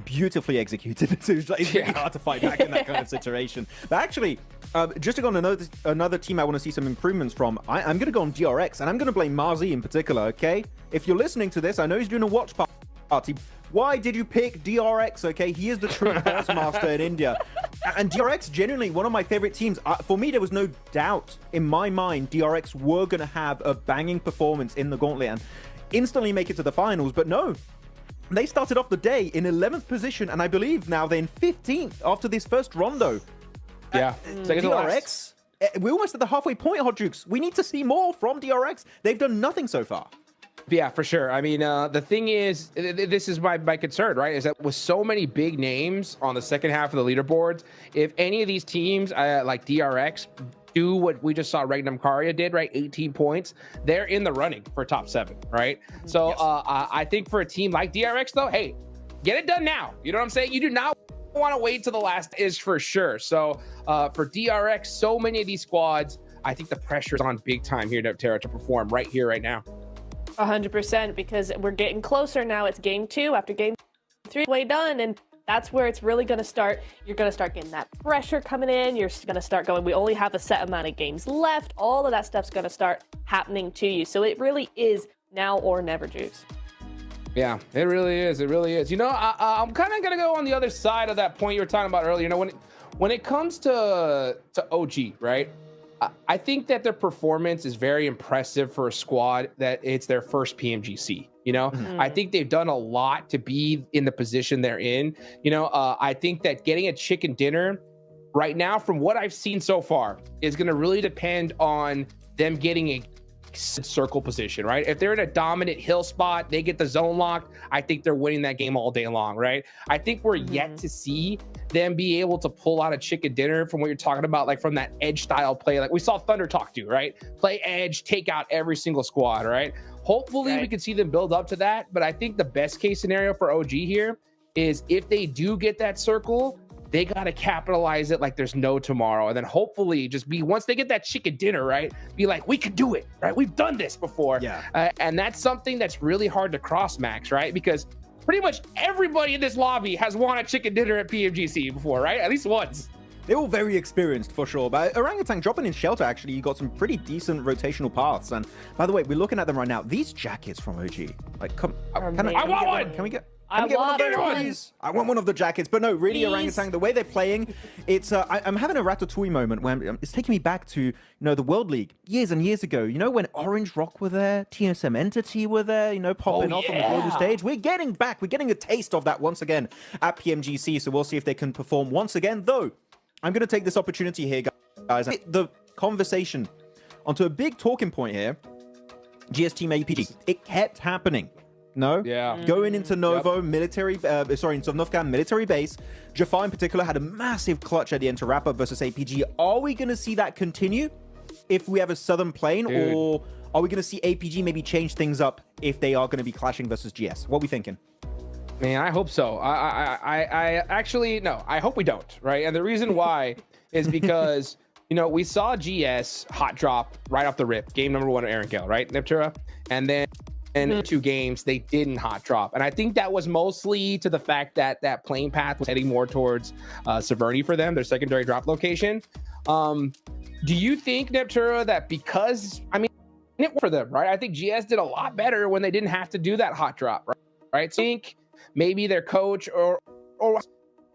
beautifully executed. So it's really hard to fight back in that kind of situation. But actually, just to go on another team I want to see some improvements from, I'm going to go on DRX, and I'm going to blame Marzi in particular, okay? If you're listening to this, I know he's doing a watch party. Why did you pick DRX, okay? He is the true boss master in India. And DRX, genuinely, one of my favorite teams. For me, there was no doubt in my mind DRX were going to have a banging performance in the gauntlet and instantly make it to the finals. But no, they started off the day in 11th position, and I believe now they're in 15th after this first rondo. Yeah. DRX, we're almost at the halfway point, Hot Jukes. We need to see more from DRX. They've done nothing so far. Yeah, for sure. I mean, the thing is, this is my concern, right? Is that with so many big names on the second half of the leaderboards, if any of these teams like DRX do what we just saw Regnum Karia did, right? 18 points, they're in the running for top 7, right? So I think for a team like DRX, though, hey, get it done now. You know what I'm saying? You do not want to wait till the last is for sure. So for DRX, so many of these squads, I think the pressure's on big time here, Neptera, to perform right here, right now. 100%, because we're getting closer now. It's game 2 after game 3 way done, and that's where it's really going to start. You're going to start getting that pressure coming in. You're going to start going, we only have a set amount of games left. All of that stuff's going to start happening to you. So it really is now or never, Jukes. Yeah, it really is. It really is. You know, I'm kind of going to go on the other side of that point you were talking about earlier. You know, when it comes to OG, right? I think that their performance is very impressive for a squad that it's their first PMGC. You know, I think they've done a lot to be in the position they're in. You know, I think that getting a chicken dinner right now, from what I've seen so far, is going to really depend on them getting a circle position, right? If they're in a dominant hill spot, they get the zone locked, I think they're winning that game all day long, right? I think we're yet to see them be able to pull out a chicken dinner from what you're talking about, like from that edge style play, like we saw Thunder Talk do, right? Play edge, take out every single squad, right? Hopefully we can see them build up to that, but I think the best case scenario for OG here is if they do get that circle, they got to capitalize it like there's no tomorrow. And then hopefully just be, once they get that chicken dinner, right, be like, we could do it, right? We've done this before. Yeah. And that's something that's really hard to cross, Max, right? Because pretty much everybody in this lobby has won a chicken dinner at PMGC before, right? At least once. They're all very experienced, for sure. But Orangutan dropping in shelter, actually, you got some pretty decent rotational paths. And by the way, we're looking at them right now. These jackets from OG, like, come, I want one. Can we get one of those, please? I want one of the jackets. But no, really, Orangutan, the way they're playing, it's I'm having a Ratatouille moment where it's taking me back to, you know, the World League years and years ago. You know, when Orange Rock were there, TSM Entity were there, you know, popping off on the global stage. We're getting back. We're getting a taste of that once again at PMGC. So we'll see if they can perform once again. Though, I'm going to take this opportunity here, guys. The conversation onto a big talking point here. GS Team APG. It kept happening. No? Yeah. Going into Novo military, into Novka military base. Jafar in particular had a massive clutch at the end to wrap up versus APG. Are we going to see that continue if we have a Southern Plane? Dude. Or are we going to see APG maybe change things up if they are going to be clashing versus GS? What are we thinking? Man, I hope so. I actually, no, I hope we don't, right? And the reason why is because, you know, we saw GS hot drop right off the rip, game number 1 of Aaron Gale, right, Neptura? And then in 2 games, they didn't hot drop. And I think that was mostly to the fact that that plane path was heading more towards Severny for them, their secondary drop location. Do you think, Neptura, that because, I mean, it worked for them, right? I think GS did a lot better when they didn't have to do that hot drop, right? So I think maybe their coach or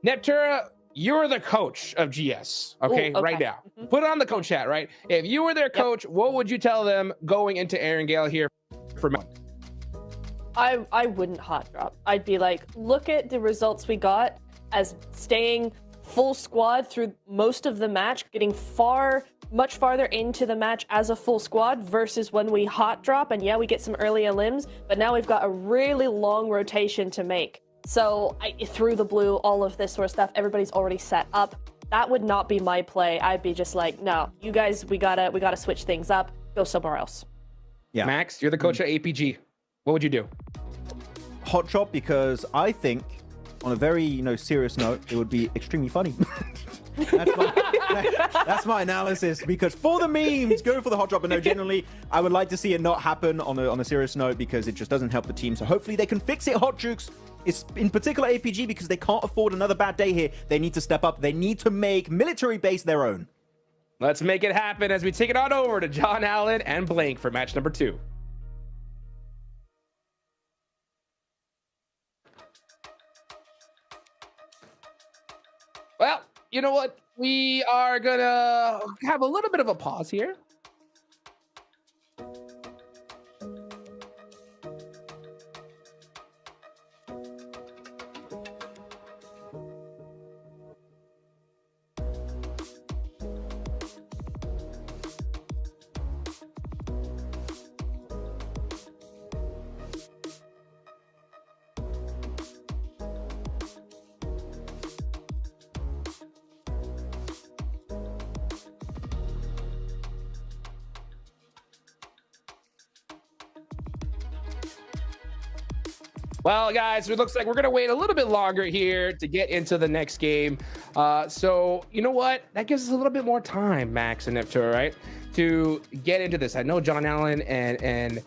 Neptura, you're the coach of GS, okay, right now. Put it on the coach chat, right? If you were their coach, what would you tell them going into Aaron Gale here for me? I wouldn't hot drop. I'd be like, look at the results we got as staying full squad through most of the match, getting much farther into the match as a full squad versus when we hot drop and yeah, we get some early elims, but now we've got a really long rotation to make. So through the blue, all of this sort of stuff, everybody's already set up. That would not be my play. I'd be just like, no, you guys, we gotta switch things up, go somewhere else. Yeah. Max, you're the coach at APG. What would you do? Hot shot, because I think, on a very serious note, it would be extremely funny. That's my analysis, because for the memes, go for the hot drop. But no, generally, I would like to see it not happen on a serious note, because it just doesn't help the team. So hopefully they can fix it, Hot Jukes. It's in particular APG, because they can't afford another bad day here. They need to step up. They need to make military base their own. Let's make it happen as we take it on over to John Allen and Blank for match number 2. Well, you know what? We are gonna have a little bit of a pause here. Well, guys, it looks like we're going to wait a little bit longer here to get into the next game. So, you know what? That gives us a little bit more time, Max and Neptune, right, to get into this. I know John Allen and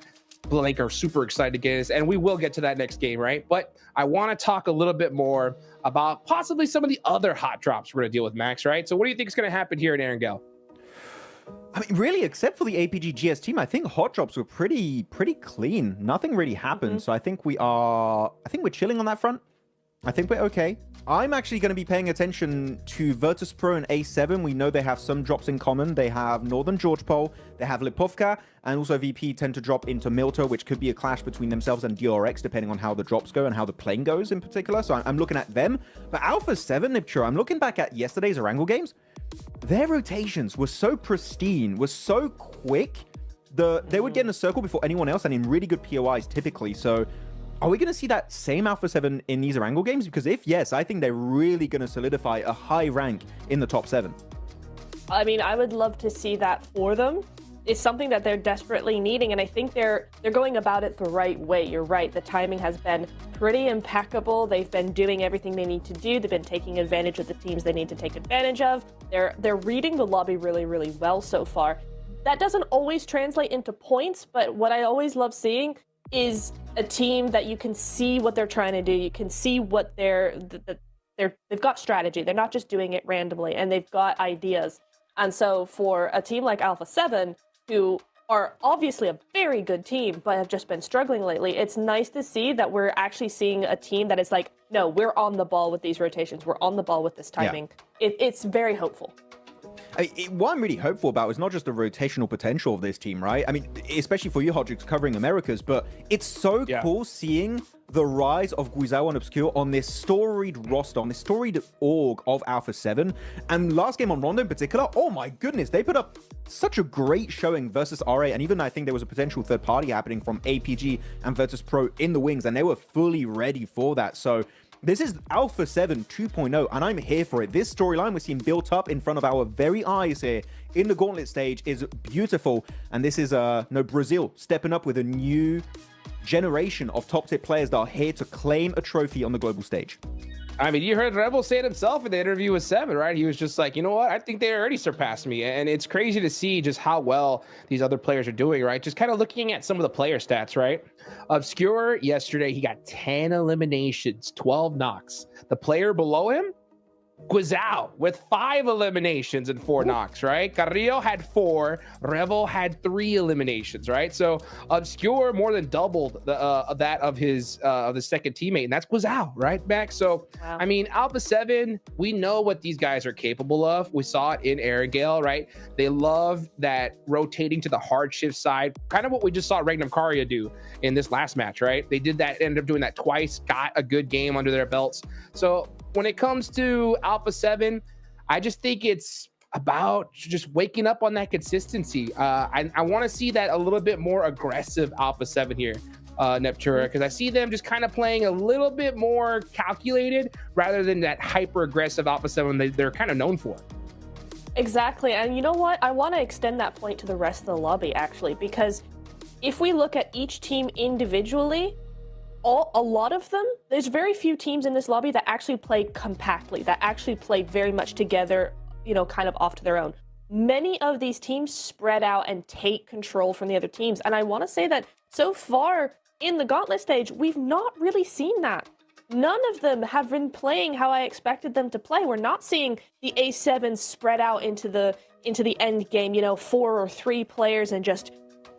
Blake are super excited to get this, and we will get to that next game, right? But I want to talk a little bit more about possibly some of the other hot drops we're going to deal with, Max, right? So what do you think is going to happen here in Erangel? I mean, really, except for the APG GS team, I think hot drops were pretty clean. Nothing really happened. So I think we're chilling on that front. I think we're okay. I'm actually going to be paying attention to Virtus Pro and A7. We know they have some drops in common. They have Northern George Pole, they have Lipovka, and also VP tend to drop into Milto, which could be a clash between themselves and DRX, depending on how the drops go and how the playing goes in particular. So I'm looking at them. But Alpha 7, Nipture, I'm looking back at yesterday's Erangel games. Their rotations were so pristine, were so quick. They would get in a circle before anyone else and in really good POIs typically. So are we going to see that same Alpha 7 in these Erangel games? Because if yes, I think they're really going to solidify a high rank in the top 7. I mean, I would love to see that for them. It's something that they're desperately needing, and I think they're going about it the right way. You're right. The timing has been pretty impeccable. They've been doing everything they need to do. They've been taking advantage of the teams they need to take advantage of. They're reading the lobby really, really well so far. That doesn't always translate into points, but what I always love seeing is a team that you can see what they're trying to do. You can see what they've got strategy. They're not just doing it randomly, and they've got ideas. And so for a team like Alpha 7, who are obviously a very good team, but have just been struggling lately, it's nice to see that we're actually seeing a team that is like, no, we're on the ball with these rotations. We're on the ball with this timing. Yeah. It's very hopeful. What I'm really hopeful about is not just the rotational potential of this team, right? I mean, especially for you, Hodrix, covering Americas, but it's so cool seeing the rise of Guizhou and Obscure on this storied roster, on this storied org of Alpha 7. And last game on Rondo in particular, oh my goodness, they put up such a great showing versus RA, and even I think there was a potential third party happening from APG and Virtus Pro in the wings, and they were fully ready for that. So this is Alpha 7 2.0, and I'm here for it. This storyline we're seeing built up in front of our very eyes here in the gauntlet stage is beautiful. And this is Brazil stepping up with a new generation of top tier players that are here to claim a trophy on the global stage. I mean, you heard Rebel say it himself in the interview with 7, right? He was just like, you know what? I think they already surpassed me. And it's crazy to see just how well these other players are doing, right? Just kind of looking at some of the player stats, right? Obscure, yesterday, he got 10 eliminations, 12 knocks. The player below him, Guizhou, with 5 eliminations and 4 knocks, right? Carrillo had 4. Revel had 3 eliminations, right? So Obscure more than doubled that of his the second teammate, and that's Guizhou, right, Max? So, wow. I mean, Alpha 7, we know what these guys are capable of. We saw it in Erangel, right? They love that rotating to the hard shift side, kind of what we just saw Regnum Karya do in this last match, right? They did that, ended up doing that twice, got a good game under their belts. So when it comes to Alpha 7, I just think it's about just waking up on that consistency. I want to see that a little bit more aggressive Alpha 7 here, Neptura, because I see them just kind of playing a little bit more calculated rather than that hyper aggressive Alpha 7 they're kind of known for. Exactly. And you know what? I want to extend that point to the rest of the lobby, actually, because if we look at each team individually, a lot of them, there's very few teams in this lobby that actually play compactly, that actually play very much together, you know, kind of off to their own. Many of these teams spread out and take control from the other teams. And I want to say that so far in the Gauntlet stage, we've not really seen that. None of them have been playing how I expected them to play. We're not seeing the A7 spread out into the end game, you know, 4 or 3 players and just,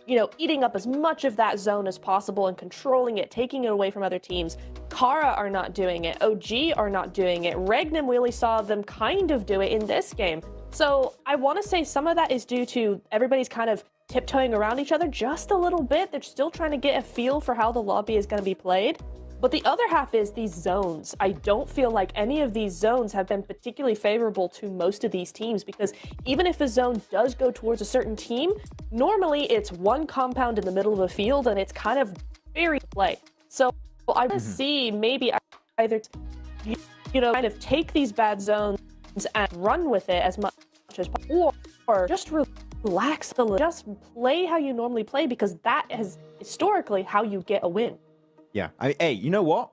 you know, eating up as much of that zone as possible and controlling it, taking it away from other teams. Kara are not doing it. OG are not doing it. Regnum, we only saw them kind of do it in this game. So I want to say some of that is due to everybody's kind of tiptoeing around each other just a little bit. They're still trying to get a feel for how the lobby is going to be played. But the other half is these zones. I don't feel like any of these zones have been particularly favorable to most of these teams, because even if a zone does go towards a certain team, normally it's one compound in the middle of a field and it's kind of very play. So I want to see maybe either, you know, kind of take these bad zones and run with it as much as possible, or just relax a little, just play how you normally play, because that is historically how you get a win. Yeah. Hey, you know what?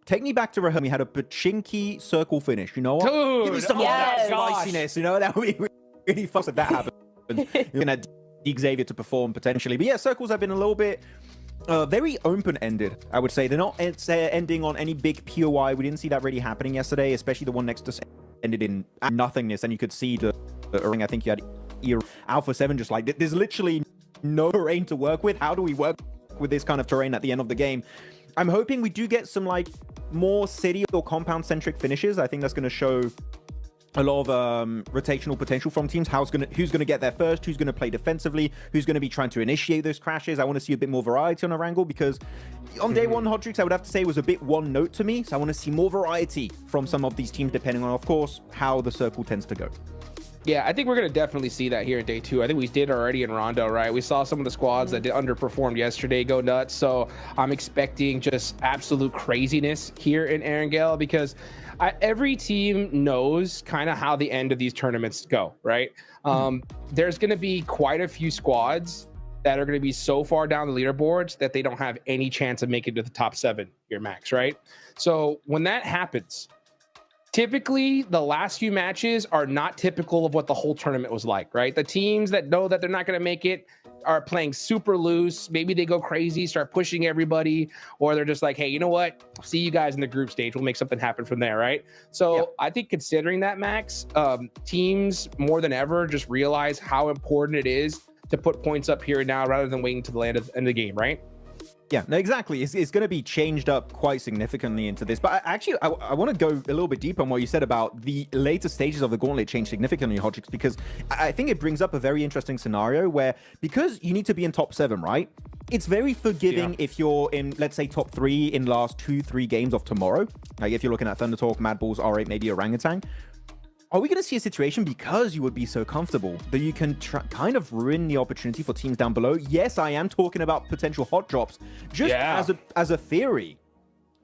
Take me back to Raha. We had a Pachinki circle finish. You know what? Dude, give me some of that spiciness. You know, that would be really fun if that happened. You're going to Xavier to perform potentially. But yeah, circles have been a little bit very open-ended, I would say. They're not ending on any big POI. We didn't see that really happening yesterday, especially the one next to ended in nothingness. And you could see the ring. I think you had Alpha 7 just like, there's literally no terrain to work with. How do we work with this kind of terrain at the end of the game? I'm hoping we do get some like more city or compound centric finishes. I think that's going to show a lot of rotational potential from teams. Who's going to get there first, who's going to play defensively, who's going to be trying to initiate those crashes. I want to see a bit more variety on our angle, because on day one, Hodrix, I would have to say, was a bit one note to me. So I want to see more variety from some of these teams, depending on, of course, how the circle tends to go. Yeah, I think we're going to definitely see that here in day 2. I think we did already in Rondo, right? We saw some of the squads that underperformed yesterday go nuts. So I'm expecting just absolute craziness here in Erangel, because every team knows kind of how the end of these tournaments go, right? There's going to be quite a few squads that are going to be so far down the leaderboards that they don't have any chance of making it to the top 7 here max, right? So when that happens, typically the last few matches are not typical of what the whole tournament was like, right? The teams that know that they're not going to make it are playing super loose. Maybe they go crazy, start pushing everybody, or they're just like, hey, you know what? I'll see you guys in the group stage. We'll make something happen from there, right? So I think considering that, Max, teams more than ever just realize how important it is to put points up here and now rather than waiting to the end of the game, right? Yeah, no, exactly. It's going to be changed up quite significantly into this. But I want to go a little bit deeper on what you said about the later stages of the gauntlet change significantly, Hodrix, because I think it brings up a very interesting scenario where, because you need to be in top 7, right? It's very forgiving if you're in, let's say, top 3 in last 2-3 games of tomorrow. Like if you're looking at Thunder Talk, Mad Balls, R8, maybe Orangutan. Are we going to see a situation, because you would be so comfortable, that you can kind of ruin the opportunity for teams down below? Yes, I am talking about potential hot drops, just as a theory.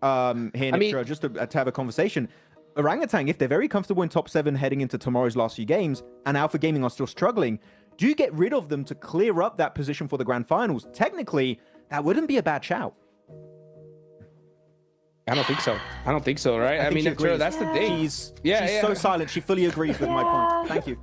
Here, just to have a conversation. Orangutan, if they're very comfortable in top 7 heading into tomorrow's last few games, and Alpha Gaming are still struggling, do you get rid of them to clear up that position for the grand finals? Technically, that wouldn't be a bad shout. I don't think so. I don't think so, right? I mean, that's the thing. She's so silent. She fully agrees with my point. Thank you.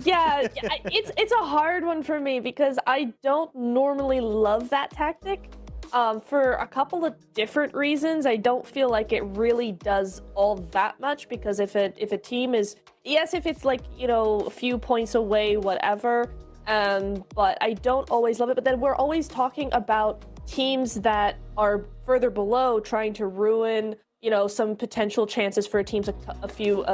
Yeah, it's a hard one for me, because I don't normally love that tactic. For a couple of different reasons. I don't feel like it really does all that much, because if a team is, yes, if it's like, you know, a few points away, whatever, but I don't always love it. But then we're always talking about teams that are further below trying to ruin, you know, some potential chances for teams a few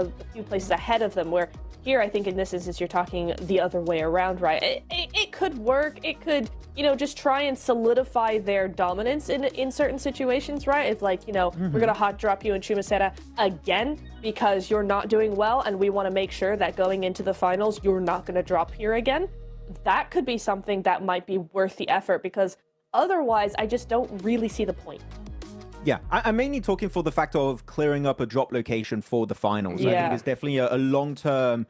places ahead of them, where here I think in this instance you're talking the other way around, right? It could work, it could you know, just try and solidify their dominance in certain situations, right? It's like, you know, we're gonna hot drop you in Chumasera again because you're not doing well, and we want to make sure that going into the finals, you're not gonna drop here again. That could be something that might be worth the effort, because otherwise, I just don't really see the point. Yeah, I'm mainly talking for the fact of clearing up a drop location for the finals. Yeah. I think it's definitely a long-term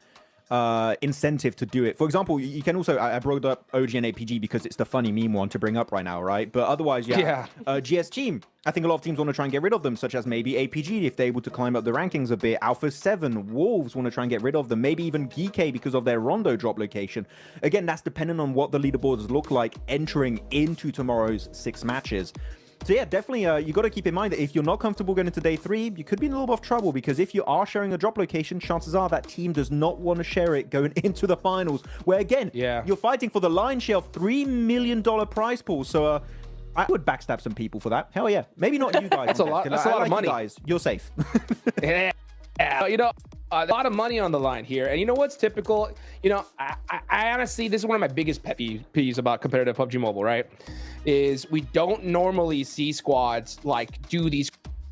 incentive to do it. For example, you can also, I brought up OG and APG because it's the funny meme one to bring up right now, right? But otherwise, GS team. I think a lot of teams want to try and get rid of them, such as maybe APG if they're able to climb up the rankings a bit. Alpha 7, Wolves want to try and get rid of them. Maybe even GK because of their Rondo drop location. Again, that's dependent on what the leaderboards look like entering into tomorrow's 6 matches. So yeah, definitely, you got to keep in mind that if you're not comfortable going into day 3, you could be in a little bit of trouble, because if you are sharing a drop location, chances are that team does not want to share it going into the finals, where again, you're fighting for the lion's share of $3 million prize pool. So I would backstab some people for that. Hell yeah. Maybe not you guys. That's a lot of money. You guys. You're safe. Yeah. You know, a lot of money on the line here. And you know what's typical? You know, I honestly, this is one of my biggest pet peeves about competitive PUBG Mobile, right? Is we don't normally see squads like do these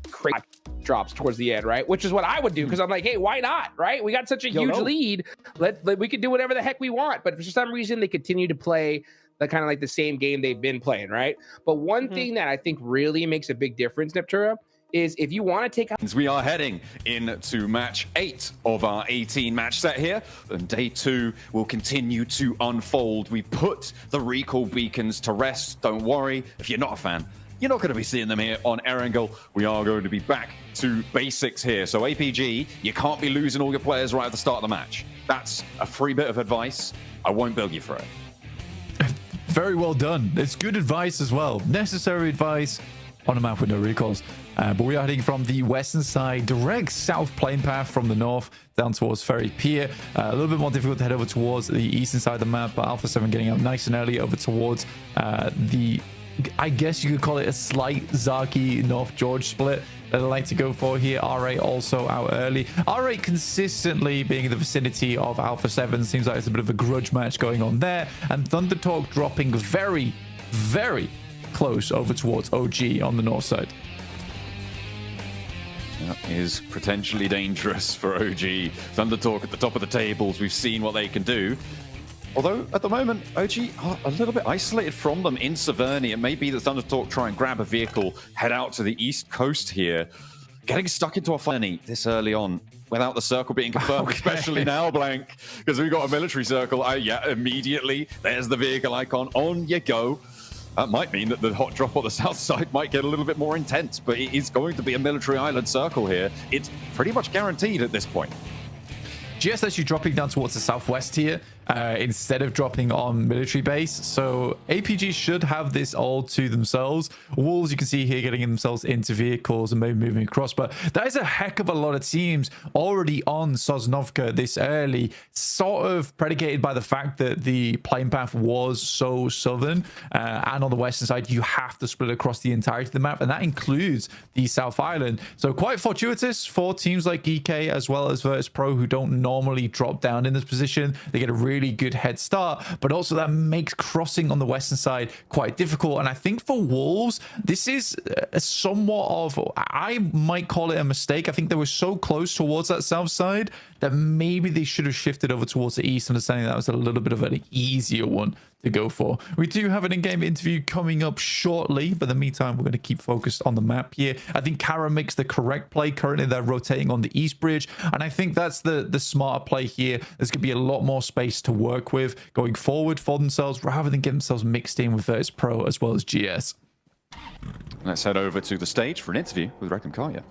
crazy drops towards the end, right? Which is what I would do, because I'm like, hey, why not, right? We got such a huge lead. We could do whatever the heck we want. But for some reason, they continue to play the kind of like the same game they've been playing, right? But one thing that I think really makes a big difference, Neptura, is if you want to take out... We are heading into match 8 of our 18 match set here, and day 2 will continue to unfold. We put the recall beacons to rest. Don't worry, if you're not a fan, you're not going to be seeing them here on Erangel. We are going to be back to basics here. So APG, you can't be losing all your players right at the start of the match. That's a free bit of advice. I won't bill you for it. Very well done. It's good advice as well. Necessary advice on a map with no recalls. But we are heading from the western side, direct south plane path from the north down towards Ferry Pier. A little bit more difficult to head over towards the eastern side of the map, but Alpha 7 getting up nice and early over towards I guess you could call it a slight Zaki North George split that I like to go for here. R8 also out early. R8 consistently being in the vicinity of Alpha 7. Seems like it's a bit of a grudge match going on there. And Thunder Talk dropping very, very close over towards OG on the north side. That is potentially dangerous for OG. Thunder Talk at the top of the tables. We've seen what they can do. Although, at the moment, OG are a little bit isolated from them in Severny. It may be that Thunder Talk try and grab a vehicle, head out to the east coast here. Getting stuck into a funny this early on without the circle being confirmed, especially now, Blank, because we've got a military circle. Yeah, immediately, there's the vehicle icon. On you go. That might mean that the hot drop on the south side might get a little bit more intense, but it is going to be a military island circle here. It's pretty much guaranteed at this point. GS actually dropping down towards the southwest here instead of dropping on military base. So APG should have this all to themselves. Wolves, you can see here, getting themselves into vehicles and maybe moving across. But that is a heck of a lot of teams already on Sosnovka this early, sort of predicated by the fact that the plane path was so southern. And on the western side, you have to split across the entirety of the map. And that includes the South Island. So quite fortuitous for teams like EK as well as Virtus Pro, who don't normally drop down in this position. They get a really good head start, but also that makes crossing on the western side quite difficult. And I think for Wolves, this is a somewhat of, I might call it a mistake. I think they were so close towards that south side that maybe they should have shifted over towards the east, understanding that was a little bit of an easier one to go for. We do have an in-game interview coming up shortly, but in the meantime, we're going to keep focused on the map here. I think Karo makes the correct play. Currently, they're rotating on the east bridge, and I think that's the smarter play here. There's going to be a lot more space to work with going forward for themselves, rather than get themselves mixed in with Virtus Pro as well as GS. Let's head over to the stage for an interview with Regnum Karya.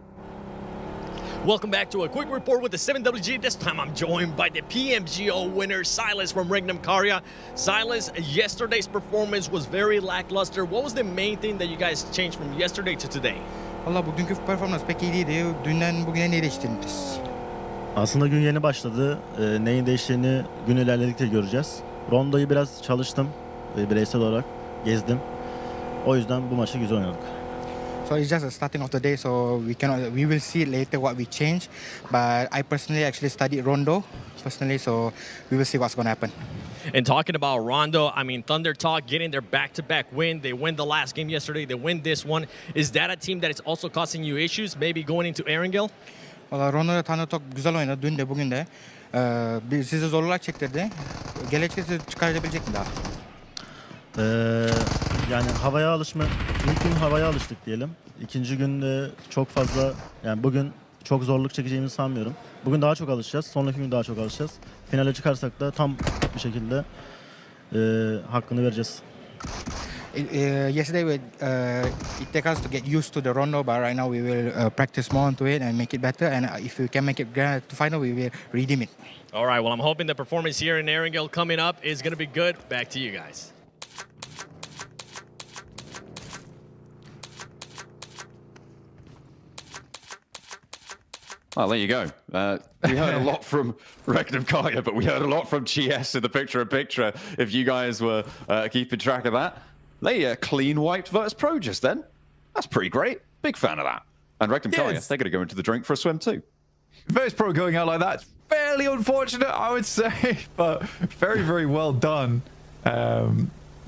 Welcome back to a quick report with the 7WG. This time I'm joined by the PMGO winner, Silas from Regnum Karya. Silas, yesterday's performance was very lackluster. What was the main thing that you guys changed from yesterday to today? Valla bugünkü performans pek iyi değildi. Dünden bugüne neyi değiştirdiniz? Aslında gün yeni başladı. Neyin değiştiğini gün ilerledikçe göreceğiz. Rondo'yu biraz çalıştım. Bireysel olarak gezdim. O yüzden bu maçı güzel oynadık. So it's just the starting of the day, so we will see later what we change. But I personally actually studied Rondo personally, so we will see what's going to happen. And talking about Rondo, I mean, Thunder Talk getting their back-to-back win. They win the last game yesterday. They win this one. Is that a team that is also causing you issues, maybe going into Erangel? Valla Rondo'da Thunder Talk güzel oynadı dün de bugün de. Sizi zorluğa çektirdi. Gelecekte çıkarabilecek mi daha? Yani havaya alışma, ilk gün havaya alıştık diyelim. İkinci günde çok fazla, yani bugün çok zorluk çekeceğimizi sanmıyorum. Bugün daha çok alışacağız, sonraki gün daha çok alışacağız. Finale çıkarsak da tam bir şekilde hakkını vereceğiz. Yesterday it took us to get used to the Rondo, but right now we will practice more onto it and make it better. And if we can make it to final, we will redeem it. All right, well, I'm hoping the performance here in Erangel coming up is going to be good. Back to you guys. Oh, there you go. We heard a lot from Regnum Kaya, but we heard a lot from GS in the picture-in-picture, if you guys were keeping track of that. They clean wiped Virtus Pro just then. That's pretty great. Big fan of that. And Regnum Kaya, they're going to go into the drink for a swim too. Virtus Pro going out like that, fairly unfortunate, I would say, but very, very well done.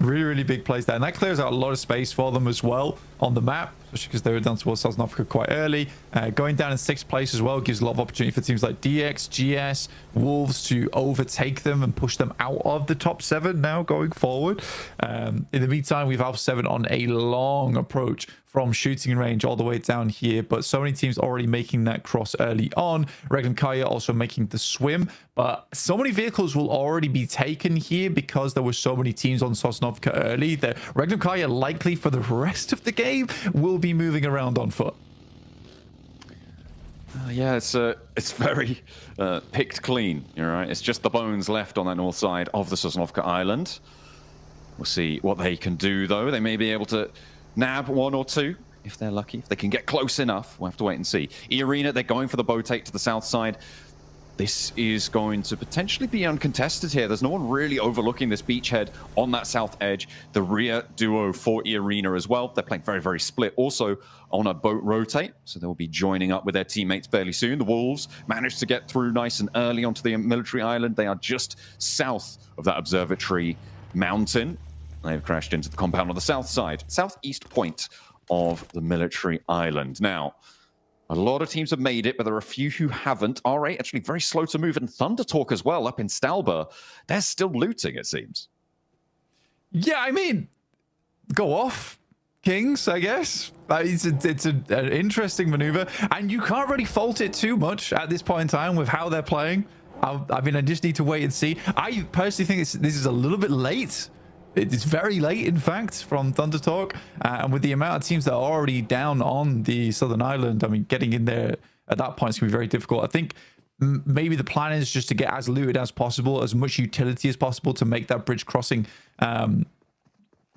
Really, really big plays there. And that clears out a lot of space for them as well on the map, especially because they were down towards South Africa quite early. Going down in 6th place as well gives a lot of opportunity for teams like DX, GS, Wolves to overtake them and push them out of the top 7 now going forward. In the meantime, we've Alpha 7 on a long approach from shooting range all the way down here, but so many teams already making that cross early on. Regnum Kaya also making the swim, but so many vehicles will already be taken here because there were so many teams on Sosnovka early that Regnum Kaya likely for the rest of the game will be moving around on foot. Yeah, it's very picked clean. You're right. It's just the bones left on that north side of the Sosnovka Island. We'll see what they can do, though. They may be able to nab 1 or 2 if they're lucky. If they can get close enough, we'll have to wait and see. E-Arena, they're going for the bow take to the south side. This is going to potentially be uncontested here. There's no one really overlooking this beachhead on that south edge. The rear duo for E-Arena as well. They're playing very, very split. Also on a boat rotate, so they'll be joining up with their teammates fairly soon. The Wolves managed to get through nice and early onto the military island. They are just south of that observatory mountain. They've crashed into the compound on the south side, southeast point of the military island. Now, a lot of teams have made it, but there are a few who haven't. R8 actually very slow to move, and Thunder Talk as well up in Stalber. They're still looting, it seems. Yeah, I mean, go off, Kings, I guess. It's an interesting maneuver, and you can't really fault it too much at this point in time with how they're playing. I mean, I just need to wait and see. I personally think this is a little bit late. It's very late, in fact, from Thunder Talk. And with the amount of teams that are already down on the Southern Island, I mean, getting in there at that point is going to be very difficult. I think maybe the plan is just to get as looted as possible, as much utility as possible to make that bridge crossing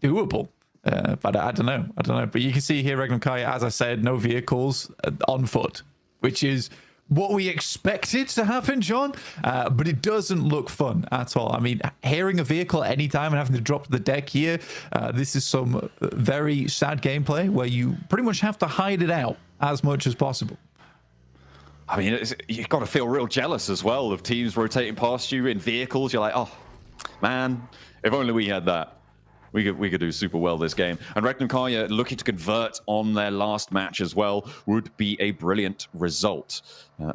doable. But I don't know. But you can see here, Regnum Kaya, as I said, no vehicles on foot, which is what we expected to happen, John, but it doesn't look fun at all. I mean, hearing a vehicle at any time and having to drop the deck here, this is some very sad gameplay where you pretty much have to hide it out as much as possible. I mean, you've got to feel real jealous as well of teams rotating past you in vehicles. You're like, oh, man, if only we had that. We could do super well this game. And Regnum Kaya looking to convert on their last match as well would be a brilliant result.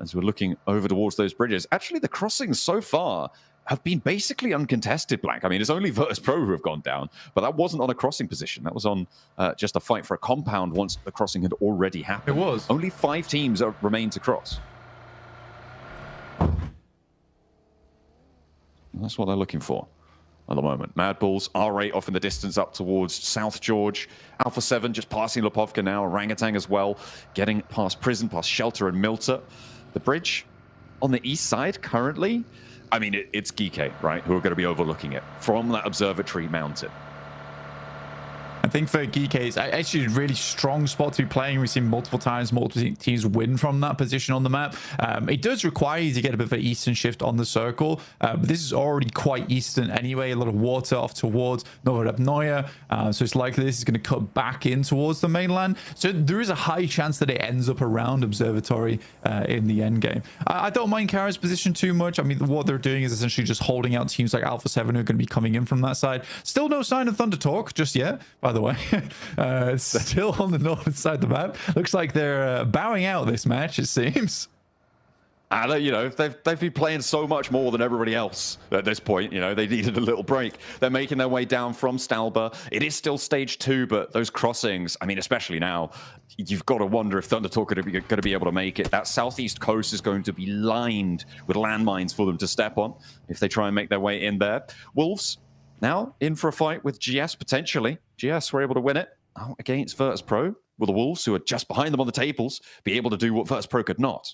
As we're looking over towards those bridges. Actually, the crossings so far have been basically uncontested, Blank. I mean, it's only Virtus Pro who have gone down, but that wasn't on a crossing position. That was on just a fight for a compound once the crossing had already happened. It was. Only 5 teams remain to cross. And that's what they're looking for at the moment. Mad Bulls, R8 off in the distance up towards South George. Alpha 7 just passing Lipovka now. Orangutan as well, getting past Prison, past Shelter and Milter. The bridge on the east side currently, I mean, it's Geeke, right, who are going to be overlooking it from that observatory mountain. think for Geek, it's actually a really strong spot to be playing. We've seen multiple times, multiple teams win from that position on the map. It does require you to get a bit of an eastern shift on the circle. But this is already quite eastern anyway. A lot of water off towards Novorabnoye. So it's likely this is going to cut back in towards the mainland. So there is a high chance that it ends up around Observatory in the end game. I don't mind Kara's position too much. I mean, what they're doing is essentially just holding out teams like Alpha 7 who are going to be coming in from that side. Still no sign of Thunder Talk just yet, by the way. Still on the northern side of the map. Looks like they're bowing out this match, it seems. You know, they've been playing so much more than everybody else at this point. You know, they needed a little break. They're making their way down from Stalba. It is still stage 2, but those crossings, I mean, especially now, you've got to wonder if Thunder Talk are going to be able to make it. That southeast coast is going to be lined with landmines for them to step on if they try and make their way in there. Wolves now in for a fight with GS potentially. GS were able to win it out against Virtus Pro. Will the Wolves, who are just behind them on the tables, be able to do what Virtus Pro could not?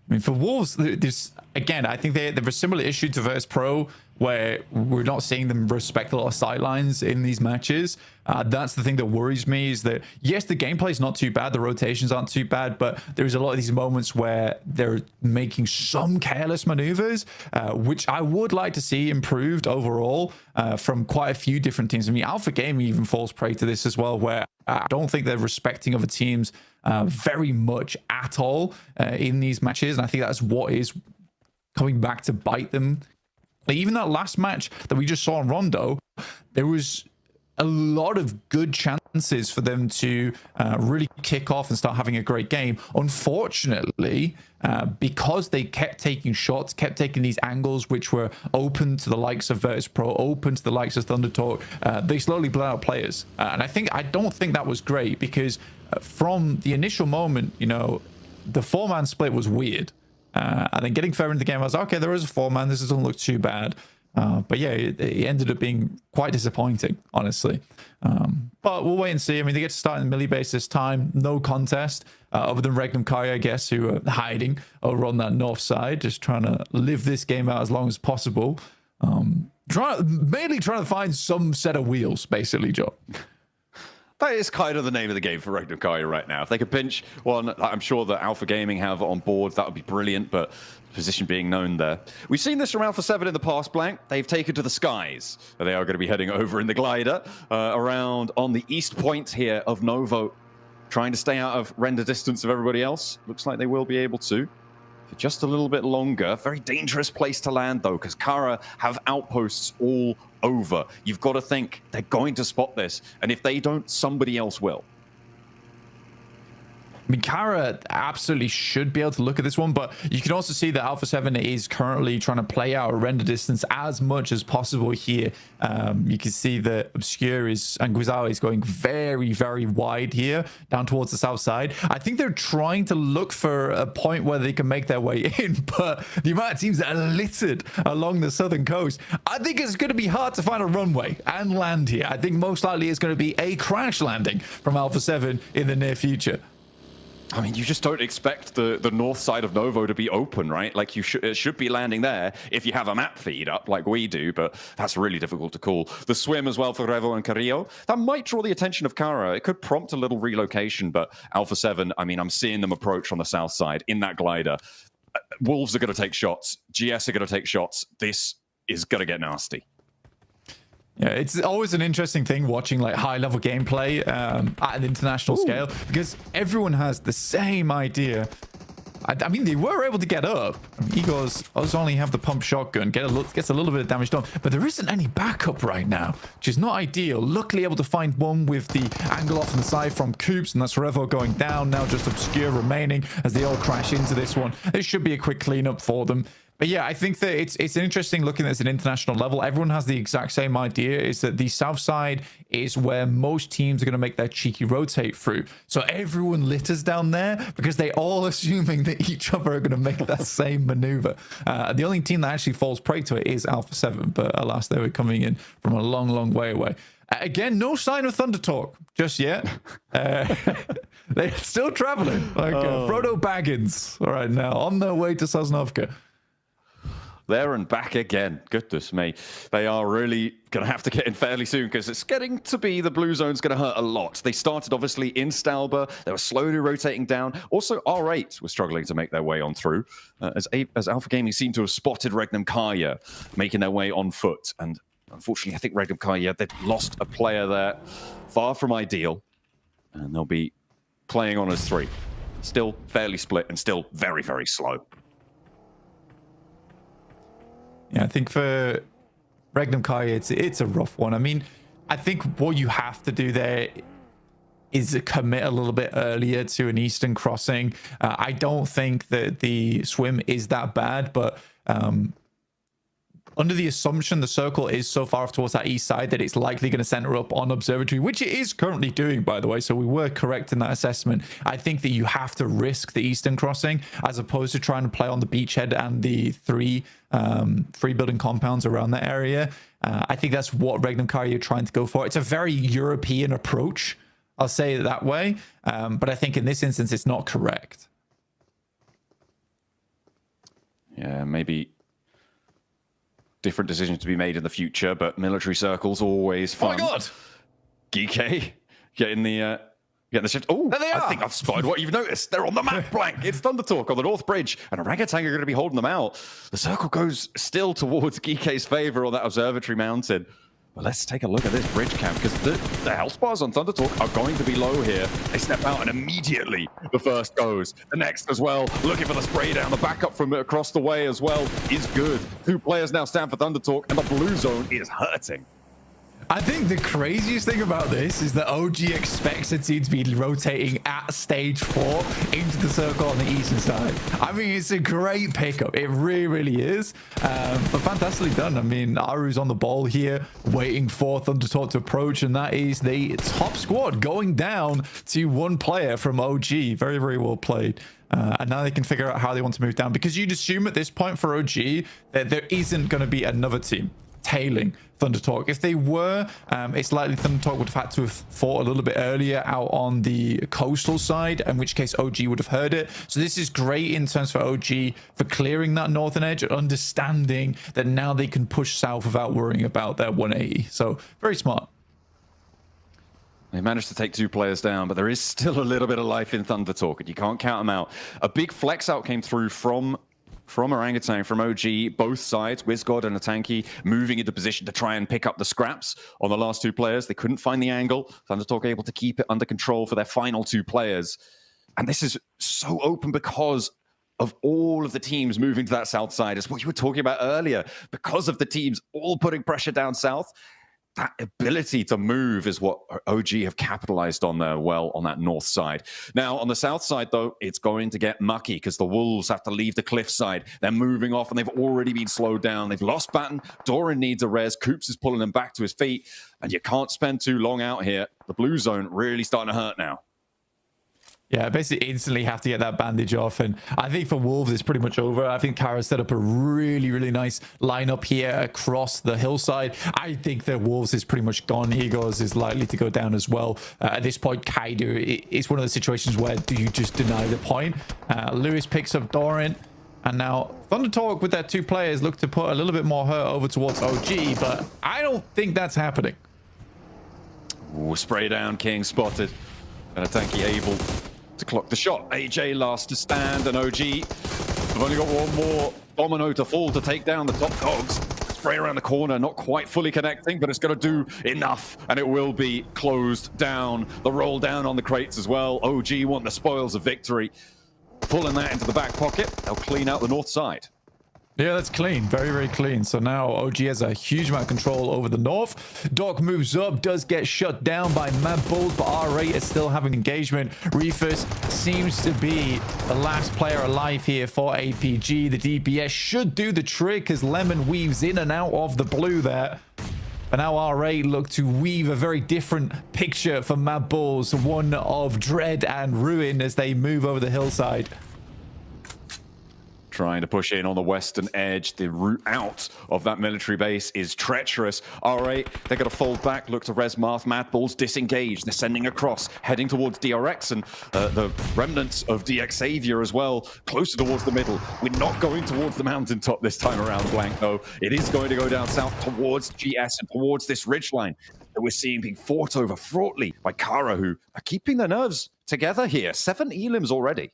I mean, for Wolves, there's, again, I think they have a similar issue to Virtus Pro where we're not seeing them respect a lot of sidelines in these matches. That's the thing that worries me is that, yes, the gameplay is not too bad. The rotations aren't too bad, but there's a lot of these moments where they're making some careless maneuvers, which I would like to see improved overall from quite a few different teams. I mean, Alpha Gaming even falls prey to this as well, where I don't think they're respecting other teams very much at all in these matches. And I think that's what is coming back to bite them. Even that last match that we just saw on Rondo, there was a lot of good chances for them to really kick off and start having a great game. Unfortunately, because they kept taking shots, kept taking these angles which were open to the likes of Virtus Pro, open to the likes of Thunder Talk, they slowly blew out players. And I don't think that was great because from the initial moment, you know, the 4-man split was weird. And then getting further into the game, I was like, okay, there is a 4-man. This doesn't look too bad. But yeah, it ended up being quite disappointing, honestly. But we'll wait and see. I mean, they get to start in the melee base this time. No contest, other than Regnum Kai, I guess, who are hiding over on that north side, just trying to live this game out as long as possible. Mainly trying to find some set of wheels, basically, Joe. That is kind of the name of the game for Regnum Kai right now. If they could pinch one, I'm sure that Alpha Gaming have on board, that would be brilliant, but position being known there. We've seen this from Alpha 7 in the past, Blank. They've taken to the skies. They are going to be heading over in the glider around on the east point here of Novo, trying to stay out of render distance of everybody else. Looks like they will be able to for just a little bit longer. Very dangerous place to land, though, because Kara have outposts all over. You've got to think they're going to spot this, and if they don't, somebody else will. I mean, Kara absolutely should be able to look at this one, but you can also see that Alpha 7 is currently trying to play out a render distance as much as possible here. You can see that Obscure and Guizao is going very, very wide here, down towards the south side. I think they're trying to look for a point where they can make their way in, but the amount of teams that are littered along the southern coast, I think it's going to be hard to find a runway and land here. I think most likely it's going to be a crash landing from Alpha 7 in the near future. I mean, you just don't expect the north side of Novo to be open, right? Like, it should be landing there if you have a map feed up like we do, but that's really difficult to call. The swim as well for Revo and Carrillo, that might draw the attention of Kara. It could prompt a little relocation, but Alpha 7, I mean, I'm seeing them approach on the south side in that glider. Wolves are going to take shots. GS are going to take shots. This is going to get nasty. Yeah, it's always an interesting thing watching like high-level gameplay at an international scale because everyone has the same idea. I mean, they were able to get up. I mean, Igor's only have the pump shotgun, gets a little bit of damage done, but there isn't any backup right now, which is not ideal. Luckily able to find one with the angle off on the side from Coops, and that's Revo going down. Now just Obscure remaining as they all crash into this one. It should be a quick cleanup for them. But yeah, I think that it's an interesting looking at an international level. Everyone has the exact same idea, is that the south side is where most teams are going to make their cheeky rotate through. So everyone litters down there because they all assuming that each other are going to make that same maneuver. The only team that actually falls prey to it is Alpha 7, but alas, they were coming in from a long, long way away. Again, no sign of Thunder Talk just yet. They're still traveling like Frodo Baggins right now on their way to Sosnovka. there and back again. Goodness me. They are really going to have to get in fairly soon because it's getting to be the blue zone's going to hurt a lot. They started obviously in Stalber. They were slowly rotating down. Also, R8 was struggling to make their way on through as Alpha Gaming seemed to have spotted Regnum Kaya making their way on foot. And unfortunately, I think Regnum Kaya, they've lost a player there. Far from ideal. And they'll be playing on as 3. Still fairly split and still very, very slow. Yeah, I think for Regnum Kaya, it's a rough one. I mean, I think what you have to do there is commit a little bit earlier to an eastern crossing. I don't think that the swim is that bad, but under the assumption the circle is so far off towards that east side that it's likely going to center up on observatory, which it is currently doing, by the way, so we were correct in that assessment. I think that you have to risk the eastern crossing as opposed to trying to play on the beachhead and the three building compounds around that area. I think that's what Regnum Kari are trying to go for. It's a very European approach, I'll say it that way, but I think in this instance it's not correct. Yeah, maybe different decisions to be made in the future, but military circles always fun. Oh my god! GK getting the shift. Oh, there they are. I think I've spotted what you've noticed. They're on the map blank. It's Thunder Talk on the North Bridge, and Orangutan are going to be holding them out. The circle goes still towards GK's favor on that observatory mountain. But let's take a look at this bridge camp, because the health bars on Thunder Talk are going to be low here. They step out and immediately the first goes. The next as well, looking for the spray down. The backup from across the way as well is good. 2 players now stand for Thunder Talk, and the blue zone is hurting. I think the craziest thing about this is that OG expects the team to be rotating at stage 4 into the circle on the eastern side. I mean, it's a great pickup. It really, really is. But fantastically done. I mean, Aru's on the ball here, waiting for Thunder Talk to approach, and that is the top squad going down to 1 player from OG. Very, very well played. And now they can figure out how they want to move down, because you'd assume at this point for OG that there isn't going to be another team tailing Thunder Talk. If they were, it's likely Thunder Talk would have had to have fought a little bit earlier out on the coastal side, in which case OG would have heard it. So this is great in terms for OG for clearing that northern edge and understanding that now they can push south without worrying about their 180. So very smart. They managed to take 2 players down, but there is still a little bit of life in Thunder Talk, and you can't count them out. A big flex out came through from Orangutan, from OG, both sides, WizGod and Atanki moving into position to try and pick up the scraps on the last 2 players. They couldn't find the angle. Thunder Talk able to keep it under control for their final 2 players. And this is so open because of all of the teams moving to that south side. It's what you were talking about earlier. Because of the teams all putting pressure down south, that ability to move is what OG have capitalized on there well on that north side. Now, on the south side, though, it's going to get mucky because the Wolves have to leave the cliff side. They're moving off, and they've already been slowed down. They've lost Batten. Doran needs a res. Coops is pulling him back to his feet, and you can't spend too long out here. The blue zone really starting to hurt now. Yeah, basically instantly have to get that bandage off. And I think for Wolves, it's pretty much over. I think Kara set up a really, really nice lineup here across the hillside. I think that Wolves is pretty much gone. Egos is likely to go down as well. At this point, Kaido, it's one of the situations where do you just deny the point? Lewis picks up Doran. And now Thunder Talk with their 2 players look to put a little bit more hurt over towards OG. But I don't think that's happening. Ooh, spray down, King spotted. And Atanki able to clock the shot. AJ last to stand, and OG have only got 1 more domino to fall to take down the top dogs. Spray around the corner, not quite fully connecting, but it's going to do enough, and it will be closed down. The roll down on the crates as well. OG want the spoils of victory. Pulling that into the back pocket. They'll clean out the north side. Yeah, that's clean. Very, very clean. So now OG has a huge amount of control over the north. Doc moves up, does get shut down by Mad Bulls, but R8 is still having engagement. Reefus seems to be the last player alive here for APG. The DPS should do the trick as Lemon weaves in and out of the blue there. But now R8 look to weave a very different picture for Mad Bulls, one of dread and ruin as they move over the hillside. trying to push in on the western edge. The route out of that military base is treacherous. R8, they're going to fold back, look to res Marth. Madballs disengaged. They're sending across, heading towards DRX, and the remnants of DX Savior as well, closer towards the middle. We're not going towards the mountaintop this time around, Blank, though. It is going to go down south towards GS and towards this ridgeline that we're seeing being fought over fraughtly by Kara, who are keeping their nerves together here. 7 elims already.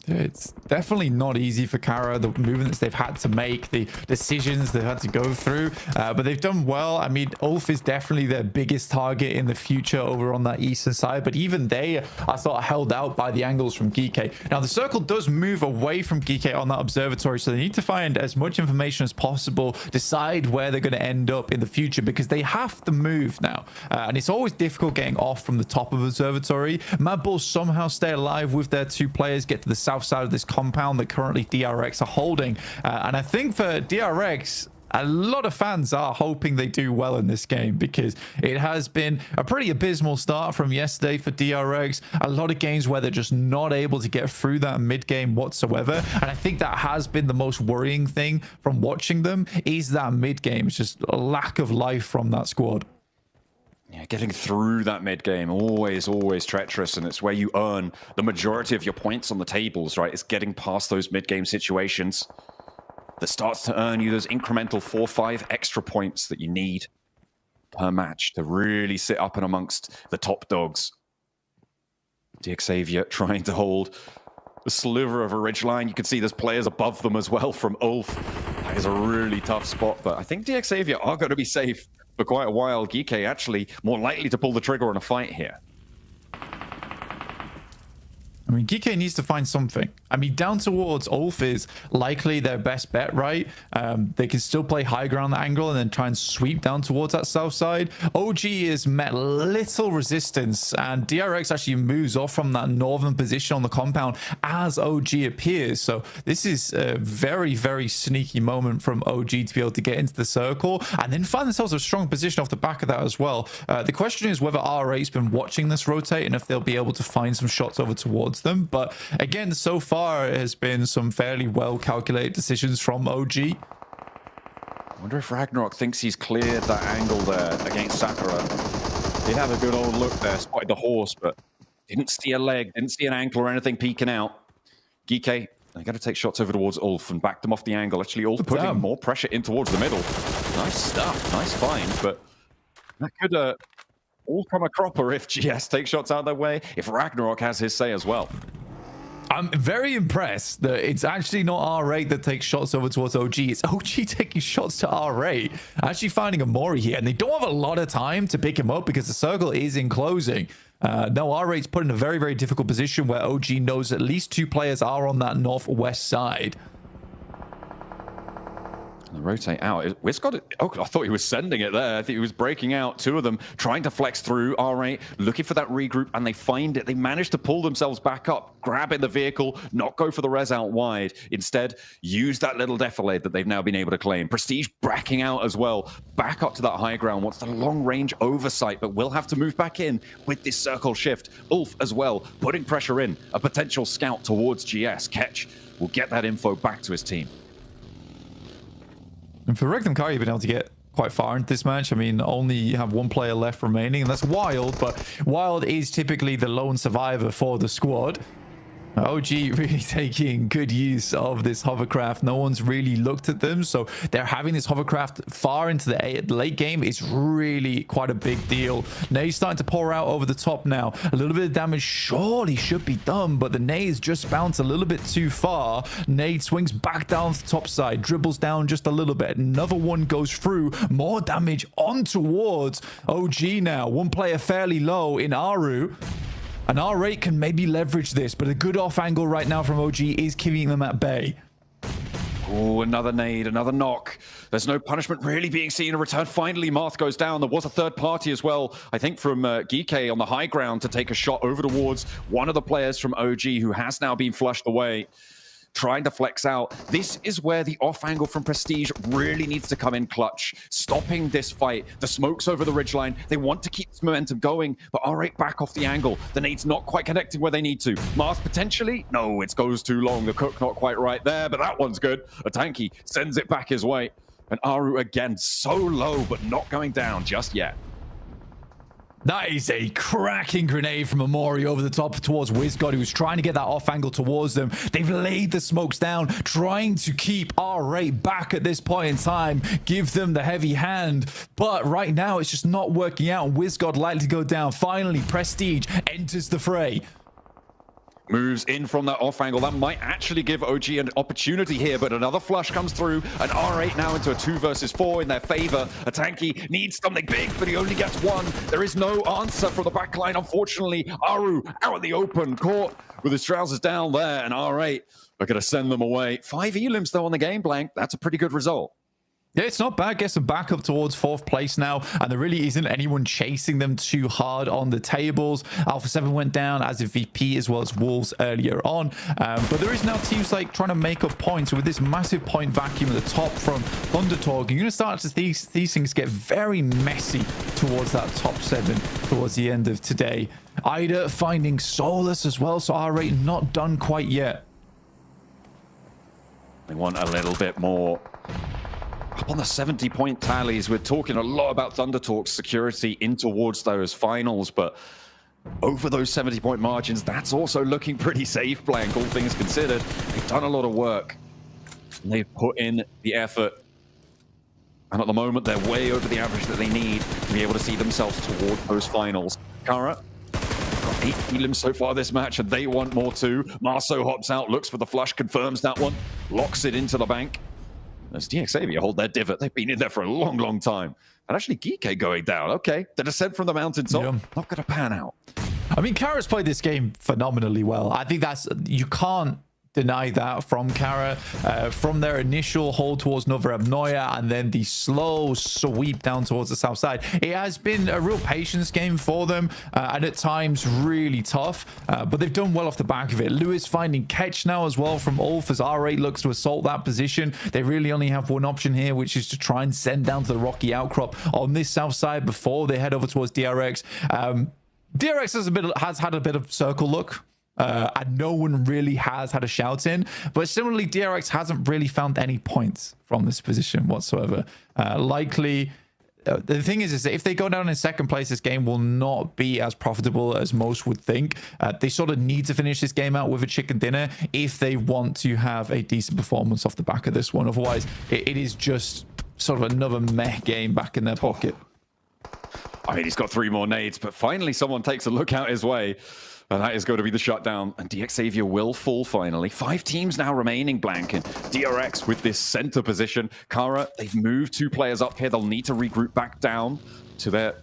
It's definitely not easy for Kara, the movements they've had to make, the decisions they've had to go through, but they've done well. I mean, Ulf is definitely their biggest target in the future over on that eastern side, but even they are sort of held out by the angles from Geeke. Now, the circle does move away from Geeke on that observatory, so they need to find as much information as possible, decide where they're going to end up in the future, because they have to move now, and it's always difficult getting off from the top of observatory. Madballs somehow stay alive with their 2 players, get to the south side of this compound that currently DRX are holding, and I think for DRX, a lot of fans are hoping they do well in this game, because it has been a pretty abysmal start from yesterday for DRX. A lot of games where they're just not able to get through that mid game whatsoever, and I think that has been the most worrying thing from watching them, is that mid game. It's just a lack of life from that squad. Yeah, getting through that mid game, always treacherous, and it's where you earn the majority of your points on the tables, right? It's getting past those mid game situations that starts to earn you those incremental 4-5 extra points that you need per match to really sit up and amongst the top dogs. DX Xavier trying to hold a sliver of a ridgeline. You can see there's players above them as well from Ulf. That is a really tough spot, but I think DX Xavier are going to be safe for quite a while. Geeke actually more likely to pull the trigger on a fight here. I mean, Geeke needs to find something. I mean, down towards Ulf is likely their best bet, right? They can still play high ground angle and then try and sweep down towards that south side. OG has met little resistance, and DRX actually moves off from that northern position on the compound as OG appears. So this is a very, very sneaky moment from OG to be able to get into the circle and then find themselves a strong position off the back of that as well. The question is whether R8's been watching this rotate and if they'll be able to find some shots over towards them. But again, so far it has been some fairly well calculated decisions from OG. I wonder if Ragnarok thinks he's cleared that angle there against Sakura. He had a good old look there, spotted the horse, but didn't see a leg, didn't see an ankle or anything peeking out. Geeke, they got to take shots over towards Ulf and back them off the angle. Actually, Ulf putting more pressure in towards the middle. Nice stuff, nice find, but that could all come a cropper if GS takes shots out their way, if Ragnarok has his say as well. I'm very impressed that it's actually not R8 that takes shots over towards OG. It's OG taking shots to R8, actually finding a Mori here, and they don't have a lot of time to pick him up because the circle is enclosing. No, R8's put in a very, very difficult position where OG knows at least 2 players are on that northwest side. Rotate out. Wiz got it. Oh, I thought he was sending it there. I think he was breaking out. 2 of them trying to flex through. R8 looking for that regroup, and they find it. They manage to pull themselves back up, grab in the vehicle, not go for the res out wide. Instead, use that little defilade that they've now been able to claim. Prestige backing out as well. Back up to that high ground. Wants the long range oversight, but will have to move back in with this circle shift. Ulf as well, putting pressure in. A potential scout towards GS. Ketch will get that info back to his team. And for Regnum Kari, you've been able to get quite far into this match. I mean, only have 1 player left remaining, and that's Wild, but Wild is typically the lone survivor for the squad. OG really taking good use of this hovercraft. No one's really looked at them, so they're having this hovercraft far into the late game is really quite a big deal. Nay's starting to pour out over the top now. A little bit of damage surely should be done, but the Nay's just bounced a little bit too far. Nay swings back down the top side, dribbles down just a little bit. Another one goes through. More damage on towards OG now. 1 player fairly low in Aru. And R8 can maybe leverage this, but a good off angle right now from OG is keeping them at bay. Oh, another nade, another knock. There's no punishment really being seen in return. Finally, Marth goes down. There was a third party as well, I think from Geeke on the high ground to take a shot over towards one of the players from OG who has now been flushed away. trying to flex out. This is where the off angle from Prestige really needs to come in clutch, stopping this fight. The smoke's over the ridgeline. They want to keep this momentum going, but R8 back off the angle. The nade's not quite connecting where they need to. Mars potentially? No, it goes too long. The cook not quite right there, but that one's good. A tanky sends it back his way. And Aru again, so low, but not going down just yet. That is a cracking grenade from Amori over the top towards WizGod, who's trying to get that off angle towards them. They've laid the smokes down, trying to keep R8 back at this point in time, give them the heavy hand. But right now, it's just not working out. WizGod likely to go down. Finally, Prestige enters the fray. Moves in from that off angle. That might actually give OG an opportunity here, but another flush comes through, and R8 now into a 2 versus 4 in their favor. A tanky needs something big, but he only gets one. There is no answer from the backline, unfortunately. Aru out in the open, caught with his trousers down there, and R8 are going to send them away. 5 elims, though, on the game, Blank. That's a pretty good result. Yeah, it's not bad. Gets them back up towards 4th place now, and there really isn't anyone chasing them too hard on the tables. Alpha 7 went down as a VP as well as Wolves earlier on, but there is now teams like trying to make up points. So with this massive point vacuum at the top from Thundertalk, you're going to start to see these things get very messy towards that top 7 towards the end of today. Ida finding solace as well, so R8 not done quite yet. They want a little bit more. Up on the 70-point tallies, we're talking a lot about Thundertalk's security in towards those finals, but over those 70-point margins, that's also looking pretty safe, Blank, all things considered. They've done a lot of work. And they've put in the effort. And at the moment, they're way over the average that they need to be able to see themselves toward those finals. Kara got 8 elims so far this match, and they want more too. Marceau hops out, looks for the flush, confirms that one, locks it into the bank. As DXavier hold their divot, they've been in there for a long, long time. And actually, Geeke going down. Okay, the descent from the mountaintop, not going to pan out. I mean, Kara's played this game phenomenally well. I think you can't deny that from Kara. From their initial hold towards Nova Abnoya and then the slow sweep down towards the south side, it has been a real patience game for them, and at times really tough, but they've done well off the back of it. Lewis finding catch now as well from Ulf as R8 looks to assault that position. They really only have one option here, which is to try and send down to the rocky outcrop on this south side before they head over towards DRX. DRX has had a bit of circle look, and no one really has had a shout in, but similarly DRX hasn't really found any points from this position whatsoever. Likely the thing is that if they go down in 2nd place, this game will not be as profitable as most would think. They sort of need to finish this game out with a chicken dinner if they want to have a decent performance off the back of this one. Otherwise it is just sort of another meh game back in their pocket. I mean, he's got 3 more nades, but finally someone takes a look out his way. And that is going to be the shutdown. And DXavier will fall finally. 5 teams now remaining, Blank. And DRX with this center position. Kara, they've moved 2 players up here. They'll need to regroup back down to their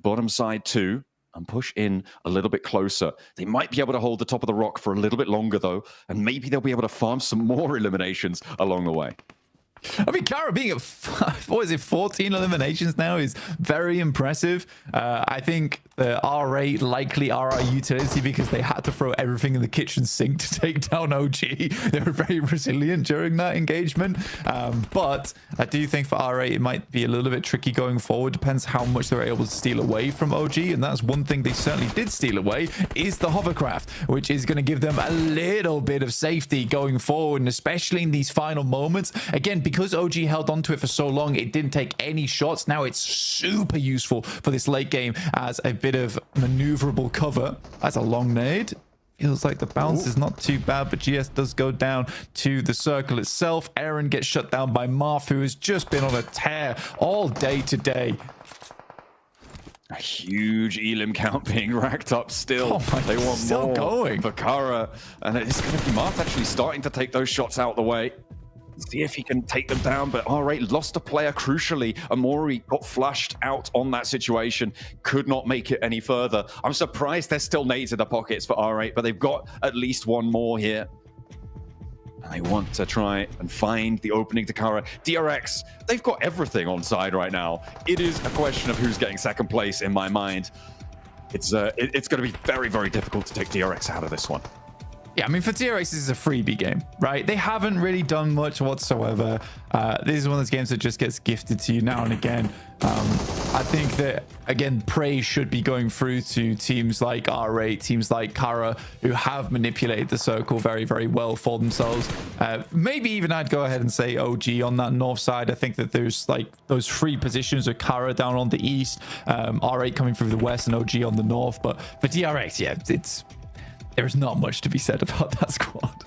bottom side too and push in a little bit closer. They might be able to hold the top of the rock for a little bit longer, though. And maybe they'll be able to farm some more eliminations along the way. I mean, Kara being at 14 eliminations now is very impressive. I think the R8 likely are our utility because they had to throw everything in the kitchen sink to take down OG. They were very resilient during that engagement. But I do think for R8 it might be a little bit tricky going forward. Depends how much they're able to steal away from OG, and that's one thing they certainly did steal away is the hovercraft, which is going to give them a little bit of safety going forward, and especially in these final moments. Again, because OG held on to it for so long, it didn't take any shots. Now it's super useful for this late game as a bit of maneuverable cover. That's a long nade. Feels like the bounce is not too bad, but GS does go down to the circle itself. Aaron gets shut down by Marth, who has just been on a tear all day today. A huge elim count being racked up still. Oh they want still more going for Kara, and it's going to be Marth actually starting to take those shots out the way. See if he can take them down, but R8 lost a player crucially. Amori got flushed out on that situation, could not make it any further. I'm surprised there's still nades in the pockets for R8, but they've got at least one more here. And they want to try and find the opening to Kara. DRX, they've got everything on side right now. It is a question of who's getting 2nd place in my mind. It's going to be very, very difficult to take DRX out of this one. Yeah, I mean, for DRX, this is a freebie game, right? They haven't really done much whatsoever. This is one of those games that just gets gifted to you now and again. I think that, again, praise should be going through to teams like R8, teams like Karo, who have manipulated the circle very, very well for themselves. Maybe even I'd go ahead and say OG on that north side. I think that there's like those three positions of Karo down on the east, R8 coming through the west, and OG on the north. But for DRX, yeah, there's not much to be said about that squad.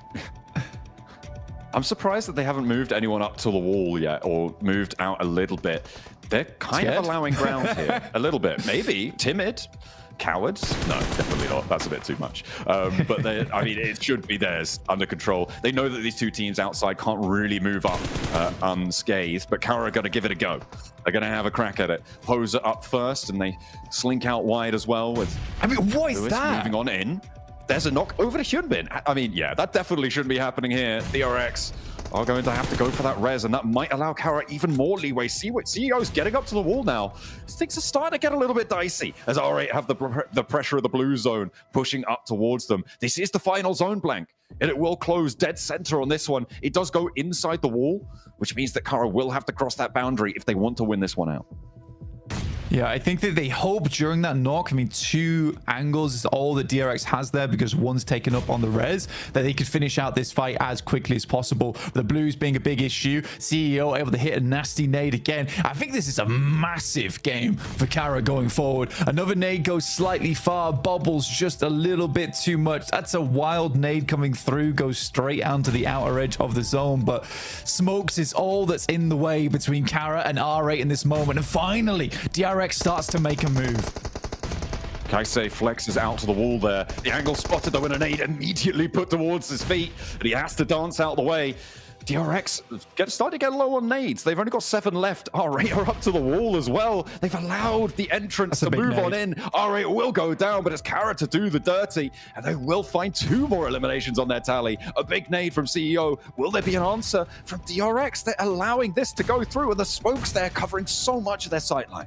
I'm surprised that they haven't moved anyone up to the wall yet or moved out a little bit. They're kind of allowing ground here. A little bit. Maybe. Timid. Cowards. No, definitely not. That's a bit too much. But I mean, it should be theirs under control. They know that these two teams outside can't really move up unscathed, but Karo are going to give it a go. They're going to have a crack at it. Poser up first, and they slink out wide as well. With I mean, what is Lewis that? Moving on in. There's a knock over to Hyunbin. I mean, yeah, that definitely shouldn't be happening here. DRX are going to have to go for that res, and that might allow Kara even more leeway. See what CEO's getting up to the wall now. Things are starting to get a little bit dicey as R8 have the pressure of the blue zone pushing up towards them. This is the final zone blank, and it will close dead center on this one. It does go inside the wall, which means that Kara will have to cross that boundary if they want to win this one out. Yeah, I think that they hope during that knock, I mean, 2 angles is all that DRX has there because one's taken up on the res, that they could finish out this fight as quickly as possible. The blues being a big issue, CEO able to hit a nasty nade again. I think this is a massive game for Kara going forward. Another nade goes slightly far, bobbles just a little bit too much. That's a wild nade coming through, goes straight out to the outer edge of the zone, but smokes is all that's in the way between Kara and R8 in this moment. And finally, DRX starts to make a move. Kaisei flexes out to the wall there. The angle spotted though, and a nade immediately put towards his feet, and he has to dance out the way. DRX starting to get low on nades. They've only got 7 left. R8 are up to the wall as well. They've allowed the entrance to move on in. R8 will go down, but it's Kara to do the dirty, and they will find 2 more eliminations on their tally. A big nade from CEO. Will there be an answer from DRX? They're allowing this to go through, and the smokes there covering so much of their sightline.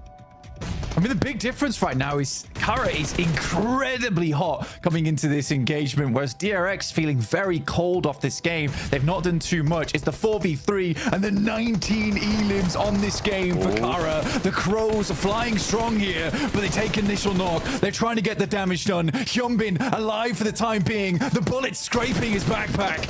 I mean, the big difference right now is Kara is incredibly hot coming into this engagement, whereas DRX feeling very cold off this game. They've not done too much. It's the 4v3 and the 19 elims on this game for Kara. The Crows are flying strong here, but they take initial knock. They're trying to get the damage done. Hyunbin alive for the time being. The bullet scraping his backpack.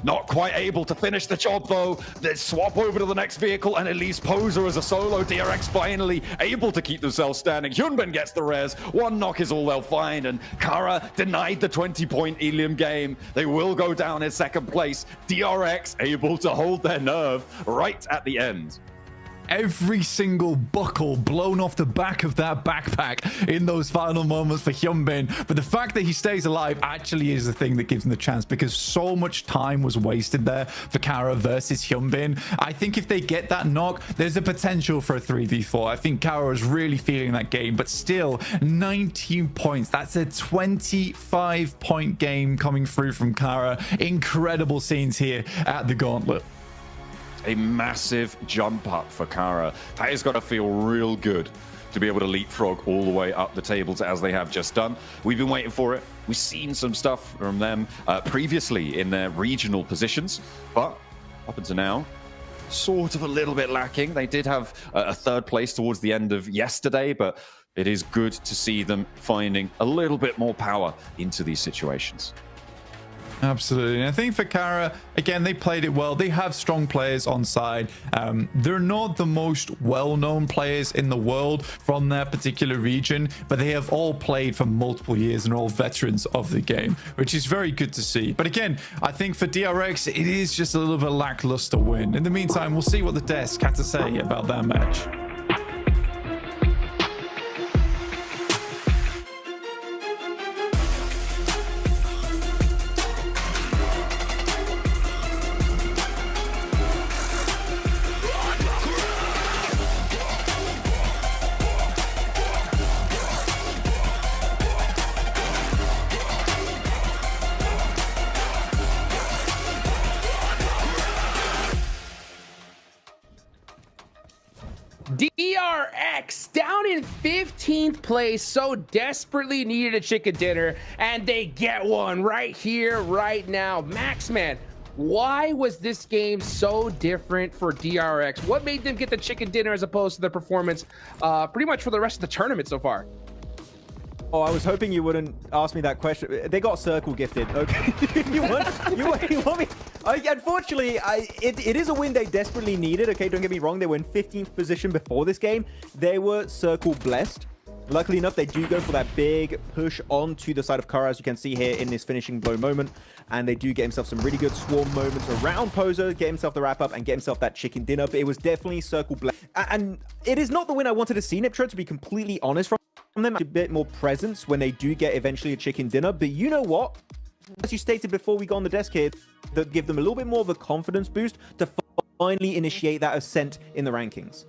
Not quite able to finish the job though. They swap over to the next vehicle and it leaves Poser as a solo. DRX finally able to keep themselves standing. Hyunbin gets the res. 1 knock is all they'll find, and Kara denied the 20-point Elim game. They will go down in 2nd place. DRX able to hold their nerve right at the end. Every single buckle blown off the back of that backpack in those final moments for Hyunbin. But the fact that he stays alive actually is the thing that gives him the chance, because so much time was wasted there for Kara versus Hyunbin. I think if they get that knock, there's a potential for a 3v4. I think Kara is really feeling that game, but still 19 points. That's a 25-point game coming through from Kara. Incredible scenes here at the Gauntlet. A massive jump up for Kara. That has got to feel real good to be able to leapfrog all the way up the tables as they have just done. We've been waiting for it. We've seen some stuff from them previously in their regional positions, but up until now, sort of a little bit lacking. They did have a 3rd place towards the end of yesterday, but it is good to see them finding a little bit more power into these situations. Absolutely. And I think for Kara, again, they played it well. They have strong players on side. They're not the most well-known players in the world from their particular region, but they have all played for multiple years and are all veterans of the game, which is very good to see. But again, I think for DRX, it is just a little bit lackluster win. In the meantime, we'll see what the desk had to say about that match. in 15th place, so desperately needed a chicken dinner, and they get one right here, right now. Max, man, why was this game so different for DRX? What made them get the chicken dinner as opposed to the performance pretty much for the rest of the tournament so far? Oh, I was hoping you wouldn't ask me that question. They got circle gifted. Okay, you want me? Unfortunately, it is a win they desperately needed. Okay, don't get me wrong. They were in 15th position before this game. They were circle blessed. Luckily enough, they do go for that big push onto the side of Kara, as you can see here in this finishing blow moment. And they do get himself some really good swarm moments around Poser, get himself the wrap up, and get himself that chicken dinner. But it was definitely circle blessed. And it is not the win I wanted to see, Niptro, to be completely honest from them. A bit more presence when they do get eventually a chicken dinner. But you know what? As you stated before we got on the desk here, that give them a little bit more of a confidence boost to finally initiate that ascent in the rankings.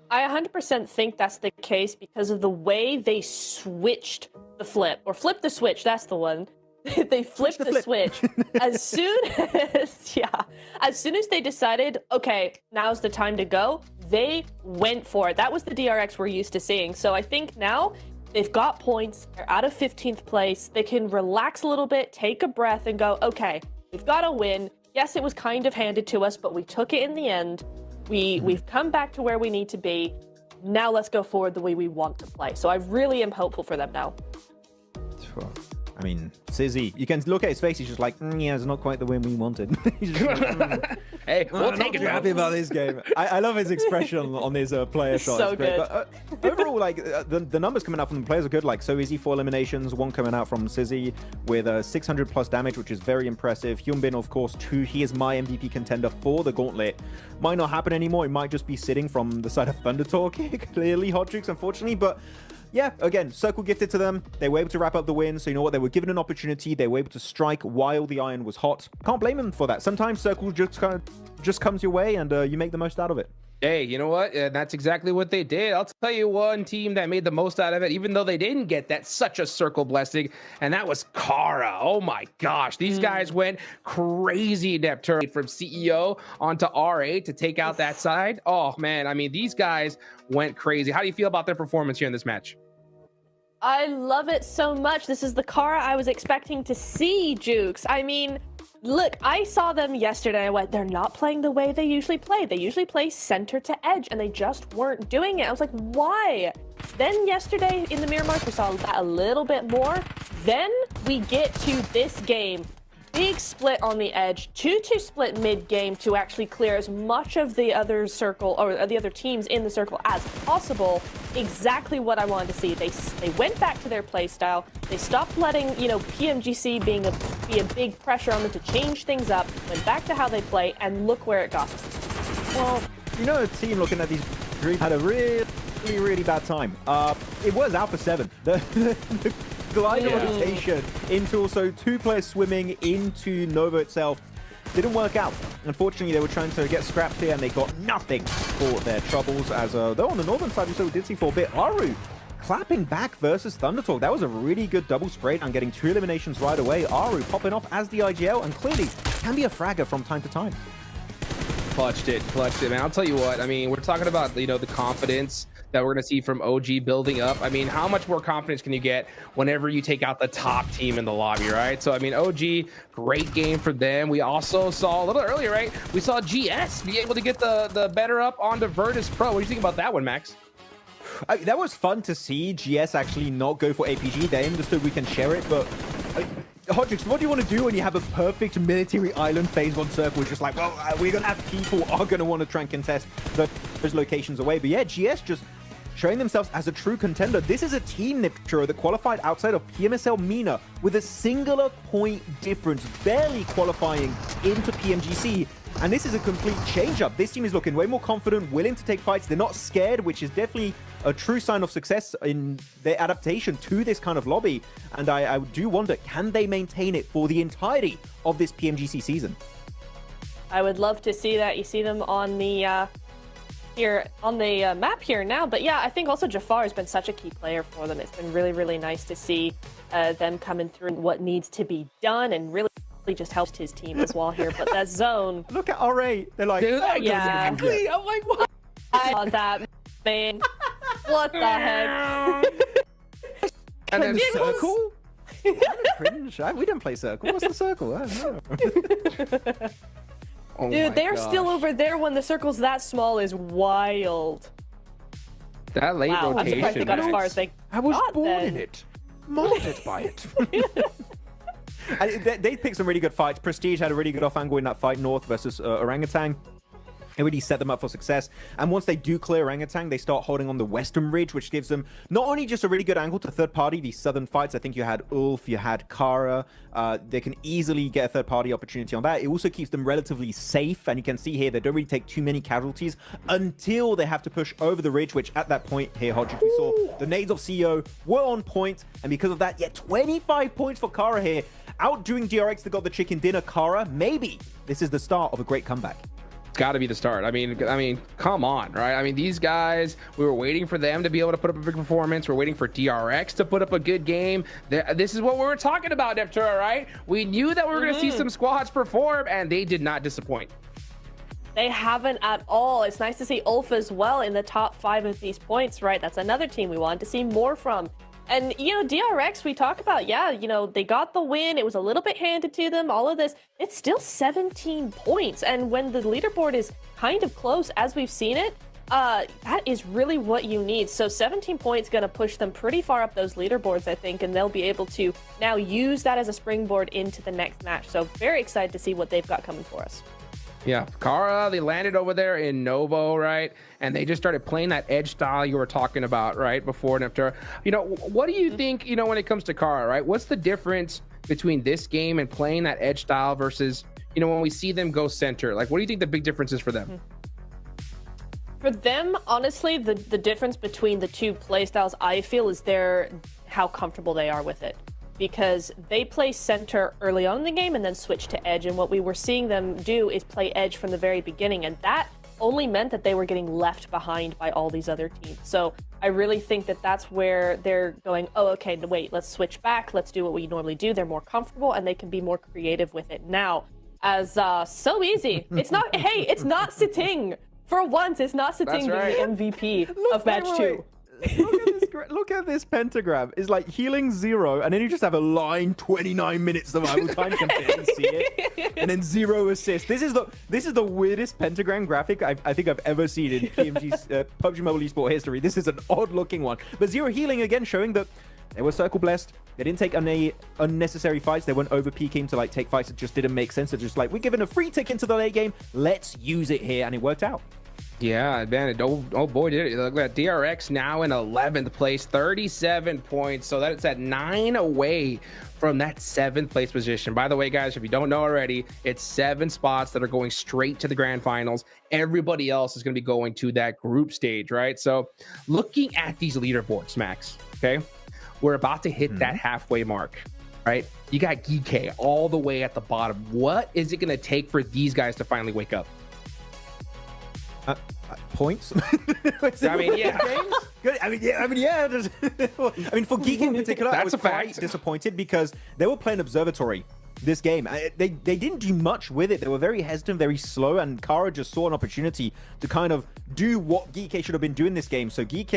I 100% think that's the case because of the way they switched the flip, or flipped the switch, that's the one. They flipped the switch as soon as they decided, okay, now's the time to go, they went for it. That was the DRX we're used to seeing. So I think now they've got points, they're out of 15th place, they can relax a little bit, take a breath and go, okay, we've got a win. Yes, it was kind of handed to us, but we took it in the end. We've come back to where we need to be. Now let's go forward the way we want to play. So I really am hopeful for them now. I mean, Sizzy, you can look at his face. He's just like, yeah, it's not quite the win we wanted. He's just like, hey, we'll take it. I'm happy about this game. I love his expression on his player shot. So it's great. good. But, overall, like the numbers coming out from the players are good. Like So Easy 4 eliminations, one coming out from Sizzy with 600 plus damage, which is very impressive. Hyunbin, of course, 2. He is my MVP contender for the gauntlet. Might not happen anymore. It might just be sitting from the side of Thunder Talk. Clearly, Hot Jukes, unfortunately, but. Yeah, again, circle gifted to them. They were able to wrap up the win. So you know what? They were given an opportunity. They were able to strike while the iron was hot. Can't blame them for that. Sometimes circle just comes your way and you make the most out of it. Hey, you know what? That's exactly what they did. I'll tell you one team that made the most out of it, even though they didn't get that such a circle blessing, and that was Kara. Oh my gosh. These guys went crazy depth turn from CEO onto R8 to take out that side. Oh man, I mean, these guys went crazy. How do you feel about their performance here in this match? I love it so much. This is the Kara I was expecting to see, Jukes. I mean, look, I saw them yesterday. I went, they're not playing the way they usually play. They usually play center to edge, and they just weren't doing it. I was like, why? Then yesterday in the Mirror March, we saw that a little bit more. Then we get to this game. Big split on the edge, 2-2 split mid-game to actually clear as much of the other circle, or the other teams in the circle as possible. Exactly what I wanted to see. They went back to their play style. They stopped letting, PMGC be a big pressure on them to change things up, went back to how they play, and look where it got them. Well, a team looking at these group had a really, really bad time. It was Alpha 7. The glider rotation into also 2 players swimming into Nova itself didn't work out. Unfortunately, they were trying to get scrapped here and they got nothing for their troubles, as though on the northern side we still did see for a bit. Aru clapping back versus Thunder Talk. That was a really good double spray and getting 2 eliminations right away. Aru popping off as the IGL and clearly can be a fragger from time to time. Clutched it, man. I'll tell you what, I mean, we're talking about, the confidence that we're going to see from OG building up. I mean, how much more confidence can you get whenever you take out the top team in the lobby, right? So, I mean, OG, great game for them. We also saw a little earlier, right? We saw GS be able to get the better up onto Virtus Pro. What do you think about that one, Max? That was fun to see GS actually not go for APG. They understood we can share it, but... Hodrix, what do you want to do when you have a perfect military island phase 1 circle? It's just like, well, we're going to have people are going to want to try and contest those locations away. But yeah, GS just showing themselves as a true contender. This is a team, Niptro, that qualified outside of PMSL MENA with a singular point difference, barely qualifying into PMGC. And this is a complete change-up. This team is looking way more confident, willing to take fights. They're not scared, which is definitely a true sign of success in their adaptation to this kind of lobby. And I do wonder, can they maintain it for the entirety of this PMGC season? I would love to see that. You see them on the here on the map here now. But yeah, I think also Jafar has been such a key player for them. It's been really, really nice to see them coming through what needs to be done and really just helped his team as well here. But that zone, look at R8. They're like, yeah, exactly. I'm like, what? I love that, man. What the heck? And then circle? Kind of cringe. We don't play circle. What's the circle? I don't know. Oh Dude, they're gosh. still over there when the circle's that small is wild. That late Wow, I'm rotation. surprised they got as far Max. as they I was got born then. in it. Molded by it. And they picked some really good fights. Prestige had a really good off angle in that fight, North versus Orangutan. It really set them up for success. And once they do clear Orangutan, they start holding on the western ridge, which gives them not only just a really good angle to third party, these southern fights. I think you had Ulf, you had Kara. They can easily get a third party opportunity on that. It also keeps them relatively safe. And you can see here, they don't really take too many casualties until they have to push over the ridge, which at that point here, Hodgick, we saw the nades of CEO were on point. And because of that, 25 points for Kara here. Outdoing DRX that got the chicken dinner. Kara, maybe this is the start of a great comeback. Got to be the start. I mean, come on, right? I mean, these guys, we were waiting for them to be able to put up a big performance. We're waiting for DRX to put up a good game. This is what we were talking about, Neptura, right? We knew that we were going to see some squads perform, and they did not disappoint. They haven't at all. It's nice to see Ulf as well in the top 5 of these points, right? That's another team we wanted to see more from. And, you know, DRX, we talk about, they got the win. It was a little bit handed to them, all of this. It's still 17 points. And when the leaderboard is kind of close, as we've seen it, that is really what you need. So 17 points going to push them pretty far up those leaderboards, I think, and they'll be able to now use that as a springboard into the next match. So very excited to see what they've got coming for us. Yeah, Kara, they landed over there in Novo, right? And they just started playing that edge style you were talking about, right, before Neptura. You know, what do you think, when it comes to Kara, right? What's the difference between this game and playing that edge style versus, when we see them go center? Like, what do you think the big difference is for them? For them, honestly, the difference between the two play styles, I feel, is how comfortable they are with it. Because they play center early on in the game and then switch to edge. And what we were seeing them do is play edge from the very beginning. And that only meant that they were getting left behind by all these other teams. So I really think that that's where they're going, oh, okay, wait, let's switch back. Let's do what we normally do. They're more comfortable and they can be more creative with it. Now, as so easy, it's not, hey, it's not Sitting. For once, it's not Sitting being the MVP of match 2. Look at this pentagram. It's like healing 0, and then you just have a line 29 minutes survival time. You can barely see it, and then 0 assist. This is the weirdest pentagram graphic I think I've ever seen in PMG's PUBG Mobile Esport history. This is an odd looking one, but 0 healing again, showing that they were circle blessed. They didn't take any unnecessary fights. They weren't over peaking to take fights that just didn't make sense. They're just like, we're given a free tick into the late game. Let's use it here, and it worked out. Yeah, man, oh boy, did it. Look at DRX now in 11th place, 37 points. So that's at 9 away from that 7th place position. By the way, guys, if you don't know already, it's 7 spots that are going straight to the grand finals. Everybody else is going to be going to that group stage, right? So looking at these leaderboards, Max, okay, we're about to hit that halfway mark, right? You got GK all the way at the bottom. What is it going to take for these guys to finally wake up? Points? I mean, yeah. Good. I mean, yeah. For Geek in particular, I was quite disappointed because they were playing Observatory this game. They didn't do much with it. They were very hesitant, very slow, and Kara just saw an opportunity to kind of do what Geek should have been doing this game. So Geek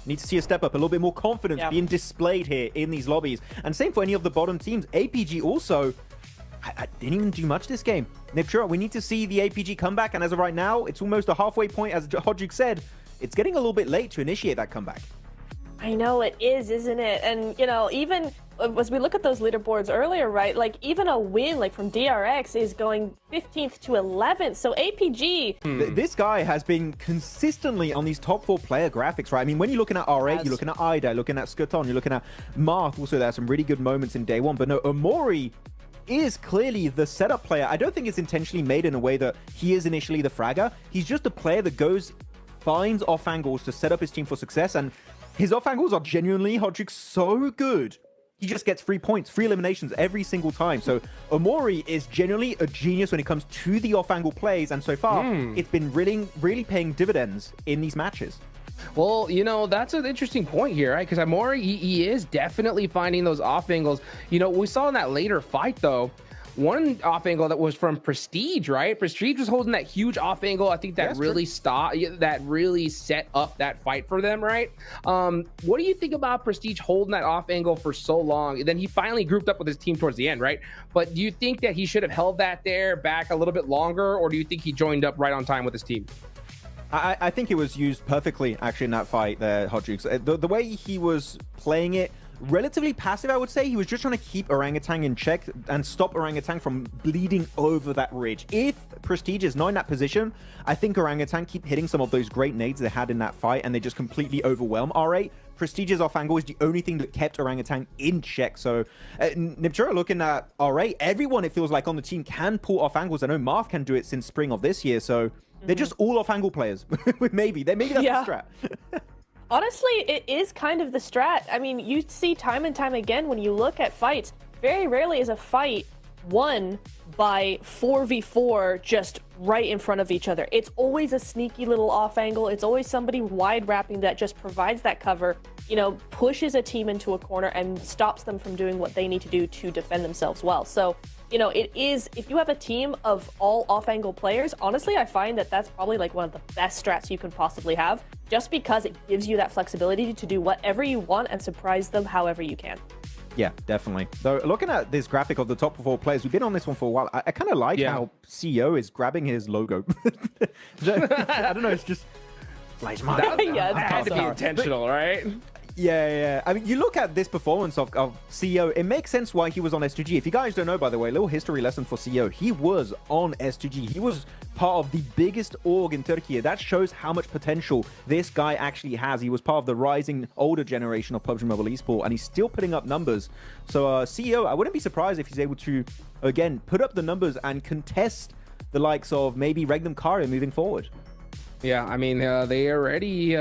needs to see a step up, a little bit more confidence being displayed here in these lobbies. And same for any of the bottom teams. APG also I didn't even do much this game. Neptura, we need to see the APG comeback, and as of right now, it's almost a halfway point. As Hodgick said, it's getting a little bit late to initiate that comeback. I know it is, isn't it? And, even as we look at those leaderboards earlier, right, even a win, from DRX is going 15th to 11th. So APG... This guy has been consistently on these top 4 player graphics, right? I mean, when you're looking at R8, you're looking at Ida, looking at Skuton, you're looking at Marth. Also, there are some really good moments in day 1. But no, Omori is clearly the setup player. I don't think it's intentionally made in a way that he is initially the fragger. He's just a player that finds off angles to set up his team for success, and his off angles are genuinely, Hodgick, so good. He just gets 3 points, 3 eliminations every single time. So Omori is genuinely a genius when it comes to the off angle plays, and so far it's been really paying dividends in these matches. Well, that's an interesting point here, right? Because Omori, he is definitely finding those off angles. We saw in that later fight, though, one off angle that was from Prestige, right? Prestige was holding that huge off angle. I think that really set up that fight for them, right? What do you think about Prestige holding that off angle for so long? And then he finally grouped up with his team towards the end, right? But do you think that he should have held that there back a little bit longer, or do you think he joined up right on time with his team? I think it was used perfectly, actually, in that fight there, Hot Jukes. The way he was playing it, relatively passive, I would say. He was just trying to keep Orangutan in check and stop Orangutan from bleeding over that ridge. If Prestige is not in that position, I think Orangutan keep hitting some of those great nades they had in that fight, and they just completely overwhelm R8. Prestige's off angle is the only thing that kept Orangutan in check. So Niptura looking at R8, everyone, it feels like, on the team can pull off angles. I know Marth can do it since spring of this year, so they're just all off angle players. maybe that's the strat. Honestly, it is kind of the strat. I mean, you see time and time again when you look at fights, very rarely is a fight won by 4v4 just right in front of each other. It's always a sneaky little off angle. It's always somebody wide wrapping that just provides that cover, you know, pushes a team into a corner and stops them from doing what they need to do to defend themselves well. So, you know, it is, if you have a team of all off angle players, honestly, I find that that's probably like one of the best strats you can possibly have, just because it gives you that flexibility to do whatever you want and surprise them however you can. Yeah, definitely. So looking at this graphic of the top 4 players, we've been on this one for a while. I kind of like how CEO is grabbing his logo. I don't know, it's just like that had to be intentional, right? Yeah. I mean, you look at this performance of CEO, it makes sense why he was on S2G. If you guys don't know, by the way, a little history lesson for CEO. He was on S2G. He was part of the biggest org in Turkey. That shows how much potential this guy actually has. He was part of the rising older generation of PUBG Mobile eSport, and he's still putting up numbers. So CEO, I wouldn't be surprised if he's able to, again, put up the numbers and contest the likes of maybe Regnum Karo moving forward. Yeah, I mean, they already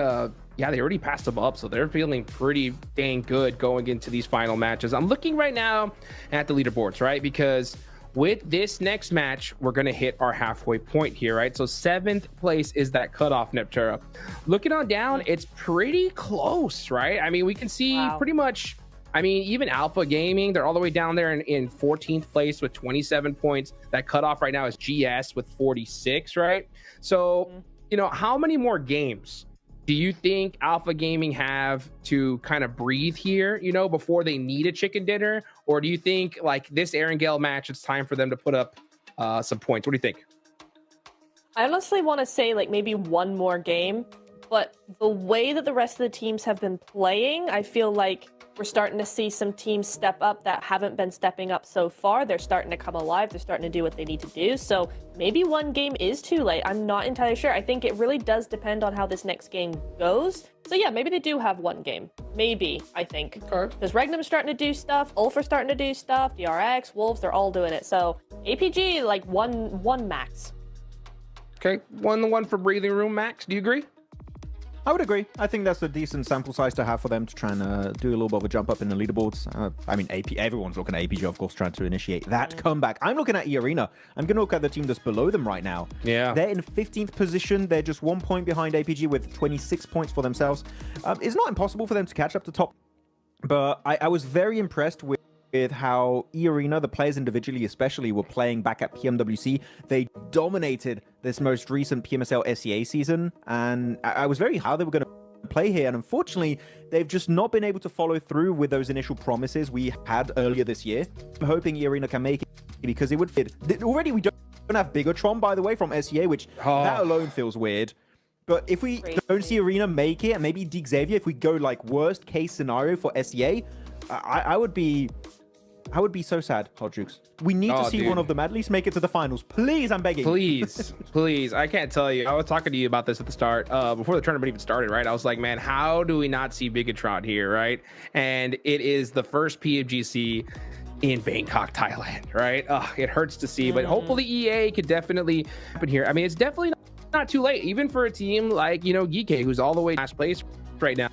passed them up, so they're feeling pretty dang good going into these final matches. I'm looking right now at the leaderboards, right? Because with this next match, we're going to hit our halfway point here, right? So 7th place is that cutoff, Neptura. Looking on down, it's pretty close, right? I mean, we can see pretty much, I mean, even Alpha Gaming, they're all the way down there in 14th place with 27 points. That cutoff right now is GS with 46, right? So, you know, how many more games do you think Alpha Gaming have to kind of breathe here, you know, before they need a chicken dinner? Or do you think, like, this Erangel match, it's time for them to put up some points? What do you think? I honestly want to say, like, maybe one more game. But the way that the rest of the teams have been playing, I feel like we're starting to see some teams step up that haven't been stepping up so far. They're starting to come alive. They're starting to do what they need to do. So maybe one game is too late. I'm not entirely sure. I think it really does depend on how this next game goes. So yeah, maybe they do have one game. Maybe, I think. Because Regnum's starting to do stuff. Ulf's starting to do stuff. DRX, Wolves, they're all doing it. So APG, like one max. Okay, one for breathing room max. Do you agree? I would agree. I think that's a decent sample size to have for them to try and do a little bit of a jump up in the leaderboards. I mean, everyone's looking at APG, of course, trying to initiate that comeback. I'm looking at E-Arena. I'm going to look at the team that's below them right now. Yeah. They're in 15th position. They're just 1 point behind APG with 26 points for themselves. It's not impossible for them to catch up to top, but I was very impressed with how E-Arena, the players individually especially, were playing back at PMWC. They dominated this most recent PMSL SEA season, and I was very how they were going to play here, and unfortunately, they've just not been able to follow through with those initial promises we had earlier this year. I'm hoping E-Arena can make it, because it would fit. Already, we don't have Bigatron, by the way, from SEA, which that alone feels weird. But if we don't see Arena make it, and maybe D Xavier, if we go like worst case scenario for SEA, I would be so sad, Hot Jukes. We need to see one of them at least make it to the finals. Please, I'm begging. Please. I can't tell you. I was talking to you about this at the start, before the tournament even started, right? I was like, man, how do we not see Bigatron here, right? And it is the first PUBG in Bangkok, Thailand, right? It hurts to see, but hopefully EA could definitely happen here. I mean, it's definitely not too late, even for a team like, you know, Geek, who's all the way last place right now.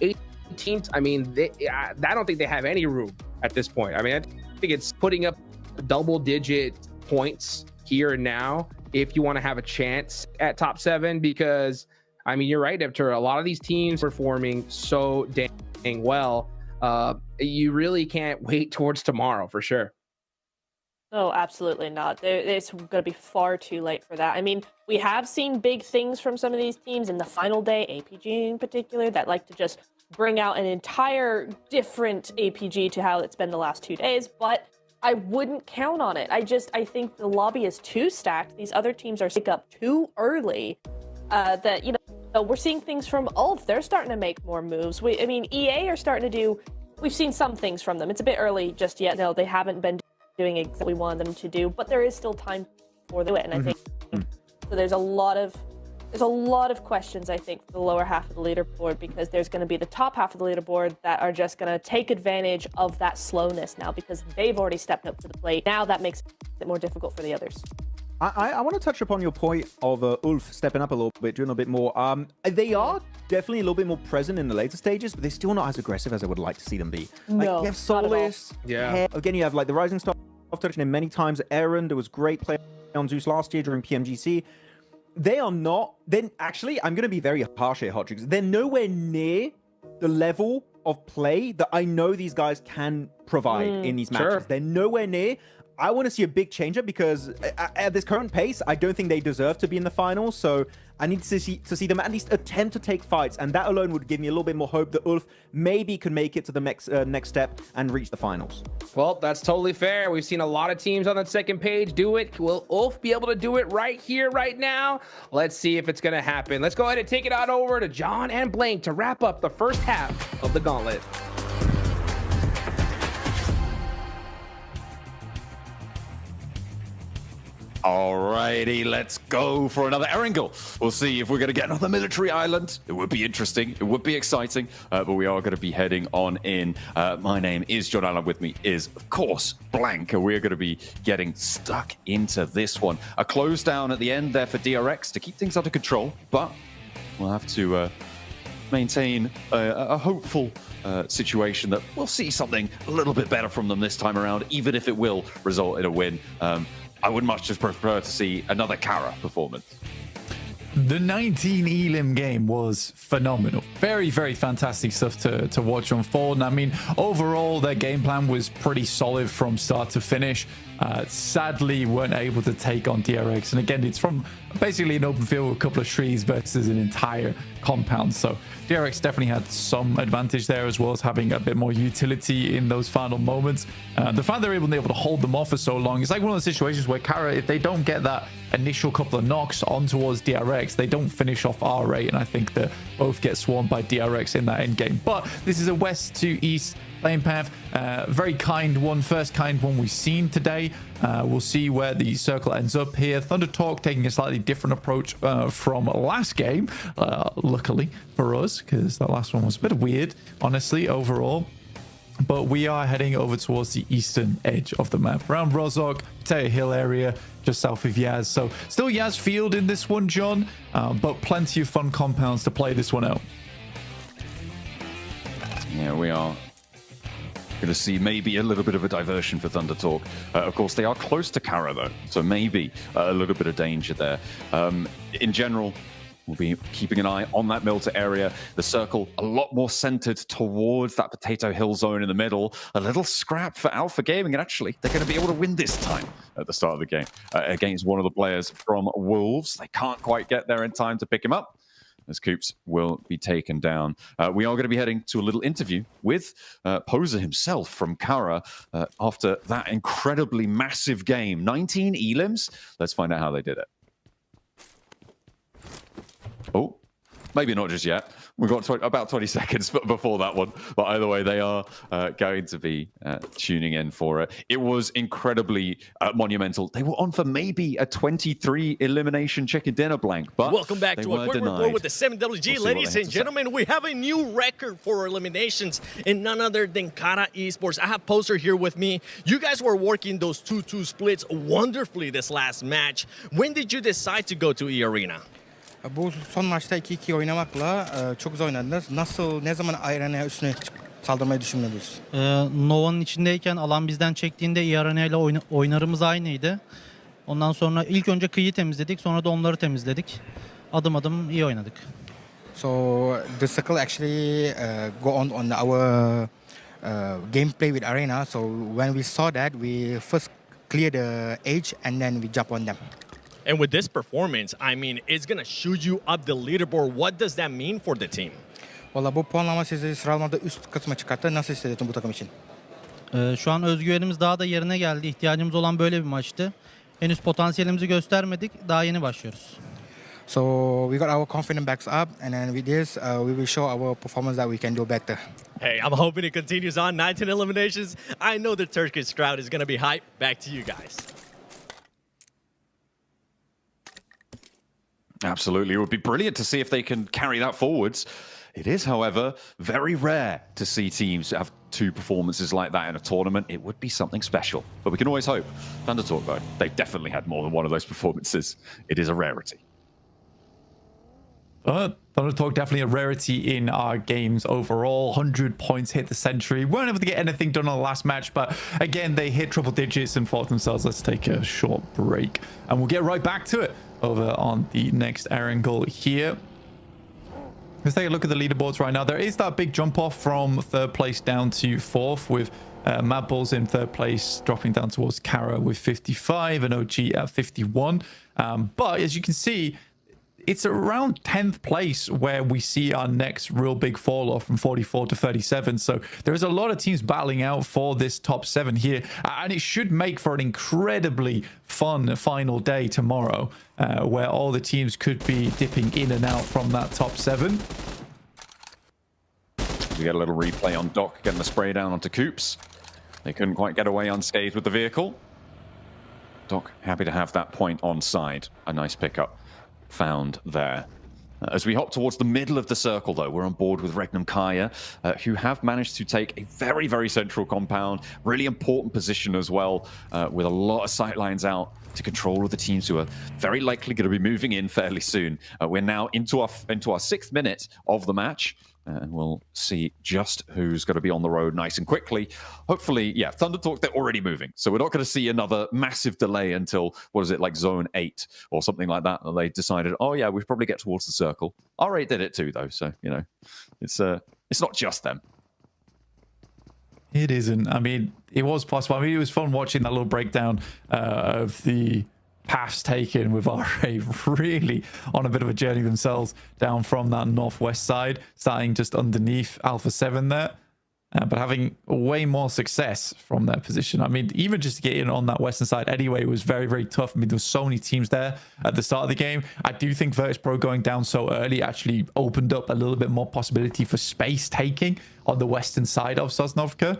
18th, I mean, I don't think they have any room at this point. I mean, I think it's putting up double-digit points here and now if you want to have a chance at top 7, because, I mean, you're right, Neptura, a lot of these teams are performing so dang well. You really can't wait towards tomorrow, for sure. Oh, absolutely not. It's going to be far too late for that. I mean, we have seen big things from some of these teams in the final day, APG in particular, that like to just bring out an entire different APG to how it's been the last 2 days, but I wouldn't count on it. I think the lobby is too stacked. These other teams are sick up too early. That, you know, we're seeing things from Ulf. They're starting to make more moves. I mean, EA are starting to do, we've seen some things from them. It's a bit early just yet. No, they haven't been doing exactly what we wanted them to do, but there is still time for it. And I think so there's a lot of questions, I think, for the lower half of the leaderboard, because there's going to be the top half of the leaderboard that are just going to take advantage of that slowness now because they've already stepped up to the plate. Now that makes it more difficult for the others. I want to touch upon your point of Ulf stepping up a little bit, doing a bit more. They are definitely a little bit more present in the later stages, but they're still not as aggressive as I would like to see them be. Like, No, you have Solis, Yeah. Again, you have like the Rising Star touching him many times. Aaron, there was great play on Zeus last year during PMGC. They are not. Then actually, I'm going to be very harsh here, Hot Chicks. They're nowhere near the level of play that I know these guys can provide in these matches. Sure. They're nowhere near. I want to see a big change up because at this current pace, I don't think they deserve to be in the finals. So I need to see them at least attempt to take fights, and that alone would give me a little bit more hope that Ulf maybe could make it to the next step and reach the finals. Well, that's totally fair. We've seen a lot of teams on that second page do it. Will Ulf be able to do it right here, right now? Let's see if it's going to happen. Let's go ahead and take it on over to John and Blank to wrap up the first half of the gauntlet. Alrighty, let's go for another Erangel. We'll see if we're going to get another military island. It would be interesting. It would be exciting. But we are going to be heading on in. My name is John Allen. With me is, of course, Blank. We're going to be getting stuck into this one. A close down at the end there for DRX to keep things under control. But we'll have to maintain a hopeful situation that we'll see something a little bit better from them this time around, even if it will result in a win. I would much just prefer to see another Kara performance. The 19 Elim game was phenomenal. Very, very fantastic stuff to watch unfold. And I mean, overall, their game plan was pretty solid from start to finish. Sadly, weren't able to take on DRX. And again, it's from basically an open field with a couple of trees versus an entire compound. So DRX definitely had some advantage there, as well as having a bit more utility in those final moments. The fact they're able to hold them off for so long, it's like one of those situations where Kara, if they don't get that initial couple of knocks on towards DRX, they don't finish off R8, and I think that both get swarmed by DRX in that end game. But this is a west to east lane path. Very kind one, first kind one we've seen today. We'll see where the circle ends up here. Thunder Talk taking a slightly different approach from last game, luckily for us, because that last one was a bit weird, honestly, overall. But we are heading over towards the eastern edge of the map, around Rozhok, Potato Hill area, just south of Yaz. So still Yaz Field in this one, John, but plenty of fun compounds to play this one out. Yeah, we are going to see maybe a little bit of a diversion for Thunder Talk. Of course, they are close to Kara, though, so maybe a little bit of danger there. In general, we'll be keeping an eye on that Milta area. The circle a lot more centered towards that Potato Hill zone in the middle. A little scrap for Alpha Gaming, and actually, they're going to be able to win this time at the start of the game against one of the players from Wolves. They can't quite get there in time to pick him up, as Coops will be taken down. We are going to be heading to a little interview with Poser himself from Kara after that incredibly massive game. 19 elims. Let's find out how they did it. Oh, maybe not just yet. We've got about 20 seconds before that one. But either way, they are going to be tuning in for it. It was incredibly monumental. They were on for maybe a 23 elimination chicken dinner, Blank. But welcome back to a quick report with the 7WG. We'll Ladies and gentlemen, we have a new record for eliminations in none other than Kara Esports. I have Poser here with me. You guys were working those 2-2 splits wonderfully this last match. When did you decide to go to E Arena? Bu son maçta 2-2 oynamakla çok güzel oynadınız. Ne zaman Arena'ya üstüne saldırmayı düşünmediniz? Nova'nın içindeyken alan bizden çektiğinde Iarena ile oynarımız aynıydı. Ondan sonra ilk önce kıyı temizledik, sonra da onları temizledik. Adım adım iyi oynadık. So the circle actually go on our gameplay with Arena. So when we saw that, we first clear the edge, and then we jump on them. And with this performance, I mean, it's going to shoot you up the leaderboard. What does that mean for the team? Valla bu puanlama sizi sıralamadı üst kısma çıkarttı. Nasıl hissediyorsun bu takım için? Şu an özgüvenimiz daha da yerine geldi. İhtiyacımız olan böyle bir maçtı. Henüz potansiyelimizi göstermedik. Daha yeni başlıyoruz. So we got our confidence backs up, and then with this, we will show our performance that we can do better. Hey, I'm hoping it continues on. 19 eliminations. I know the Turkish crowd is going to be hyped. Back to you guys. Absolutely. It would be brilliant to see if they can carry that forwards. It is, however, very rare to see teams have two performances like that in a tournament. It would be something special, but we can always hope. Thunder Talk, though, they've definitely had more than one of those performances. It is a rarity. Thunder Talk, definitely a rarity in our games overall. 100 points, hit the century. Weren't able to get anything done on the last match, but again, they hit triple digits and fought themselves. Let's take a short break, and we'll get right back to it over on the next angle here. Let's take a look at the leaderboards right now. There is that big jump off from third place down to fourth, with Mad Bulls in third place, dropping down towards Karo with 55 and OG at 51. But as you can see, it's around 10th place where we see our next real big fall off from 44 to 37. So there's a lot of teams battling out for this top 7 here. And it should make for an incredibly fun final day tomorrow, where all the teams could be dipping in and out from that top 7. We get a little replay on Doc getting the spray down onto Coops. They couldn't quite get away unscathed with the vehicle. Doc happy to have that point on side. A nice pickup found there. As we hop towards the middle of the circle, though, we're on board with Regnum Kaya, who have managed to take a very, very central compound, really important position as well, with a lot of sight lines out to control all of the teams who are very likely going to be moving in fairly soon. We're now into our 6th minute of the match, and we'll see just who's going to be on the road nice and quickly. Hopefully, yeah, Thunder Talk, they're already moving. So we're not going to see another massive delay until, what is it, like zone 8 or something like that. And they decided, oh yeah, we should probably get towards the circle. R8 did it too, though. So, you know, it's not just them. It isn't. I mean, it was possible. I mean, it was fun watching that little breakdown of the paths taken with RA really on a bit of a journey themselves down from that northwest side, starting just underneath Alpha 7 there, but having way more success from their position. I mean, even just to get in on that western side anyway was very, very tough. I mean, there was so many teams there at the start of the game. I do think Virtus Pro going down so early actually opened up a little bit more possibility for space taking on the western side of Sosnovka.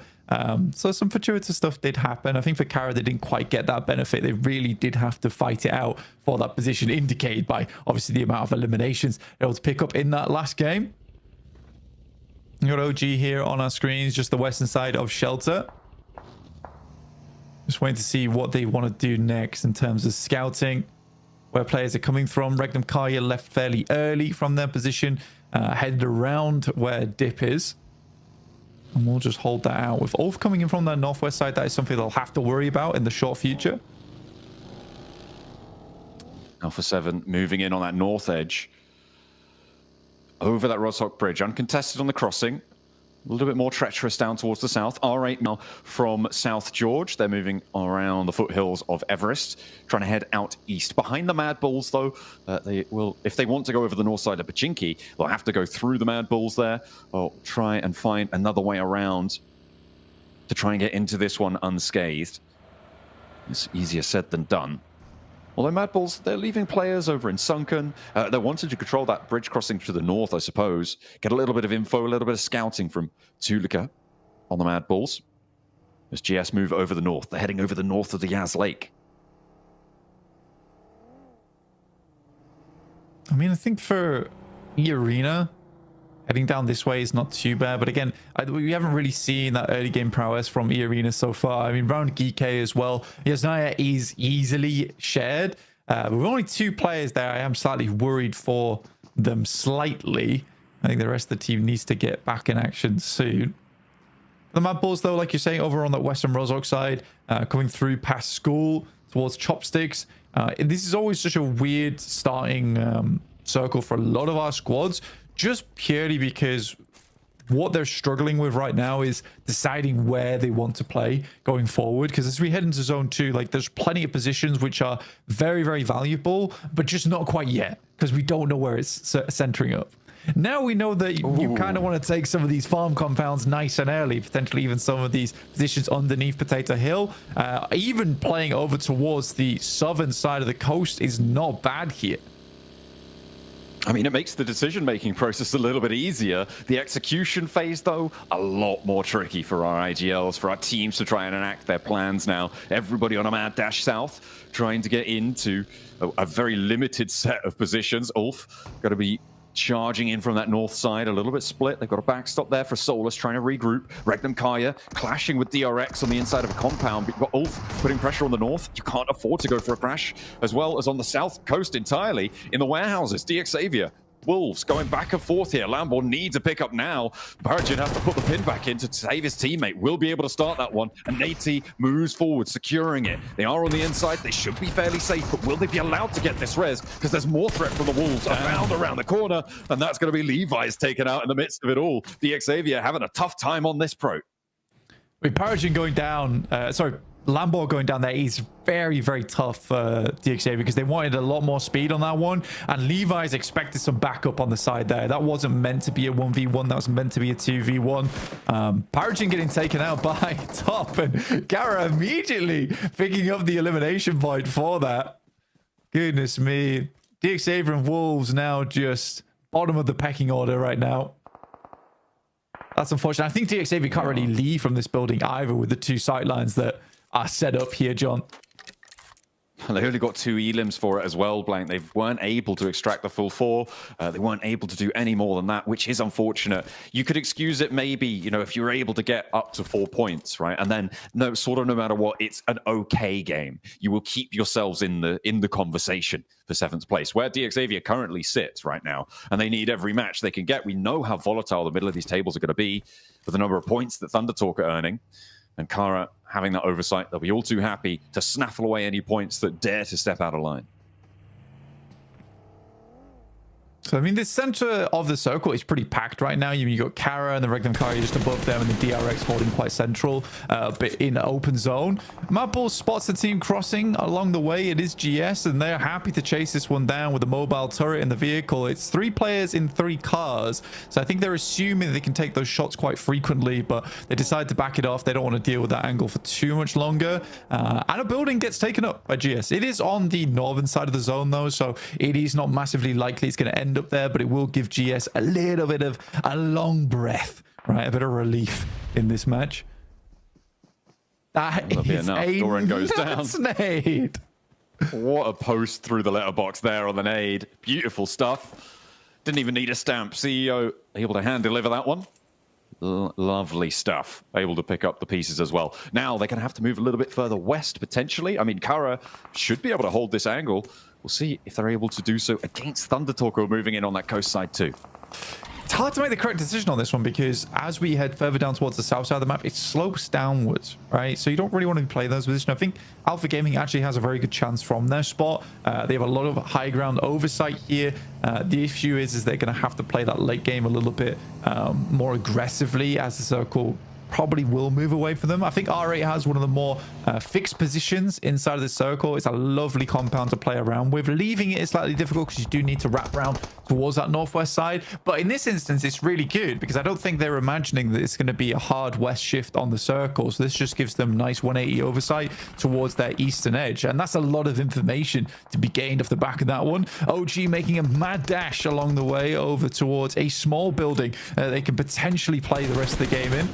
So some fortuitous stuff did happen. I think for Kara, they didn't quite get that benefit. They really did have to fight it out for that position, indicated by obviously the amount of eliminations they were able to pick up in that last game. You got OG here on our screens, just the western side of Shelter. Just waiting to see what they want to do next in terms of scouting, where players are coming from. Regnum Kaya left fairly early from their position, headed around where Dip is. And we'll just hold that out. With Ulf coming in from the northwest side, that is something they'll have to worry about in the short future. Alpha 7 moving in on that north edge. Over that Rostock Bridge, uncontested on the crossing. A little bit more treacherous down towards the south. R8 now from South George. They're moving around the foothills of Everest, trying to head out east. Behind the Mad Bulls, though, they will, if they want to go over the north side of Pachinki, they'll have to go through the Mad Bulls there, or try and find another way around to try and get into this one unscathed. It's easier said than done. Although Mad Bulls, they're leaving players over in Sunken. They're wanting to control that bridge crossing to the north, I suppose. Get a little bit of info, a little bit of scouting from Tulika on the Mad Bulls. As GS move over the north, they're heading over the north of the Yaz Lake. I mean, I think for E-Arena, heading down this way is not too bad. But again, we haven't really seen that early game prowess from E-Arena so far. I mean, round Geeke as well. Yasnaya is easily shared. But with only 2 players there, I am slightly worried for them slightly. I think the rest of the team needs to get back in action soon. The Mad Bulls, though, like you're saying, over on that western Rozhok side, coming through past school towards Chopsticks. This is always such a weird starting circle for a lot of our squads, just purely because what they're struggling with right now is deciding where they want to play going forward. Because as we head into zone 2, like there's plenty of positions which are very, very valuable, but just not quite yet because we don't know where it's centering up. Now we know that you kind of want to take some of these farm compounds nice and early, potentially even some of these positions underneath Potato Hill. Even playing over towards the southern side of the coast is not bad here. I mean, it makes the decision-making process a little bit easier. The execution phase, though, a lot more tricky for our IGLs, for our teams to try and enact their plans now. Everybody on a mad dash south, trying to get into a very limited set of positions. Ulf got to be charging in from that north side, a little bit split. They've got a backstop there for Solus, trying to regroup. Regnum Kaya clashing with DRX on the inside of a compound, but you've got Ulf putting pressure on the north. You can't afford to go for a crash, as well as on the south coast entirely in the warehouses. DX Xavier, Wolves going back and forth here. Lamborn needs a pickup now. Paragin has to put the pin back in to save his teammate. Will be able to start that one. And Nate moves forward, securing it. They are on the inside. They should be fairly safe, but will they be allowed to get this res? Because there's more threat from the Wolves around the corner. And that's going to be Levi's taken out in the midst of it all. The Xavier having a tough time on this pro. With Paragin going down, Lambo going down there is very, very tough for DXA because they wanted a lot more speed on that one. And Levi's expected some backup on the side there. That wasn't meant to be a 1v1. That was meant to be a 2v1. Paragin getting taken out by Top. And Gara immediately picking up the elimination point for that. Goodness me. DXA and Wolves now just bottom of the pecking order right now. That's unfortunate. I think DXA can't really leave from this building either with the two sightlines that are set up here, John. They only got 2 elims for it as well, Blank. They weren't able to extract the full 4. They weren't able to do any more than that, which is unfortunate. You could excuse it maybe, you know, if you're able to get up to 4 points, right? And then, no matter what, it's an okay game. You will keep yourselves in the conversation for 7th place, where DXavia currently sits right now. And they need every match they can get. We know how volatile the middle of these tables are going to be with the number of points that Thunder Talk are earning. And Kara having that oversight, they'll be all too happy to snaffle away any points that dare to step out of line. So, I mean, the center of the circle is pretty packed right now. You've got Kara and the Regnum Kari just above them, and the DRX holding quite central, but in open zone. Mapple spots the team crossing along the way. It is GS, and they're happy to chase this one down with a mobile turret in the vehicle. It's 3 players in 3 cars, so I think they're assuming they can take those shots quite frequently, but they decide to back it off. They don't want to deal with that angle for too much longer, and a building gets taken up by GS. It is on the northern side of the zone, though, so it is not massively likely it's going to end up there, but it will give GS a little bit of a long breath, right? A bit of relief in this match. That is enough. Doran goes down. Nade. What a post through the letterbox there on the nade. Beautiful stuff. Didn't even need a stamp. CEO able to hand deliver that one. Lovely stuff. Able to pick up the pieces as well. Now they're going to have to move a little bit further west, potentially. I mean, Kara should be able to hold this angle. We'll see if they're able to do so against Thunder Talk, who are moving in on that coast side too. It's hard to make the correct decision on this one because as we head further down towards the south side of the map, it slopes downwards, right? So you don't really want to play those positions. I think Alpha Gaming actually has a very good chance from their spot. They have a lot of high ground oversight here. The issue is they're going to have to play that late game a little bit more aggressively as the circle probably will move away from them. I think R8 has one of the more fixed positions inside of the circle. It's a lovely compound to play around with. Leaving it is slightly difficult because you do need to wrap around towards that northwest side. But in this instance, it's really good because I don't think they're imagining that it's going to be a hard west shift on the circle. So this just gives them nice 180 oversight towards their eastern edge. And that's a lot of information to be gained off the back of that one. OG making a mad dash along the way over towards a small building they can potentially play the rest of the game in.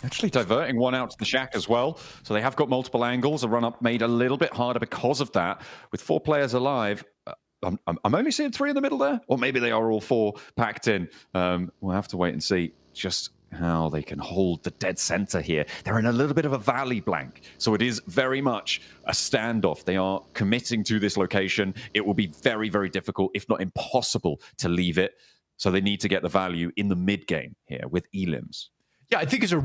Actually diverting one out to the shack as well. So they have got multiple angles. A run-up made a little bit harder because of that. With 4 players alive, I'm only seeing 3 in the middle there. Or maybe they are all 4 packed in. We'll have to wait and see just how they can hold the dead center here. They're in a little bit of a valley, Blank. So it is very much a standoff. They are committing to this location. It will be very, very difficult, if not impossible, to leave it. So they need to get the value in the mid-game here with elims. Yeah, I think it's a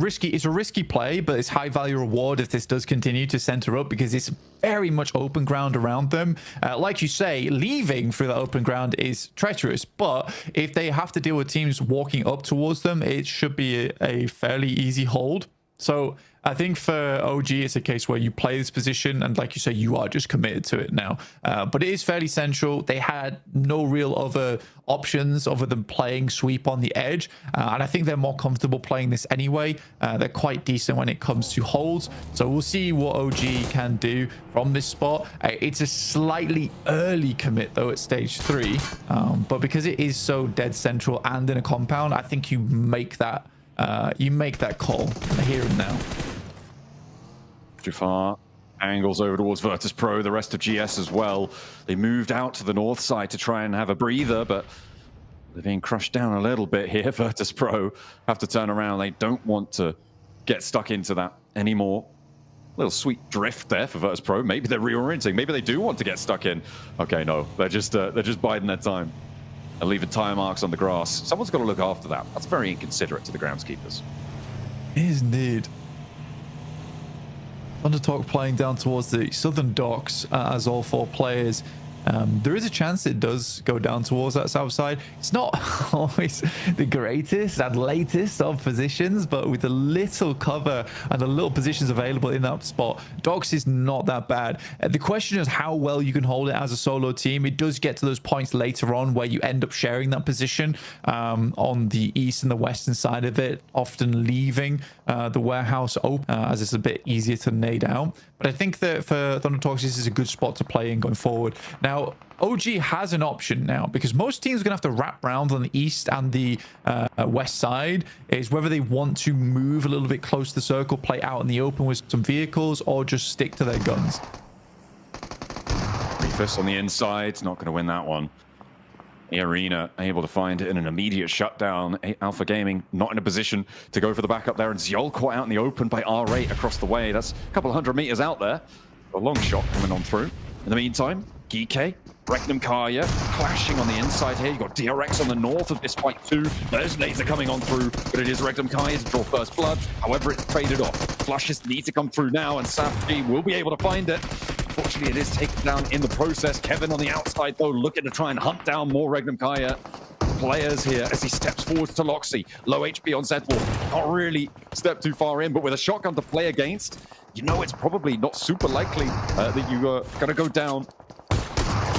risky play, but it's high value reward if this does continue to center up, because it's very much open ground around them. Like you say, leaving through the open ground is treacherous, but if they have to deal with teams walking up towards them, it should be a fairly easy hold. So I think for OG, it's a case where you play this position, and like you say, you are just committed to it now. But it is fairly central. They had no real other options other than playing sweep on the edge. And I think they're more comfortable playing this anyway. They're quite decent when it comes to holds. So we'll see what OG can do from this spot. It's a slightly early commit, though, at stage 3. But because it is so dead central and in a compound, I think you make that call here and now. Jafar angles over towards Virtus Pro, the rest of GS as well. They moved out to the north side to try and have a breather, but they're being crushed down a little bit here. Virtus Pro have to turn around. They don't want to get stuck into that anymore. A little sweet drift there for Virtus Pro. Maybe they're reorienting. Maybe they do want to get stuck in. Okay, no, they're just biding their time and leaving tire marks on the grass. Someone's got to look after that. That's very inconsiderate to the groundskeepers. It is indeed. Undertalk playing down towards the southern docks as all 4 players. There is a chance it does go down towards that south side. It's not always the greatest and latest of positions, but with a little cover and the little positions available in that spot, docks is not that bad. The question is how well you can hold it as a solo team. It does get to those points later on where you end up sharing that position on the east and the western side of it, often leaving the warehouse open as it's a bit easier to nade out. But I think that for Thundertalks, this is a good spot to play in going forward. Now, OG has an option now, because most teams are going to have to wrap round on the east and the west side, is whether they want to move a little bit close to the circle, play out in the open with some vehicles, or just stick to their guns. Refus on the inside, not going to win that one. The Arena able to find it in an immediate shutdown. Alpha Gaming not in a position to go for the backup there, and Zyol caught out in the open by R8 across the way. That's a couple of 100 meters out there. A long shot coming on through. In the meantime, Geeke, Regnum Kaya clashing on the inside here. You've got DRX on the north of this fight too. Those nades are coming on through, but it is Regnum Kaya to draw first blood. However, it's faded off. Flushes need to come through now, and Safji will be able to find it. Unfortunately, it is taken down in the process. Kevin on the outside, though, looking to try and hunt down more Regnum Kaya players here as he steps forwards to Loxy. Low HP on Zedwall. Not really step too far in, but with a shotgun to play against, you know it's probably not super likely that you are going to go down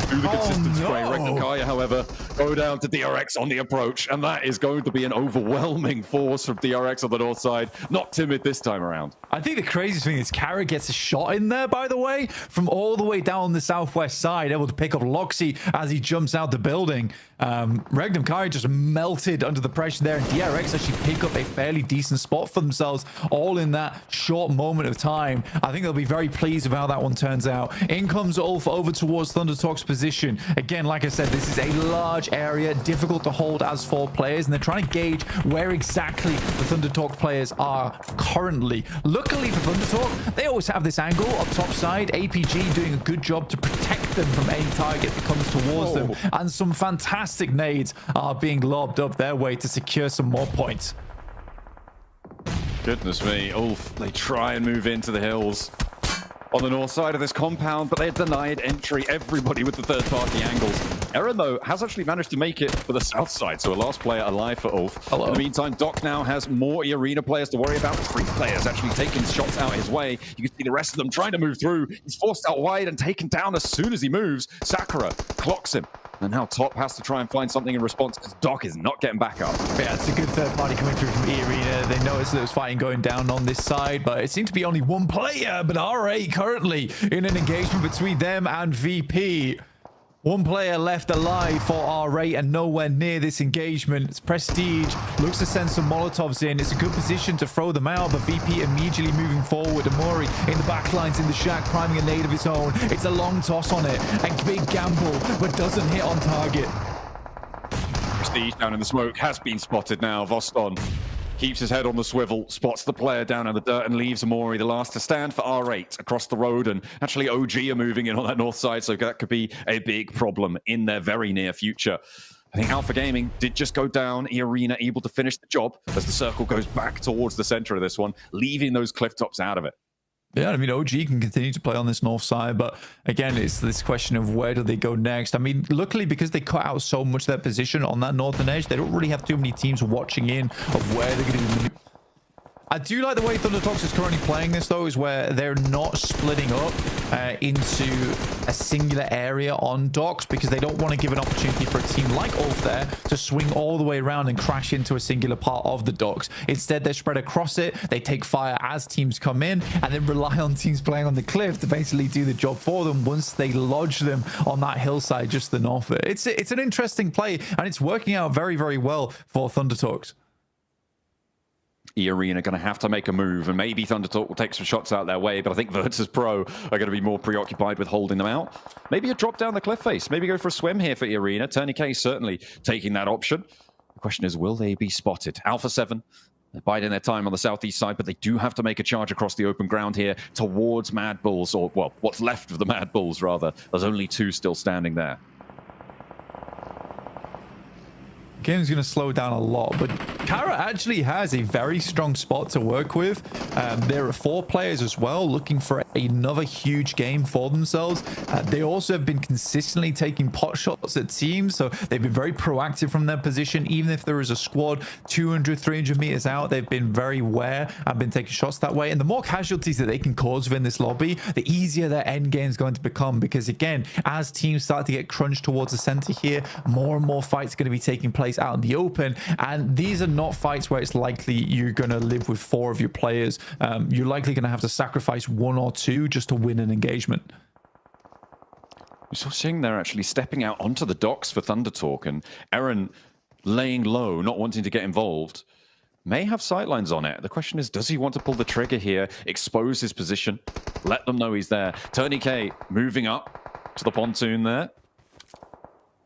through the consistent spray. Regnum Kaya, however, go down to DRX on the approach, and that is going to be an overwhelming force from DRX on the north side. Not timid this time around. I think the craziest thing is Kara gets a shot in there, by the way, from all the way down the southwest side, able to pick up Loxy as he jumps out the building. Regnum Kaya just melted under the pressure there, and DRX actually pick up a fairly decent spot for themselves, all in that short moment of time. I think they'll be very pleased with how that one turns out. In comes Ulf over towards Thundertalk's position. Again, like I said, this is a large area, difficult to hold as 4 players, and they're trying to gauge where exactly the Thundertalk players are currently. Luckily for Thundertalk, they always have this angle up top side. APG doing a good job to protect them from any target that comes towards them, and some fantastic nades are being lobbed up their way to secure some more points. Goodness me, Ulf, they try and move into the hills on the north side of this compound, but they're denied entry. Everybody with the third-party angles. Eren, though, has actually managed to make it for the south side, so a last player alive for Ulf. Hello. In the meantime, Doc now has more Arena players to worry about. 3 players actually taking shots out his way. You can see the rest of them trying to move through. He's forced out wide and taken down as soon as he moves. Sakura clocks him. And now Top has to try and find something in response, because Doc is not getting back up. Yeah, it's a good third party coming through from E-Arena. They noticed there was fighting going down on this side, but it seemed to be only 1 player. But RA currently in an engagement between them and VP. 1 player left alive for R8 and nowhere near this engagement. It's Prestige looks to send some Molotovs in. It's a good position to throw them out, but VP immediately moving forward. Amori in the backlines in the shack, priming a nade of his own. It's a long toss on it. A big gamble, but doesn't hit on target. Prestige down in the smoke has been spotted now. Voston keeps his head on the swivel, spots the player down in the dirt, and leaves Amori the last to stand for R8 across the road. And actually, OG are moving in on that north side, so that could be a big problem in their very near future. I think Alpha Gaming did just go down. Arena able to finish the job as the circle goes back towards the center of this one, leaving those cliff tops out of it. Yeah, I mean, OG can continue to play on this north side, but again, it's this question of where do they go next? I mean, luckily, because they cut out so much of their position on that northern edge, they don't really have too many teams watching in of where they're going to be. I do like the way ThunderTalks is currently playing this, though, is where they're not splitting up into a singular area on docks, because they don't want to give an opportunity for a team like Ulf there to swing all the way around and crash into a singular part of the docks. Instead, they're spread across it. They take fire as teams come in, and then rely on teams playing on the cliff to basically do the job for them once they lodge them on that hillside just the north of it. It's an interesting play, and it's working out very, very well for ThunderTalks. Arena going to have to make a move, and maybe ThunderTalk will take some shots out their way, but I think Virtus Pro are going to be more preoccupied with holding them out. Maybe a drop down the cliff face, maybe go for a swim here for Arena. Tourniquet certainly taking that option. The question is, will they be spotted? Alpha 7, they're biding their time on the southeast side, but they do have to make a charge across the open ground here towards Mad Bulls, or, well, what's left of the Mad Bulls, rather. There's only 2 still standing there. Game's going to slow down a lot, but Kara actually has a very strong spot to work with. There are 4 players as well looking for another huge game for themselves. They also have been consistently taking pot shots at teams, so they've been very proactive from their position. Even if there is a squad 200, 300 meters out, they've been very aware and been taking shots that way. And the more casualties that they can cause within this lobby, the easier their end game is going to become, because again, as teams start to get crunched towards the center here, more and more fights are going to be taking place out in the open, and these are not fights where it's likely you're going to live with 4 of your players. You're likely going to have to sacrifice 1 or 2 just to win an engagement. We saw Xing there actually stepping out onto the docks for ThunderTalk, and Eren laying low, not wanting to get involved. May have sightlines on it. The question is, does he want to pull the trigger here, expose his position, let them know he's there? Tourniquet moving up to the pontoon there,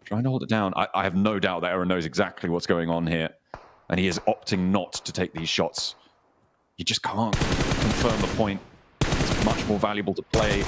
trying to hold it down. I have no doubt that Eren knows exactly what's going on here, and he is opting not to take these shots. You just can't confirm the point. It's much more valuable to play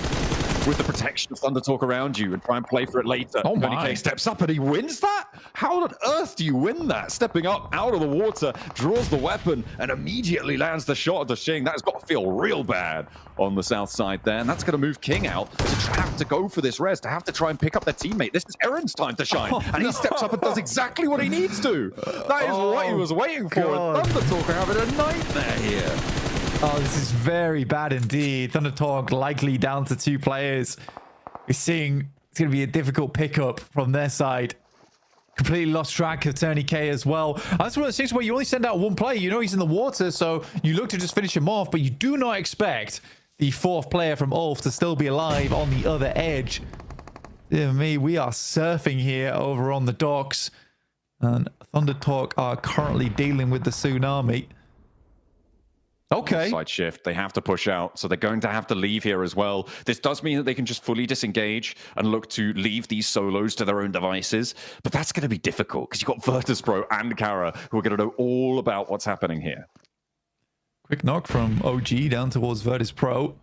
with the protection of ThunderTalk around you and try and play for it later. Oh my. Tourniquet steps up and he wins that? How on earth do you win that? Stepping up out of the water, draws the weapon, and immediately lands the shot at the Xing. That has got to feel real bad on the south side there, and that's going to move King out to have to go for this res, to have to try and pick up their teammate. This is Eren's time to shine, and he steps up and does exactly what he needs to. That is what he was waiting for, and ThunderTalk are having a nightmare here. Oh, this is very bad indeed. ThunderTalk likely down to 2 players. We're seeing it's going to be a difficult pickup from their side. Completely lost track of Tourniquet as well. That's one of those things where you only send out 1 player. You know he's in the water, so you look to just finish him off, but you do not expect the 4th player from Ulf to still be alive on the other edge. Dear me, we are surfing here over on the docks, and ThunderTalk are currently dealing with the tsunami. Okay. Side shift. They have to push out, so they're going to have to leave here as well. This does mean that they can just fully disengage and look to leave these solos to their own devices, but that's going to be difficult because you've got Virtus Pro and Kara who are going to know all about what's happening here. Quick knock from OG down towards Virtus Pro.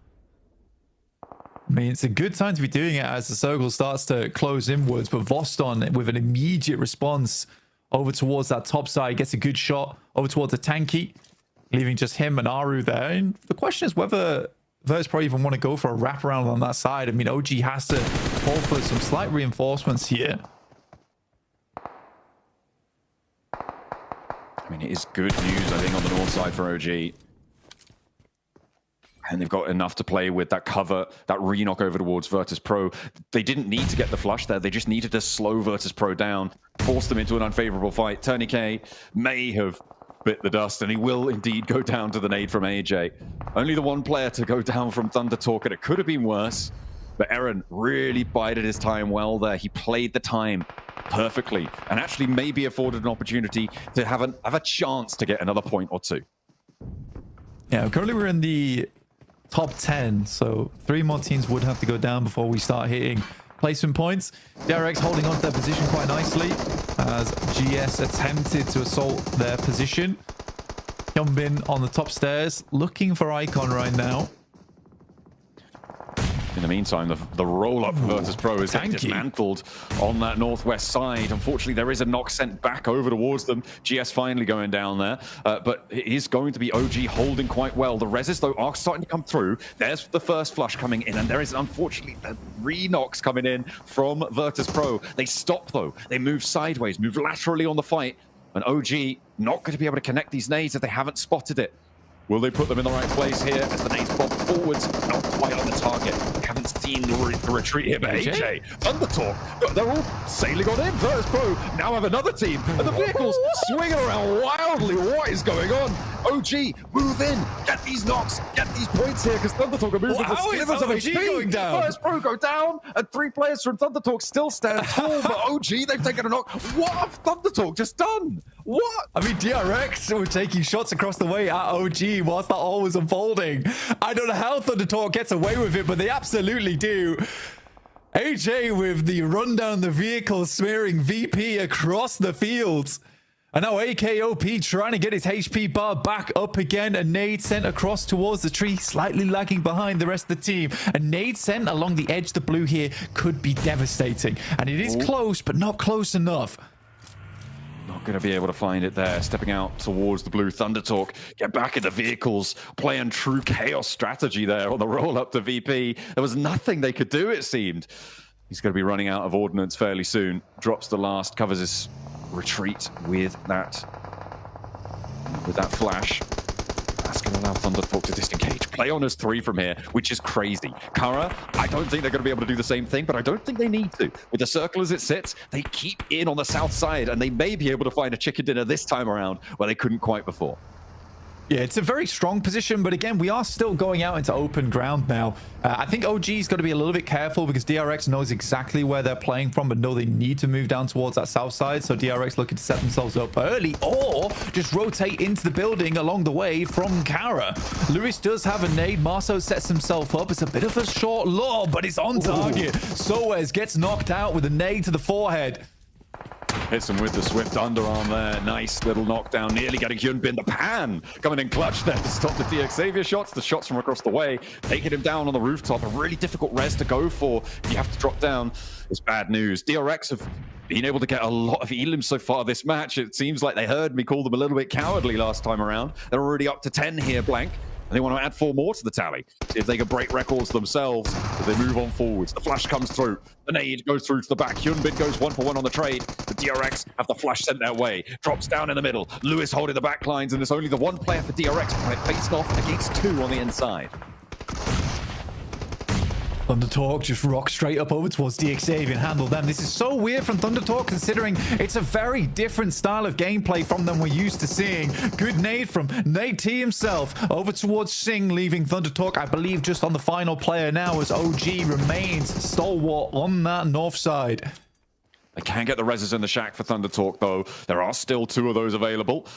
I mean, it's a good time to be doing it as the circle starts to close inwards, but Voston with an immediate response over towards that top side gets a good shot over towards the tanky, leaving just him and Aru there. And the question is whether Virtus Pro even want to go for a wraparound on that side. I mean, OG has to call for some slight reinforcements here. I mean, it is good news, I think, on the north side for OG. And they've got enough to play with that cover, that re-knock over towards Virtus Pro. They didn't need to get the flush there. They just needed to slow Virtus Pro down, force them into an unfavorable fight. Tourniquet may have bit the dust, and he will indeed go down to the nade from AJ. Only the 1 player to go down from ThunderTalk, and it could have been worse. But Eren really bided his time well there. He played the time perfectly, and actually maybe afforded an opportunity to have a chance to get another point or 2. Yeah, currently we're in the top 10, so 3 more teams would have to go down before we start hitting placement points. DRX holding on to their position quite nicely as GS attempted to assault their position. Hyunbin on the top stairs looking for Icon right now. In the meantime, the roll-up for Virtus Pro is getting dismantled on that northwest side. Unfortunately, there is a knock sent back over towards them. GS finally going down there, but it is going to be OG holding quite well. The reses, though, are starting to come through. There's the first flush coming in, and there is, unfortunately, the re-knocks coming in from Virtus Pro. They stop, though. They move sideways, move laterally on the fight, and OG not going to be able to connect these nades if they haven't spotted it. Will they put them in the right place here as the nades bob forwards? Not quite on the target. Haven't seen the retreat here, but AJ, Thundertalk, they're all sailing on in. Virtus Pro now have another team, and the vehicles swinging around wildly. What is going on? OG, move in, get these knocks, get these points here, because Thundertalk are moving with slivers of HP. Going down? Virtus Pro go down, and 3 players from Thundertalk still stand tall, but OG, they've taken a knock. What have Thundertalk just done? What? I mean, DRX were taking shots across the way at OG whilst that all was unfolding. I don't know how Thundertalk gets away with it, but they absolutely do. AJ with the run down the vehicle, smearing VP across the fields. And now AKOP trying to get his HP bar back up again. A nade sent across towards the tree, slightly lagging behind the rest of the team. A nade sent along the edge of the blue here could be devastating. And it is close, but not close enough. Not going to be able to find it there. Stepping out towards the blue. Thundertalk get back in the vehicles, playing true chaos strategy there on the roll up to VP. There was nothing they could do, it seemed. He's going to be running out of ordnance fairly soon. Drops the last, covers his retreat with that flash. That's going to allow Thundertalk to disengage. Play on as 3 from here, which is crazy. Kara, I don't think they're going to be able to do the same thing, but I don't think they need to. With the circle as it sits, they keep in on the south side, and they may be able to find a chicken dinner this time around where they couldn't quite before. Yeah, it's a very strong position, but again, we are still going out into open ground now. I think OG's got to be a little bit careful because DRX knows exactly where they're playing from, but know they need to move down towards that south side. So DRX looking to set themselves up early or just rotate into the building along the way from Kara. Lewis does have a nade. Marceau sets himself up. It's a bit of a short lob, but it's on target. Soez gets knocked out with a nade to the forehead. Hits him with the swift underarm there. Nice little knockdown. Nearly getting Hyunbin. The pan coming in clutch there to stop the DX Xavier shots. The shots from across the way. Taking him down on the rooftop. A really difficult res to go for. You have to drop down. It's bad news. DRX have been able to get a lot of elims so far this match. It seems like they heard me call them a little bit cowardly last time around. They're already up to 10 here, blank. And they want to add 4 more to the tally. See if they can break records themselves as they move on forwards. The flash comes through. The nade goes through to the back. Hyunbin goes 1-for-1 on the trade. The DRX have the flash sent their way. Drops down in the middle. Lewis holding the back lines, and there's only the 1 player for DRX faced off against 2 on the inside. Thundertalk just rock straight up over towards DX Xavier and handle them. This is so weird from Thundertalk considering it's a very different style of gameplay from them we're used to seeing. Good nade from Nate T himself over towards Singh, leaving Thundertalk, I believe, just on the final player now as OG remains stalwart on that north side. They can get the reses in the shack for Thundertalk, though. There are still 2 of those available.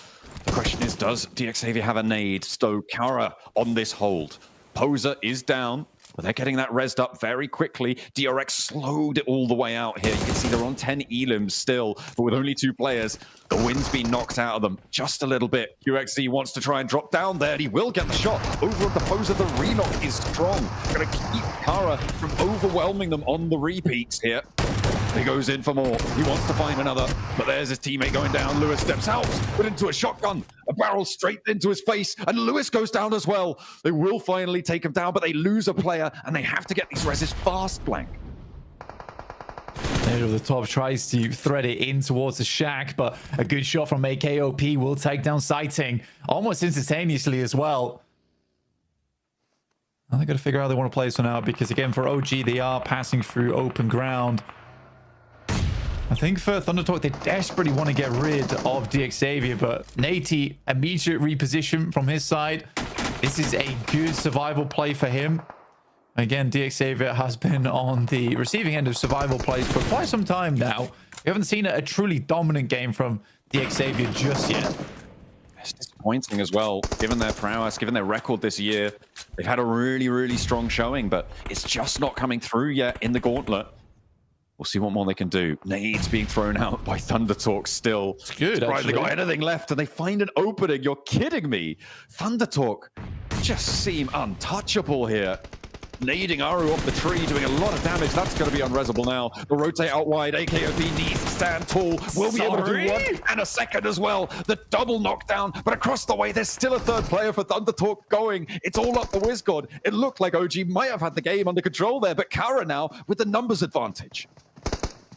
The question is, does DX Xavier have a nade? Stow Kara on this hold. Poser is down. But they're getting that rezzed up very quickly. DRX slowed it all the way out here. You can see they're on 10 elims still, but with only 2 players, the wind's been knocked out of them just a little bit. QXZ wants to try and drop down there, and he will get the shot. Over at the poser, the re-knock is strong. Gonna keep Kara from overwhelming them on the repeats here. He goes in for more. He wants to find another, but there's his teammate going down. Lewis steps out, put into a shotgun. A barrel straight into his face, and Lewis goes down as well. They will finally take him down, but they lose a player, and they have to get these reses fast, blank. Over the top tries to thread it in towards the shack, but a good shot from AKOP will take down Sighting almost instantaneously as well. Now they got to figure out how they want to play this one out because, again, for OG, they are passing through open ground. I think for Thundertalk, they desperately want to get rid of DX Xavier, but Nate, immediate reposition from his side. This is a good survival play for him. Again, DX Xavier has been on the receiving end of survival plays for quite some time now. We haven't seen a truly dominant game from DX Xavier just yet. It's disappointing as well, given their prowess, given their record this year. They've had a really, really strong showing, but it's just not coming through yet in the gauntlet. We'll see what more they can do. Nades being thrown out by Thundertalk still. It's good, right, they got anything left, and they find an opening. You're kidding me. Thundertalk just seem untouchable here. nading Aru off the tree, doing a lot of damage. That's going to be unresable now. The rotate out wide. AKOP needs to stand tall. Will be able to do one and a second as well. The double knockdown, but across the way, there's still a third player for Thunder Talk going. It's all up the WizGod. It looked like OG might have had the game under control there, but Kara now with the numbers advantage.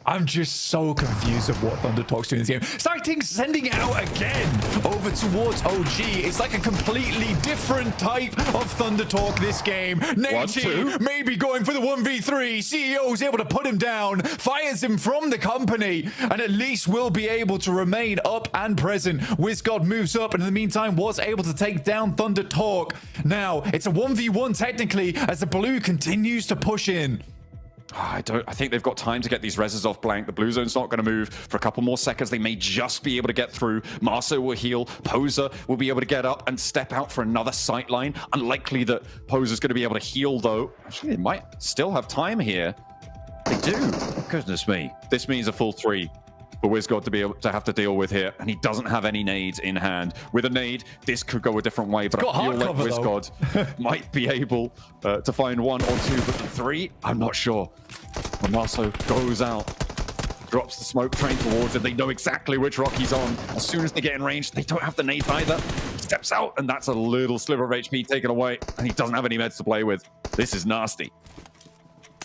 I'm just so confused of what Thunder Talk's doing in this game. Sighting sending it out again over towards OG. It's like a completely different type of Thunder Talk this game. Nate maybe going for the 1v3. CEO's able to put him down, fires him from the company, and at least will be able to remain up and present. WizGod moves up, and in the meantime was able to take down Thunder Talk. Now, it's a 1v1 technically as the blue continues to push in. I think they've got time to get these reses off blank. The blue zone's not going to move for a couple more seconds. They may just be able to get through. Marso will heal. Poser will be able to get up and step out for another sight line. Unlikely that Poser's going to be able to heal, though. Actually, they might still have time here. They do. Goodness me. This means a full 3 for WizGod to be able to have to deal with here, and he doesn't have any nades in hand. With a nade, this could go a different way, but I feel like WizGod might be able to find 1 or 2, but the 3, I'm not sure. When Marso goes out, drops the smoke train towards it, they know exactly which rock he's on. As soon as they get in range, they don't have the nade either. He steps out, and that's a little sliver of HP taken away, and he doesn't have any meds to play with. This is nasty.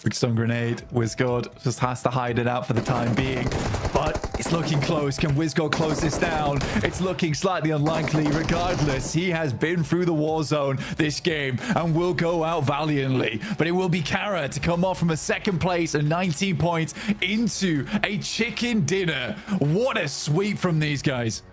Big stun grenade. WizGod just has to hide it out for the time being. But it's looking close. Can WizGod close this down? It's looking slightly unlikely. Regardless, he has been through the war zone this game and will go out valiantly. But it will be Kara to come off from a second place and 19 points into a chicken dinner. What a sweep from these guys.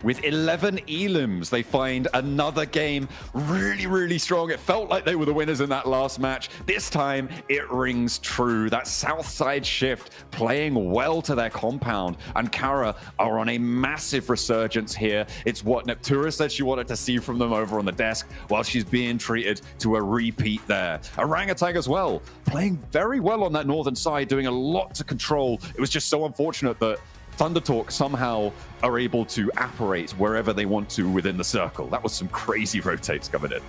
With 11 elims, they find another game really, really strong. It felt like they were the winners in that last match. This time, it rings true. That south side shift playing well to their compound. And Kara are on a massive resurgence here. It's what Neptura said she wanted to see from them over on the desk, while she's being treated to a repeat there. Orangutan as well, playing very well on that northern side, doing a lot to control. It was just so unfortunate that Thunder Talk somehow are able to apparate wherever they want to within the circle. That was some crazy rotates coming in.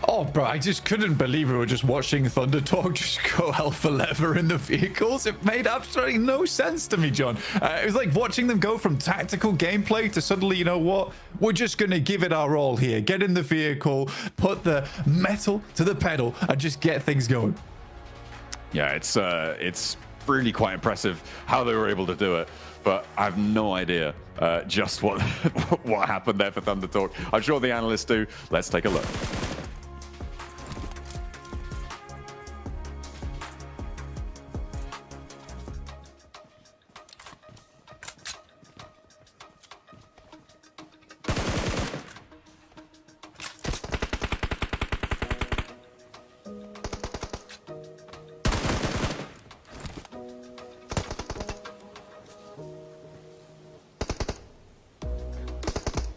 Oh, bro, I just couldn't believe we were just watching Thunder Talk just go alpha lever in the vehicles. It made absolutely no sense to me, John. It was like watching them go from tactical gameplay to suddenly, you know what? We're just going to give it our all here. Get in the vehicle, put the metal to the pedal, and just get things going. Yeah, it's really quite impressive how they were able to do it. But I have no idea just what happened there for Thunder Talk. I'm sure the analysts do. Let's take a look.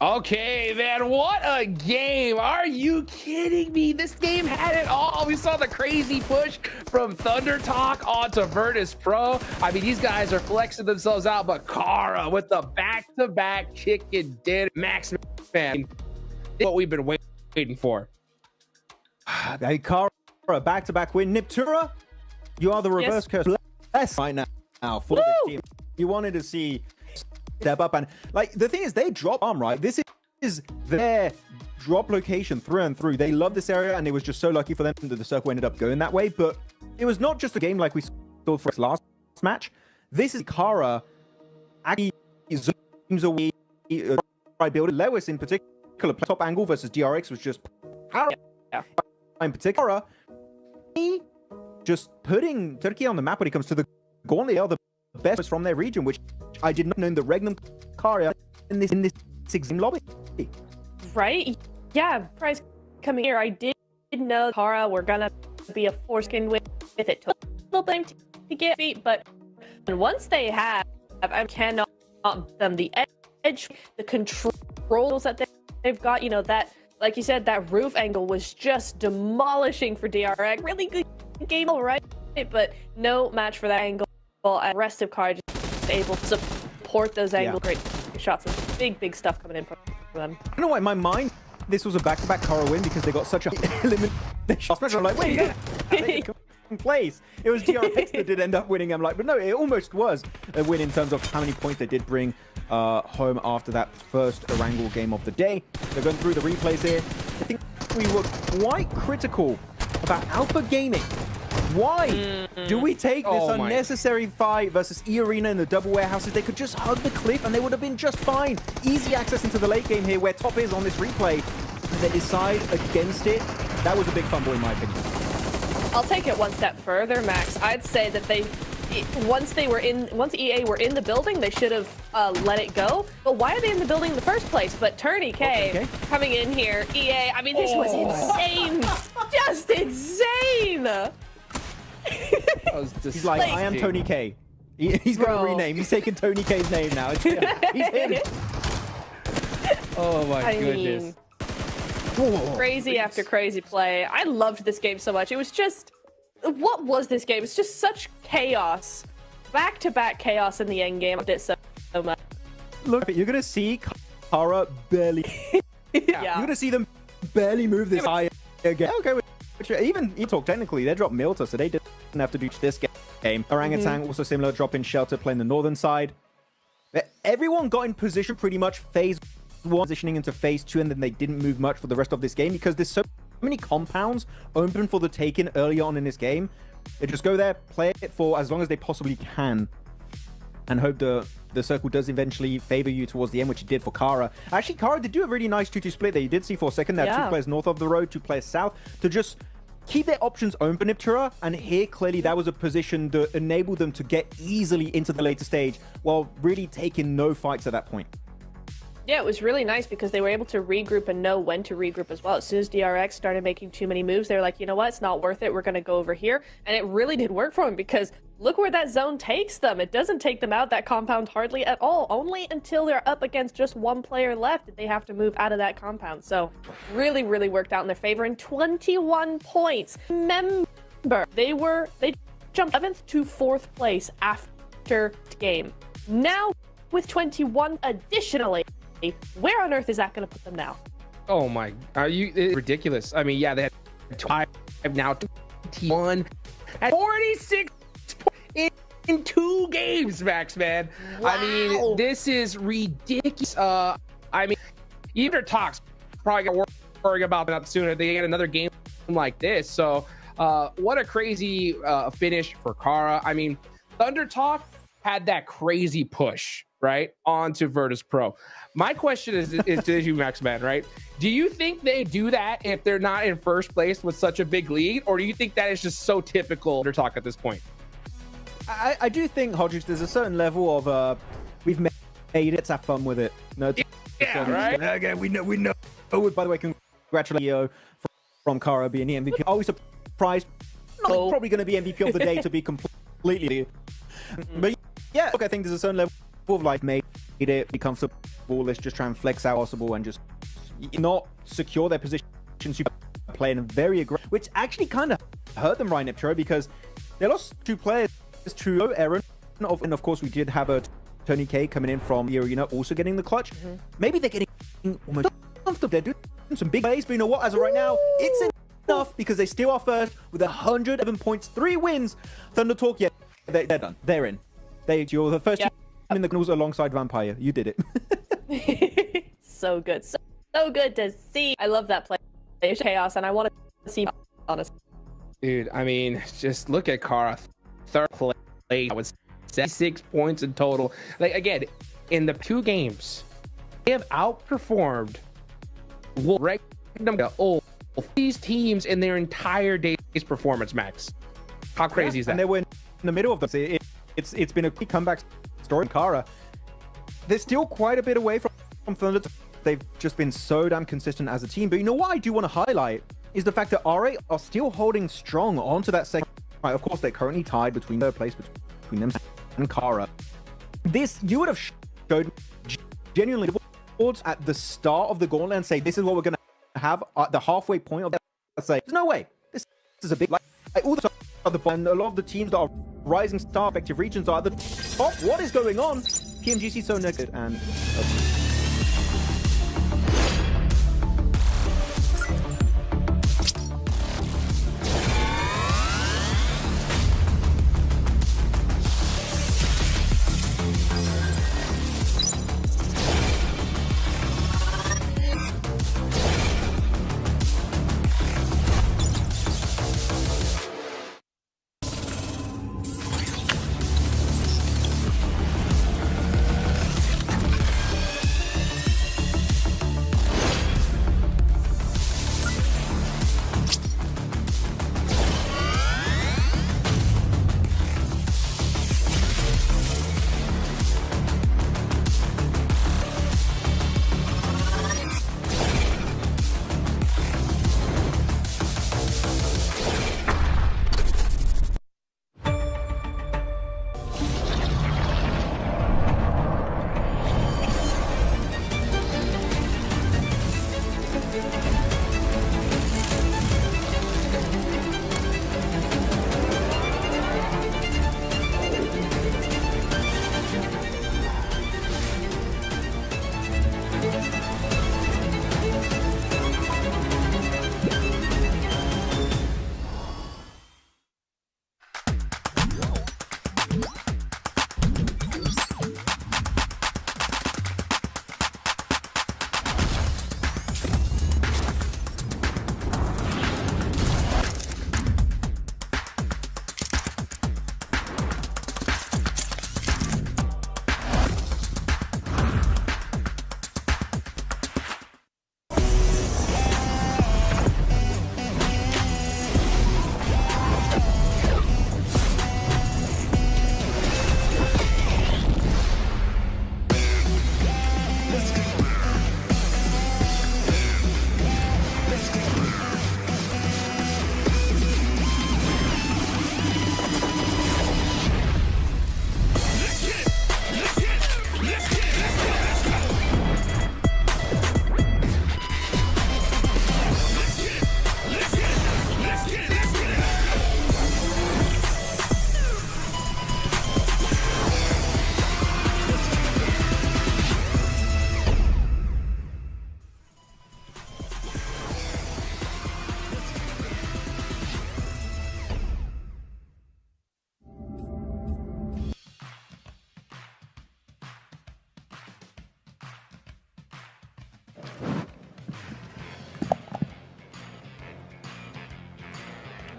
Okay, man, what a game. Are you kidding me? This game had it all. We saw the crazy push from Thunder Talk onto Virtus Pro. I mean, these guys are flexing themselves out, but Kara with the back-to-back chicken dinner. Max, man, what we've been waiting for. Hey, Kara, back-to-back win. Neptura, you are the reverse curse less right now for this team. You wanted to see step up, and like the thing is, they drop arm, right? This is their drop location through and through. They love this area, and it was just so lucky for them that the circle ended up going that way. But it was not just a game like we saw for its last match. This is Kara actually zooms away. I build Lewis in particular, top angle versus DRX was just in particular. Just putting Turkey on the map when it comes to the Gauntlet. They are the best from their region, which I did not know in the Regnum Kara in this exam lobby. Right? Yeah, prize coming here. I did know Kara were gonna be a foreskin with it. It took a little time to get feet, but once they have, I cannot them the edge, the controls that they've got. You know that, like you said, that roof angle was just demolishing for DRX. Really good game, all right, but no match for that angle. And the rest of Kara just able to support those angles. Great shots and big stuff coming in from them. I don't know why my mind this was a back-to-back Karo win because they got such a elimination. I'm like, wait, place. It was DRX that did end up winning. I'm like, but no, it almost was a win in terms of how many points they did bring home after that first Erangel game of the day. They're going through the replays here. I think we were quite critical about Alpha Gaming. Why do we take this unnecessary fight versus E-Arena in the double warehouses? They could just hug the cliff and they would have been just fine. Easy access into the late game here where top is on this replay. They decide against it. That was a big fumble in my opinion. I'll take it one step further, Max. I'd say that once EA were in the building, they should have let it go. But why are they in the building in the first place? But Tony K coming in here, EA. I mean, this was insane, just insane. He's like, I am Tony K. He's going to rename. He's taking Tony K's name now. He's him. Oh my goodness. Crazy after crazy play. I loved this game so much. It was just, what was this game? It's just such chaos. Back-to-back chaos in the end game. I loved it so much. Look, you're going to see Kara barely. You're going to see them barely move this high again. Okay, even talk technically, they dropped Milta, so they didn't have to do this game. Orangutan also similar, drop in Shelter, playing the northern side. Everyone got in position pretty much phase 1, transitioning into phase 2, and then they didn't move much for the rest of this game because there's so many compounds open for the taking early on in this game. They just go there, play it for as long as they possibly can, and hope the circle does eventually favor you towards the end, which it did for Kara. Actually, Kara did do a really nice 2-2 split there. You did see for a second that 2 players north of the road, 2 players south, to just keep their options open, Iptura, and here clearly that was a position that enabled them to get easily into the later stage while really taking no fights at that point. Yeah, it was really nice because they were able to regroup and know when to regroup as well. As soon as DRX started making too many moves, they were like, you know what, it's not worth it. We're going to go over here. And it really did work for them because look where that zone takes them. It doesn't take them out that compound hardly at all. Only until they're up against just one player left did they have to move out of that compound. So really, really worked out in their favor. And 21 points. Remember, they jumped 7th to 4th place after the game. Now with 21 additionally, where on earth is that going to put them now? Oh my, it's ridiculous. I mean, yeah, they had 5, now 21 at 46 in 2 games, Max, man. Wow. I mean, this is ridiculous. I mean, even their talks probably gonna worry about that sooner. They get another game like this. So what a crazy finish for Kara. I mean, Thunder Talk had that crazy push, right, onto Virtus Pro. My question is to you, Max Man, right? Do you think they do that if they're not in first place with such a big lead, or do you think that is just so typical Thunder Talk at this point? I do think, Hodges, there's a certain level of we've made it, let's have fun with it. No, right? Again, we know. Oh, by the way, congratulations Leo from Kara being the MVP. Always surprised. Probably going to be MVP of the day to be completely. But yeah, look, I think there's a certain level of like made it, be comfortable. Let's just try and flex out possible and just not secure their positions. Playing very aggressive, which actually kind of hurt them right now because they lost 2 players to Aaron. And of course, we did have a Tony K coming in from the arena, also getting the clutch. Maybe they're getting almost comfortable. They're doing some big plays, but you know what? As of right now, it's enough because they still are first with 111 points, 3 wins. Thunder Talk, yeah, they're done. They're in. You're the first team in the Gnolls alongside Vampire. You did it. So good. So good to see. I love that play. It's chaos, and I want to see, honestly. Dude, I mean, just look at Kara. 3rd place with 76 points in total. Like, again, in the 2 games, they have outperformed these teams in their entire day's performance, Max. How crazy is that? And they were in the middle of this. It's been a quick comeback story. Kara, they're still quite a bit away from Thunder. They've just been so damn consistent as a team. But you know what I do want to highlight is the fact that RA are still holding strong onto that second. Right, of course, they're currently tied between 3rd place between them and Kara. This, you would have showed genuinely at the start of the gauntlet and say, this is what we're going to have at the halfway point of that. Say, there's no way. This is a big, like all the other, and a lot of the teams that are rising star effective regions are at the top. What is going on? PMGC so naked and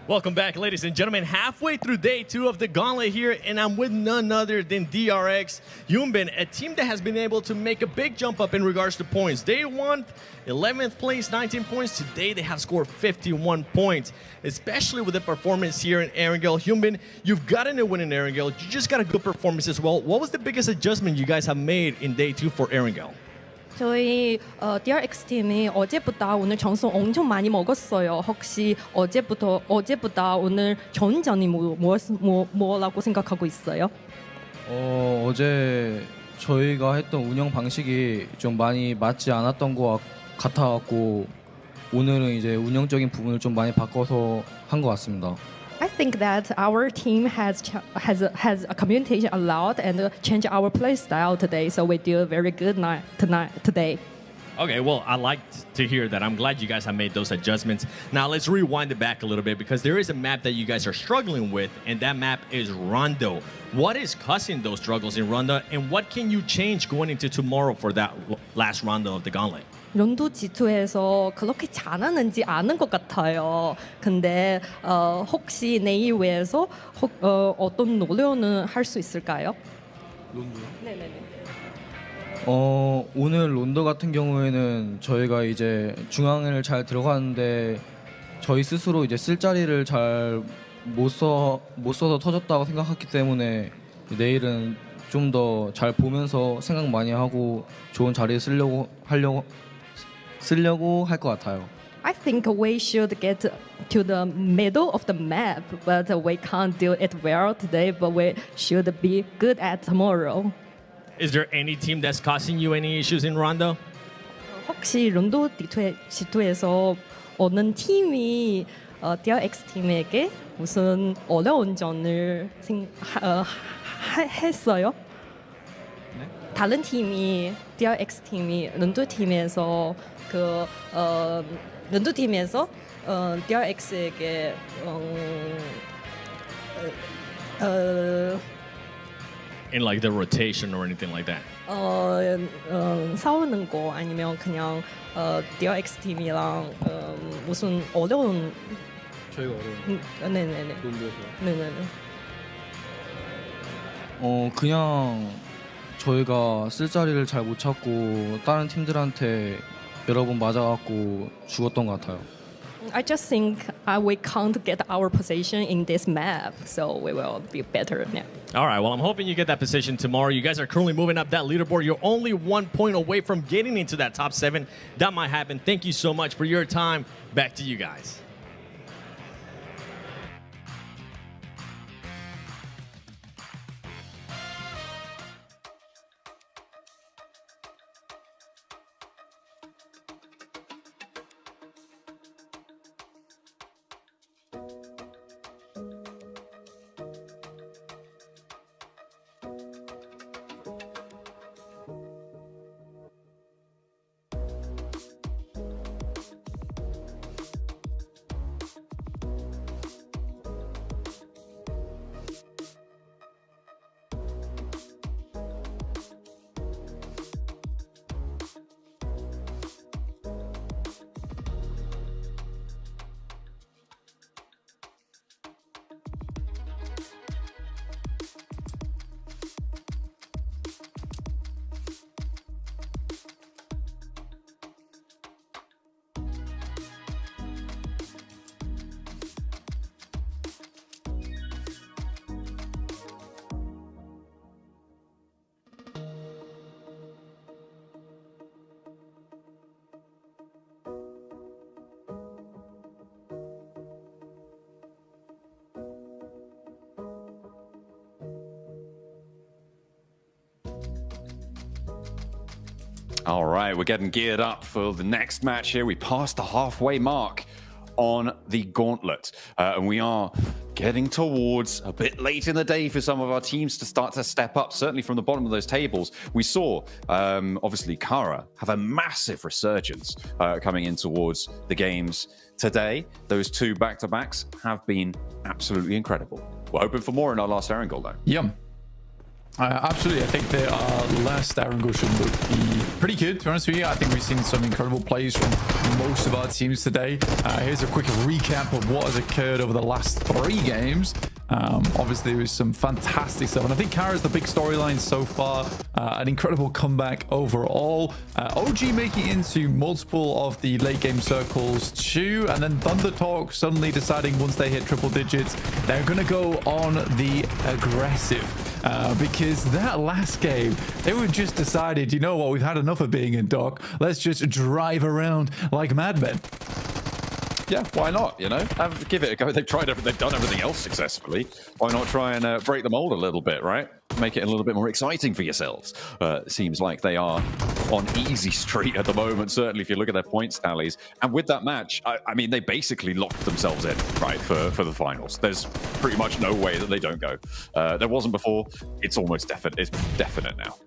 Welcome back, ladies and gentlemen. Halfway through day 2 of the gauntlet here, and I'm with none other than DRX Yumbin, a team that has been able to make a big jump up in regards to points. Day 1, 11th place, 19 points. Today, they have scored 51 points, especially with the performance here in Erangel. Yumbin, you've gotten a win in Erangel. You just got a good performance as well. What was the biggest adjustment you guys have made in day 2 for Erangel? 저희 DRX 팀이 어제보다 오늘 점수 엄청 많이 먹었어요. 혹시 어제보다 오늘 좋은 점이 뭐라고 생각하고 있어요? 어제 저희가 했던 운영 방식이 좀 많이 맞지 않았던 것 같아갖고 오늘은 이제 운영적인 부분을 좀 많이 바꿔서 한 것 같습니다. I think that our team has communicated a lot and changed our play style today. So we did very good today. Okay, well, I like to hear that. I'm glad you guys have made those adjustments. Now, let's rewind it back a little bit because there is a map that you guys are struggling with, and that map is Rondo. What is causing those struggles in Rondo, and what can you change going into tomorrow for that last round of the gauntlet? 론도 G2에서 그렇게 잘하는지 아는 것 같아요. 근데 혹시 내일 위해서 어떤 노력은 할 수 있을까요? 론도요? 네네네. 오늘 론도 같은 경우에는 저희가 이제 중앙을 잘 들어가는데 저희 스스로 이제 쓸 자리를 잘 못 써서 터졌다고 생각했기 때문에 내일은 좀 더 잘 보면서 생각 많이 하고 좋은 자리에 쓰려고 할 것 같아요. I think we should get to the middle of the map, but we can't do it well today. But we should be good at tomorrow. Is there any team that's causing you any issues in Rondo? 혹시 론도 G2에서 어느 팀이 DRX 팀에게 무슨 어려운 점을 했어요? 네? 다른 팀이 DRX 팀이 론도 팀에서 론도 팀에서 DRX에게 In like the rotation or anything like that? 싸우는 거 아니면 그냥 DRX 팀이랑 무슨 어려운 저희가 어려운 네네네 론도에서 네네네 그냥 저희가 쓸 자리를 잘 못 찾고 다른 팀들한테 여러 번 맞아갖고 죽었던 것 같아요. I just think we can't get our position in this map, so we will be better now. All right, well, I'm hoping you get that position tomorrow. You guys are currently moving up that leaderboard. You're only 1 point away from getting into that top 7. That might happen. Thank you so much for your time. Back to you guys. All right, we're getting geared up for the next match here. We passed the halfway mark on the gauntlet, and we are getting towards a bit late in the day for some of our teams to start to step up, certainly from the bottom of those tables. We saw, obviously, Kara have a massive resurgence coming in towards the games today. Those two back-to-backs have been absolutely incredible. We're hoping for more in our last Erangel, though. Yeah. Absolutely. I think their last should be pretty good, to be honest with you. I think we've seen some incredible plays from most of our teams today. Here's a quick recap of what has occurred over the last 3 games. Obviously, there was some fantastic stuff, and I think Kara's the big storyline so far. An incredible comeback overall. OG making it into multiple of the late game circles too, and then Thunder Talk suddenly deciding once they hit triple digits, they're going to go on the aggressive. Because that last game, they were just decided, you know what, we've had enough of being in dock. Let's just drive around like madmen. Yeah, why not? You know, give it a go. They've done everything else successfully. Why not try and break the mold a little bit, right? Make it a little bit more exciting for yourselves. Seems like they are on easy street at the moment, certainly if you look at their points tallies. And with that match, I mean, they basically locked themselves in, right, for the finals. There's pretty much no way that they don't go. There wasn't before. It's almost definite. It's definite now.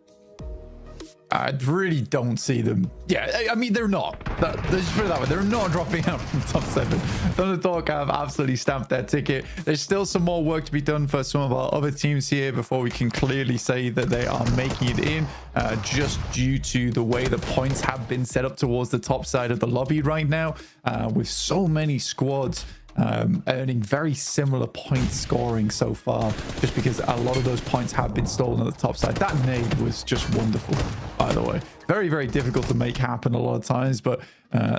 I really don't see them. Yeah, I mean, they're not. Let's put it that way. They're not dropping out from top 7. Thunder Talk have absolutely stamped their ticket. There's still some more work to be done for some of our other teams here before we can clearly say that they are making it in, just due to the way the points have been set up towards the top side of the lobby right now, with so many squads earning very similar point scoring so far, just because a lot of those points have been stolen at the top side. That nade was just wonderful, by the way. Very, very difficult to make happen a lot of times, but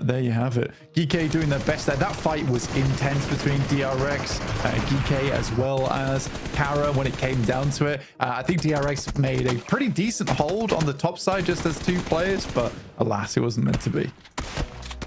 there you have it. GK doing their best there. That fight was intense between DRX, GK, as well as Kara when it came down to it. I think DRX made a pretty decent hold on the top side just as 2 players, but alas, it wasn't meant to be.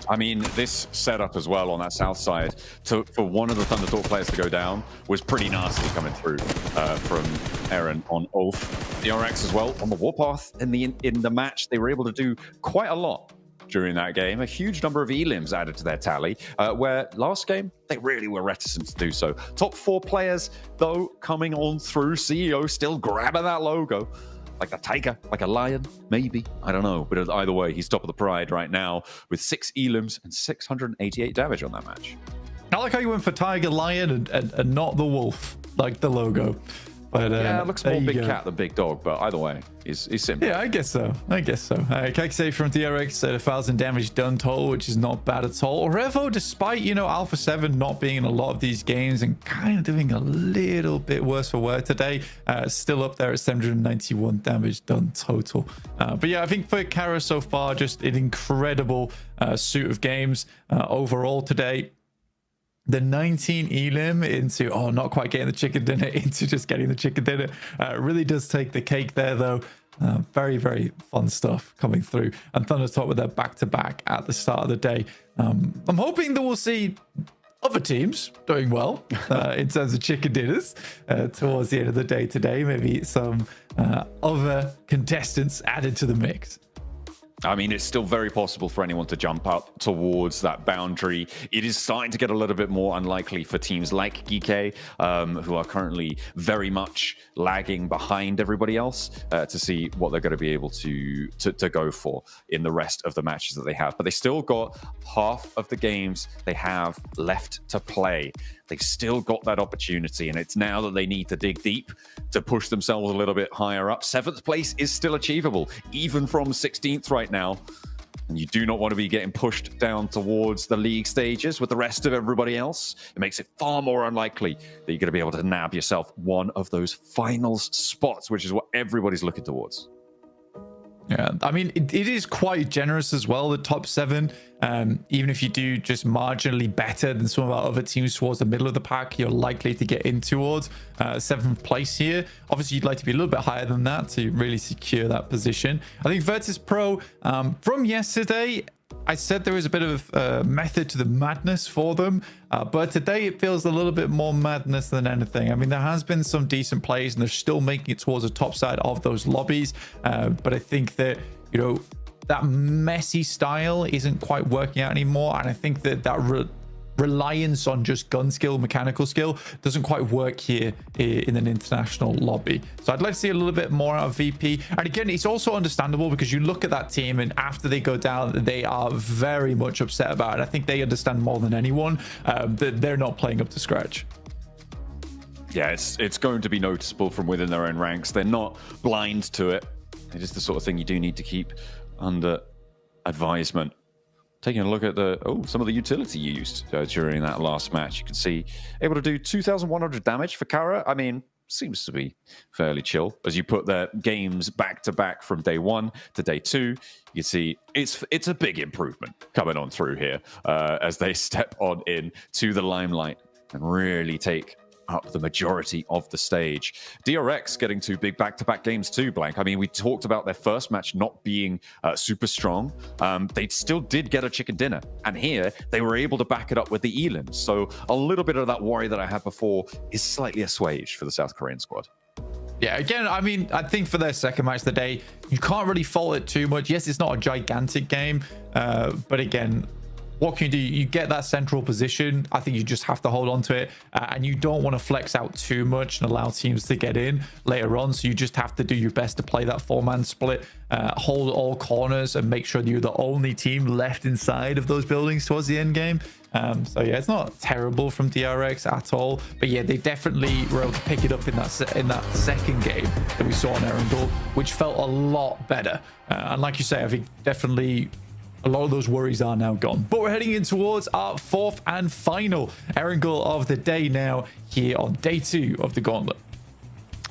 I mean, this setup as well on that south side for one of the Thunder Talk players to go down was pretty nasty coming through from Aaron on Ulf. The RX as well on the warpath in the match. They were able to do quite a lot during that game. A huge number of elims added to their tally, where last game they really were reticent to do so. Top 4 players, though, coming on through. CEO still grabbing that logo. Like a tiger, like a lion, maybe. I don't know. But either way, he's top of the pride right now with 6 elims and 688 damage on that match. I like how you went for tiger, lion, and not the wolf, like the logo. But yeah, it looks more big cat than big dog, but either way, he's simple. Yeah, I guess so. Kekse from DRX at 1,000 damage done total, which is not bad at all. Revo, despite, you know, Alpha 7 not being in a lot of these games and kind of doing a little bit worse for wear today, still up there at 791 damage done total. But yeah, I think for Kara so far, just an incredible suit of games overall today. The 19 elim into, not quite getting the chicken dinner, into just getting the chicken dinner. Really does take the cake there, though. Very, very fun stuff coming through. And Thunder Talk with their back-to-back at the start of the day. I'm hoping that we'll see other teams doing well in terms of chicken dinners towards the end of the day today. Maybe some other contestants added to the mix. I mean, it's still very possible for anyone to jump up towards that boundary. It is starting to get a little bit more unlikely for teams like GK, who are currently very much lagging behind everybody else, to see what they're going to be able to go for in the rest of the matches that they have. But they still got half of the games they have left to play. They've still got that opportunity, and it's now that they need to dig deep to push themselves a little bit higher up. 7th place is still achievable, even from 16th right now. And you do not want to be getting pushed down towards the league stages with the rest of everybody else. It makes it far more unlikely that you're going to be able to nab yourself one of those finals spots, which is what everybody's looking towards. Yeah, I mean, it is quite generous as well, the top 7. Even if you do just marginally better than some of our other teams towards the middle of the pack, you're likely to get in towards 7th place here. Obviously, you'd like to be a little bit higher than that to really secure that position. I think Virtus Pro, from yesterday, I said there was a bit of method to the madness for them, but today it feels a little bit more madness than anything. I mean, there has been some decent plays, and they're still making it towards the top side of those lobbies, but I think that, you know, that messy style isn't quite working out anymore, and I think that reliance on just gun skill, mechanical skill, doesn't quite work here in an international lobby. So I'd like to see a little bit more out of VP. And again, it's also understandable because you look at that team, and after they go down, they are very much upset about it. I think they understand more than anyone that they're not playing up to scratch. Yeah, it's going to be noticeable from within their own ranks. They're not blind to it. It is the sort of thing you do need to keep under advisement. Taking a look at some of the utility used during that last match. You can see able to do 2,100 damage for Kara. I mean, seems to be fairly chill. As you put their games back to back from day 1 to day 2, you can see it's a big improvement coming on through here as they step on in to the limelight and really take up the majority of the stage. DRX getting 2 big back-to-back games too, Blank. I mean, we talked about their first match not being super strong. They still did get a chicken dinner. And here, they were able to back it up with the elims. So a little bit of that worry that I had before is slightly assuaged for the South Korean squad. Yeah, again, I mean, I think for their second match of the day, you can't really fault it too much. Yes, it's not a gigantic game, but again, what can you do? You get that central position. I think you just have to hold on to it, and you don't want to flex out too much and allow teams to get in later on. So you just have to do your best to play that 4-man split, hold all corners, and make sure that you're the only team left inside of those buildings towards the end game. So yeah, it's not terrible from DRX at all, but yeah, they definitely were able to pick it up in that second game that we saw on Erangel, which felt a lot better. And like you say, I think definitely a lot of those worries are now gone. But we're heading in towards our 4th and final Erangel of the day now here on day 2 of the gauntlet.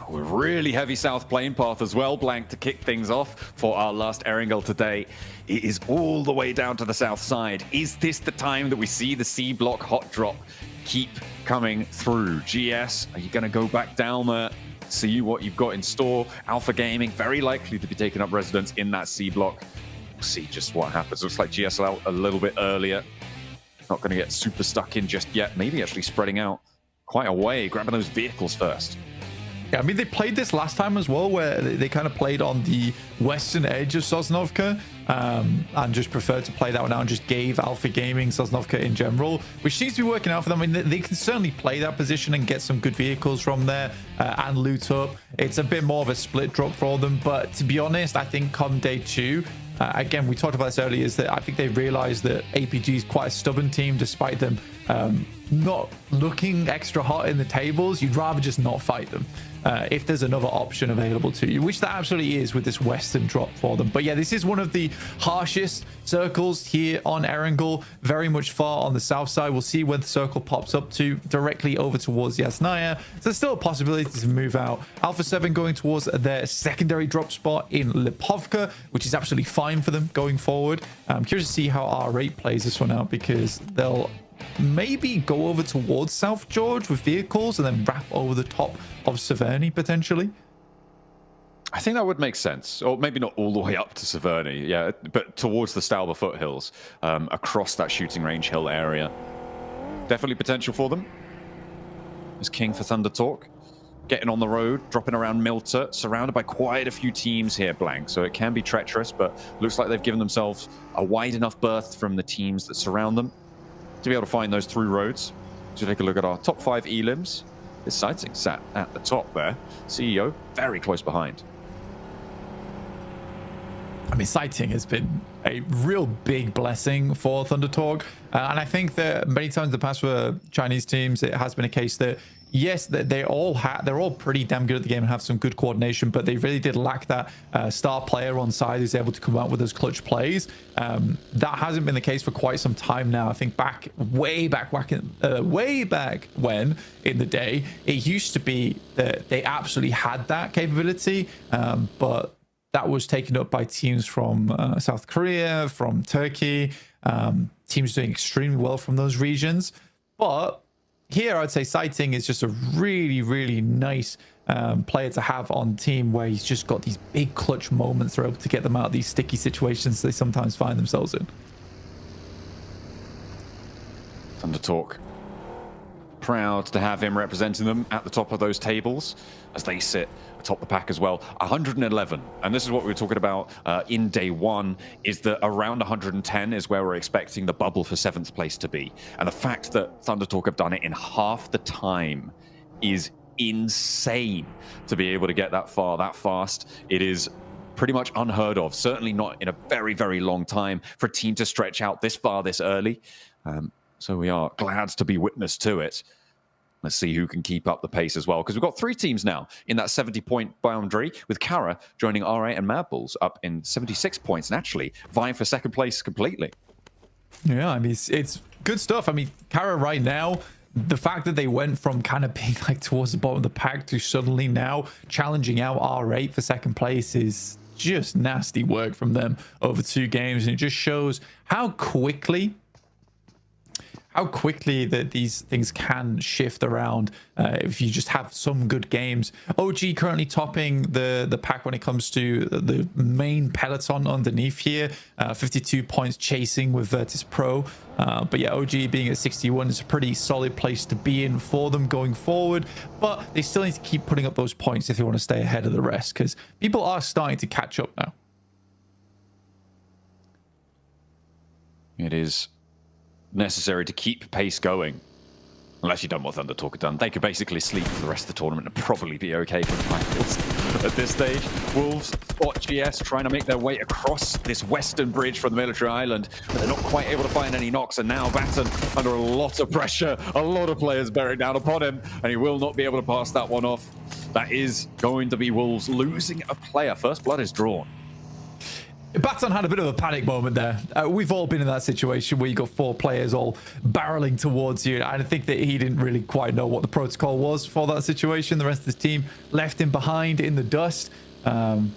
We're really heavy south plane path as well, Blank, to kick things off for our last Erangel today. It is all the way down to the south side. Is this the time that we see the C block hot drop keep coming through? GS, are you going to go back down there? See what you've got in store. Alpha Gaming, very likely to be taking up residence in that C block. See just what happens. Looks like GSL a little bit earlier. Not going to get super stuck in just yet. Maybe actually spreading out quite a way, grabbing those vehicles first. Yeah, I mean, they played this last time as well, where they kind of played on the western edge of Sosnovka and just preferred to play that one out and just gave Alpha Gaming Sosnovka in general, which seems to be working out for them. I mean, they can certainly play that position and get some good vehicles from there and loot up. It's a bit more of a split drop for them, but to be honest, I think come day 2, again, we talked about this earlier, is that I think they realized that APG is quite a stubborn team, despite them not looking extra hot in the tables. You'd rather just not fight them if there's another option available to you, which there absolutely is with this western drop for them. But yeah, this is one of the harshest circles here on Erangel, very much far on the south side. We'll see where the circle pops up to, directly over towards Yasnaya. So there's still a possibility to move out. Alpha 7 going towards their secondary drop spot in Lipovka, which is absolutely fine for them going forward. I'm curious to see how R8 plays this one out, because they'll maybe go over towards South George with vehicles and then wrap over the top of Severny potentially. I think that would make sense, or maybe not all the way up to Severny, yeah, but towards the Stauber foothills, across that shooting range hill area. Definitely potential for them. There's King for Thunder Talk, getting on the road, dropping around Milter, surrounded by quite a few teams here, Blank, so it can be treacherous, but looks like they've given themselves a wide enough berth from the teams that surround them to be able to find those through roads. So take a look at our top 5 elims. This sighting sat at the top there. CEO very close behind. I mean, sighting has been a real big blessing for Thunder Talk. And I think that many times in the past for Chinese teams, it has been a case that, yes, they're all pretty damn good at the game and have some good coordination, but they really did lack that star player on side who's able to come out with those clutch plays. That hasn't been the case for quite some time now. I think way back when in the day, it used to be that they absolutely had that capability, but that was taken up by teams from South Korea, from Turkey, teams doing extremely well from those regions. But here, I'd say Sighting is just a really, really nice player to have on team, where he's just got these big clutch moments. They're able to get them out of these sticky situations they sometimes find themselves in. Thunder Talk, proud to have him representing them at the top of those tables as they sit atop the pack as well. 111, and this is what we were talking about in day 1, is that around 110 is where we're expecting the bubble for 7th place to be. And the fact that Thunder Talk have done it in half the time is insane. To be able to get that far that fast, it is pretty much unheard of, certainly not in a very, very long time for a team to stretch out this far this early. So we are glad to be witness to it. Let's see who can keep up the pace as well, because we've got 3 teams now in that 70-point boundary, with Kara joining RA and Mad Bulls up in 76 points and actually vying for second place completely. Yeah, I mean, it's good stuff. I mean, Kara right now, the fact that they went from kind of being like towards the bottom of the pack to suddenly now challenging out R8 for second place is just nasty work from them over 2 games. And it just shows how quickly that these things can shift around if you just have some good games. OG currently topping the pack when it comes to the main peloton underneath here. 52 points chasing with Virtus Pro. But yeah, OG being at 61 is a pretty solid place to be in for them going forward. But they still need to keep putting up those points if they want to stay ahead of the rest, because people are starting to catch up now. It is necessary to keep pace going. Unless you've done what Thunder Talk have done. They could basically sleep for the rest of the tournament and probably be okay for the finals. At this stage, Wolves spot GS trying to make their way across this western bridge from the military island, but they're not quite able to find any knocks, and now Batten under a lot of pressure, a lot of players bearing down upon him, and he will not be able to pass that one off. That is going to be Wolves losing a player. First blood is drawn. Baton had a bit of a panic moment there. We've all been in that situation where you got 4 players all barreling towards you. I think that he didn't really quite know what the protocol was for that situation. The rest of the team left him behind in the dust, kind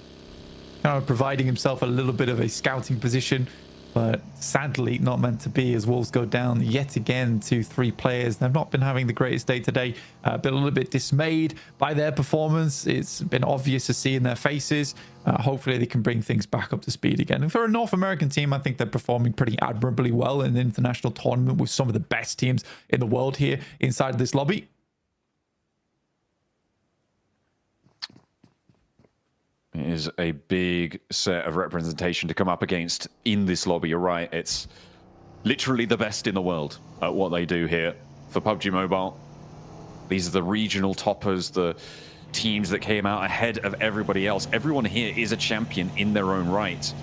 of providing himself a little bit of a scouting position. But sadly, not meant to be, as Wolves go down yet again to 3 players. They've not been having the greatest day today. Been a little bit dismayed by their performance. It's been obvious to see in their faces. Hopefully, they can bring things back up to speed again. And for a North American team, I think they're performing pretty admirably well in the international tournament with some of the best teams in the world here inside this lobby. It is a big set of representation to come up against in this lobby. You're right. It's literally the best in the world at what they do here for PUBG Mobile. These are the regional toppers, the teams that came out ahead of everybody else. Everyone here is a champion in their own right.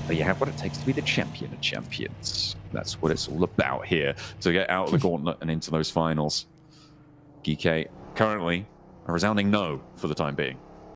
But you have what it takes to be the champion of champions. That's what it's all about here, to get out of the gauntlet and into those finals. GK currently a resounding no for the time being.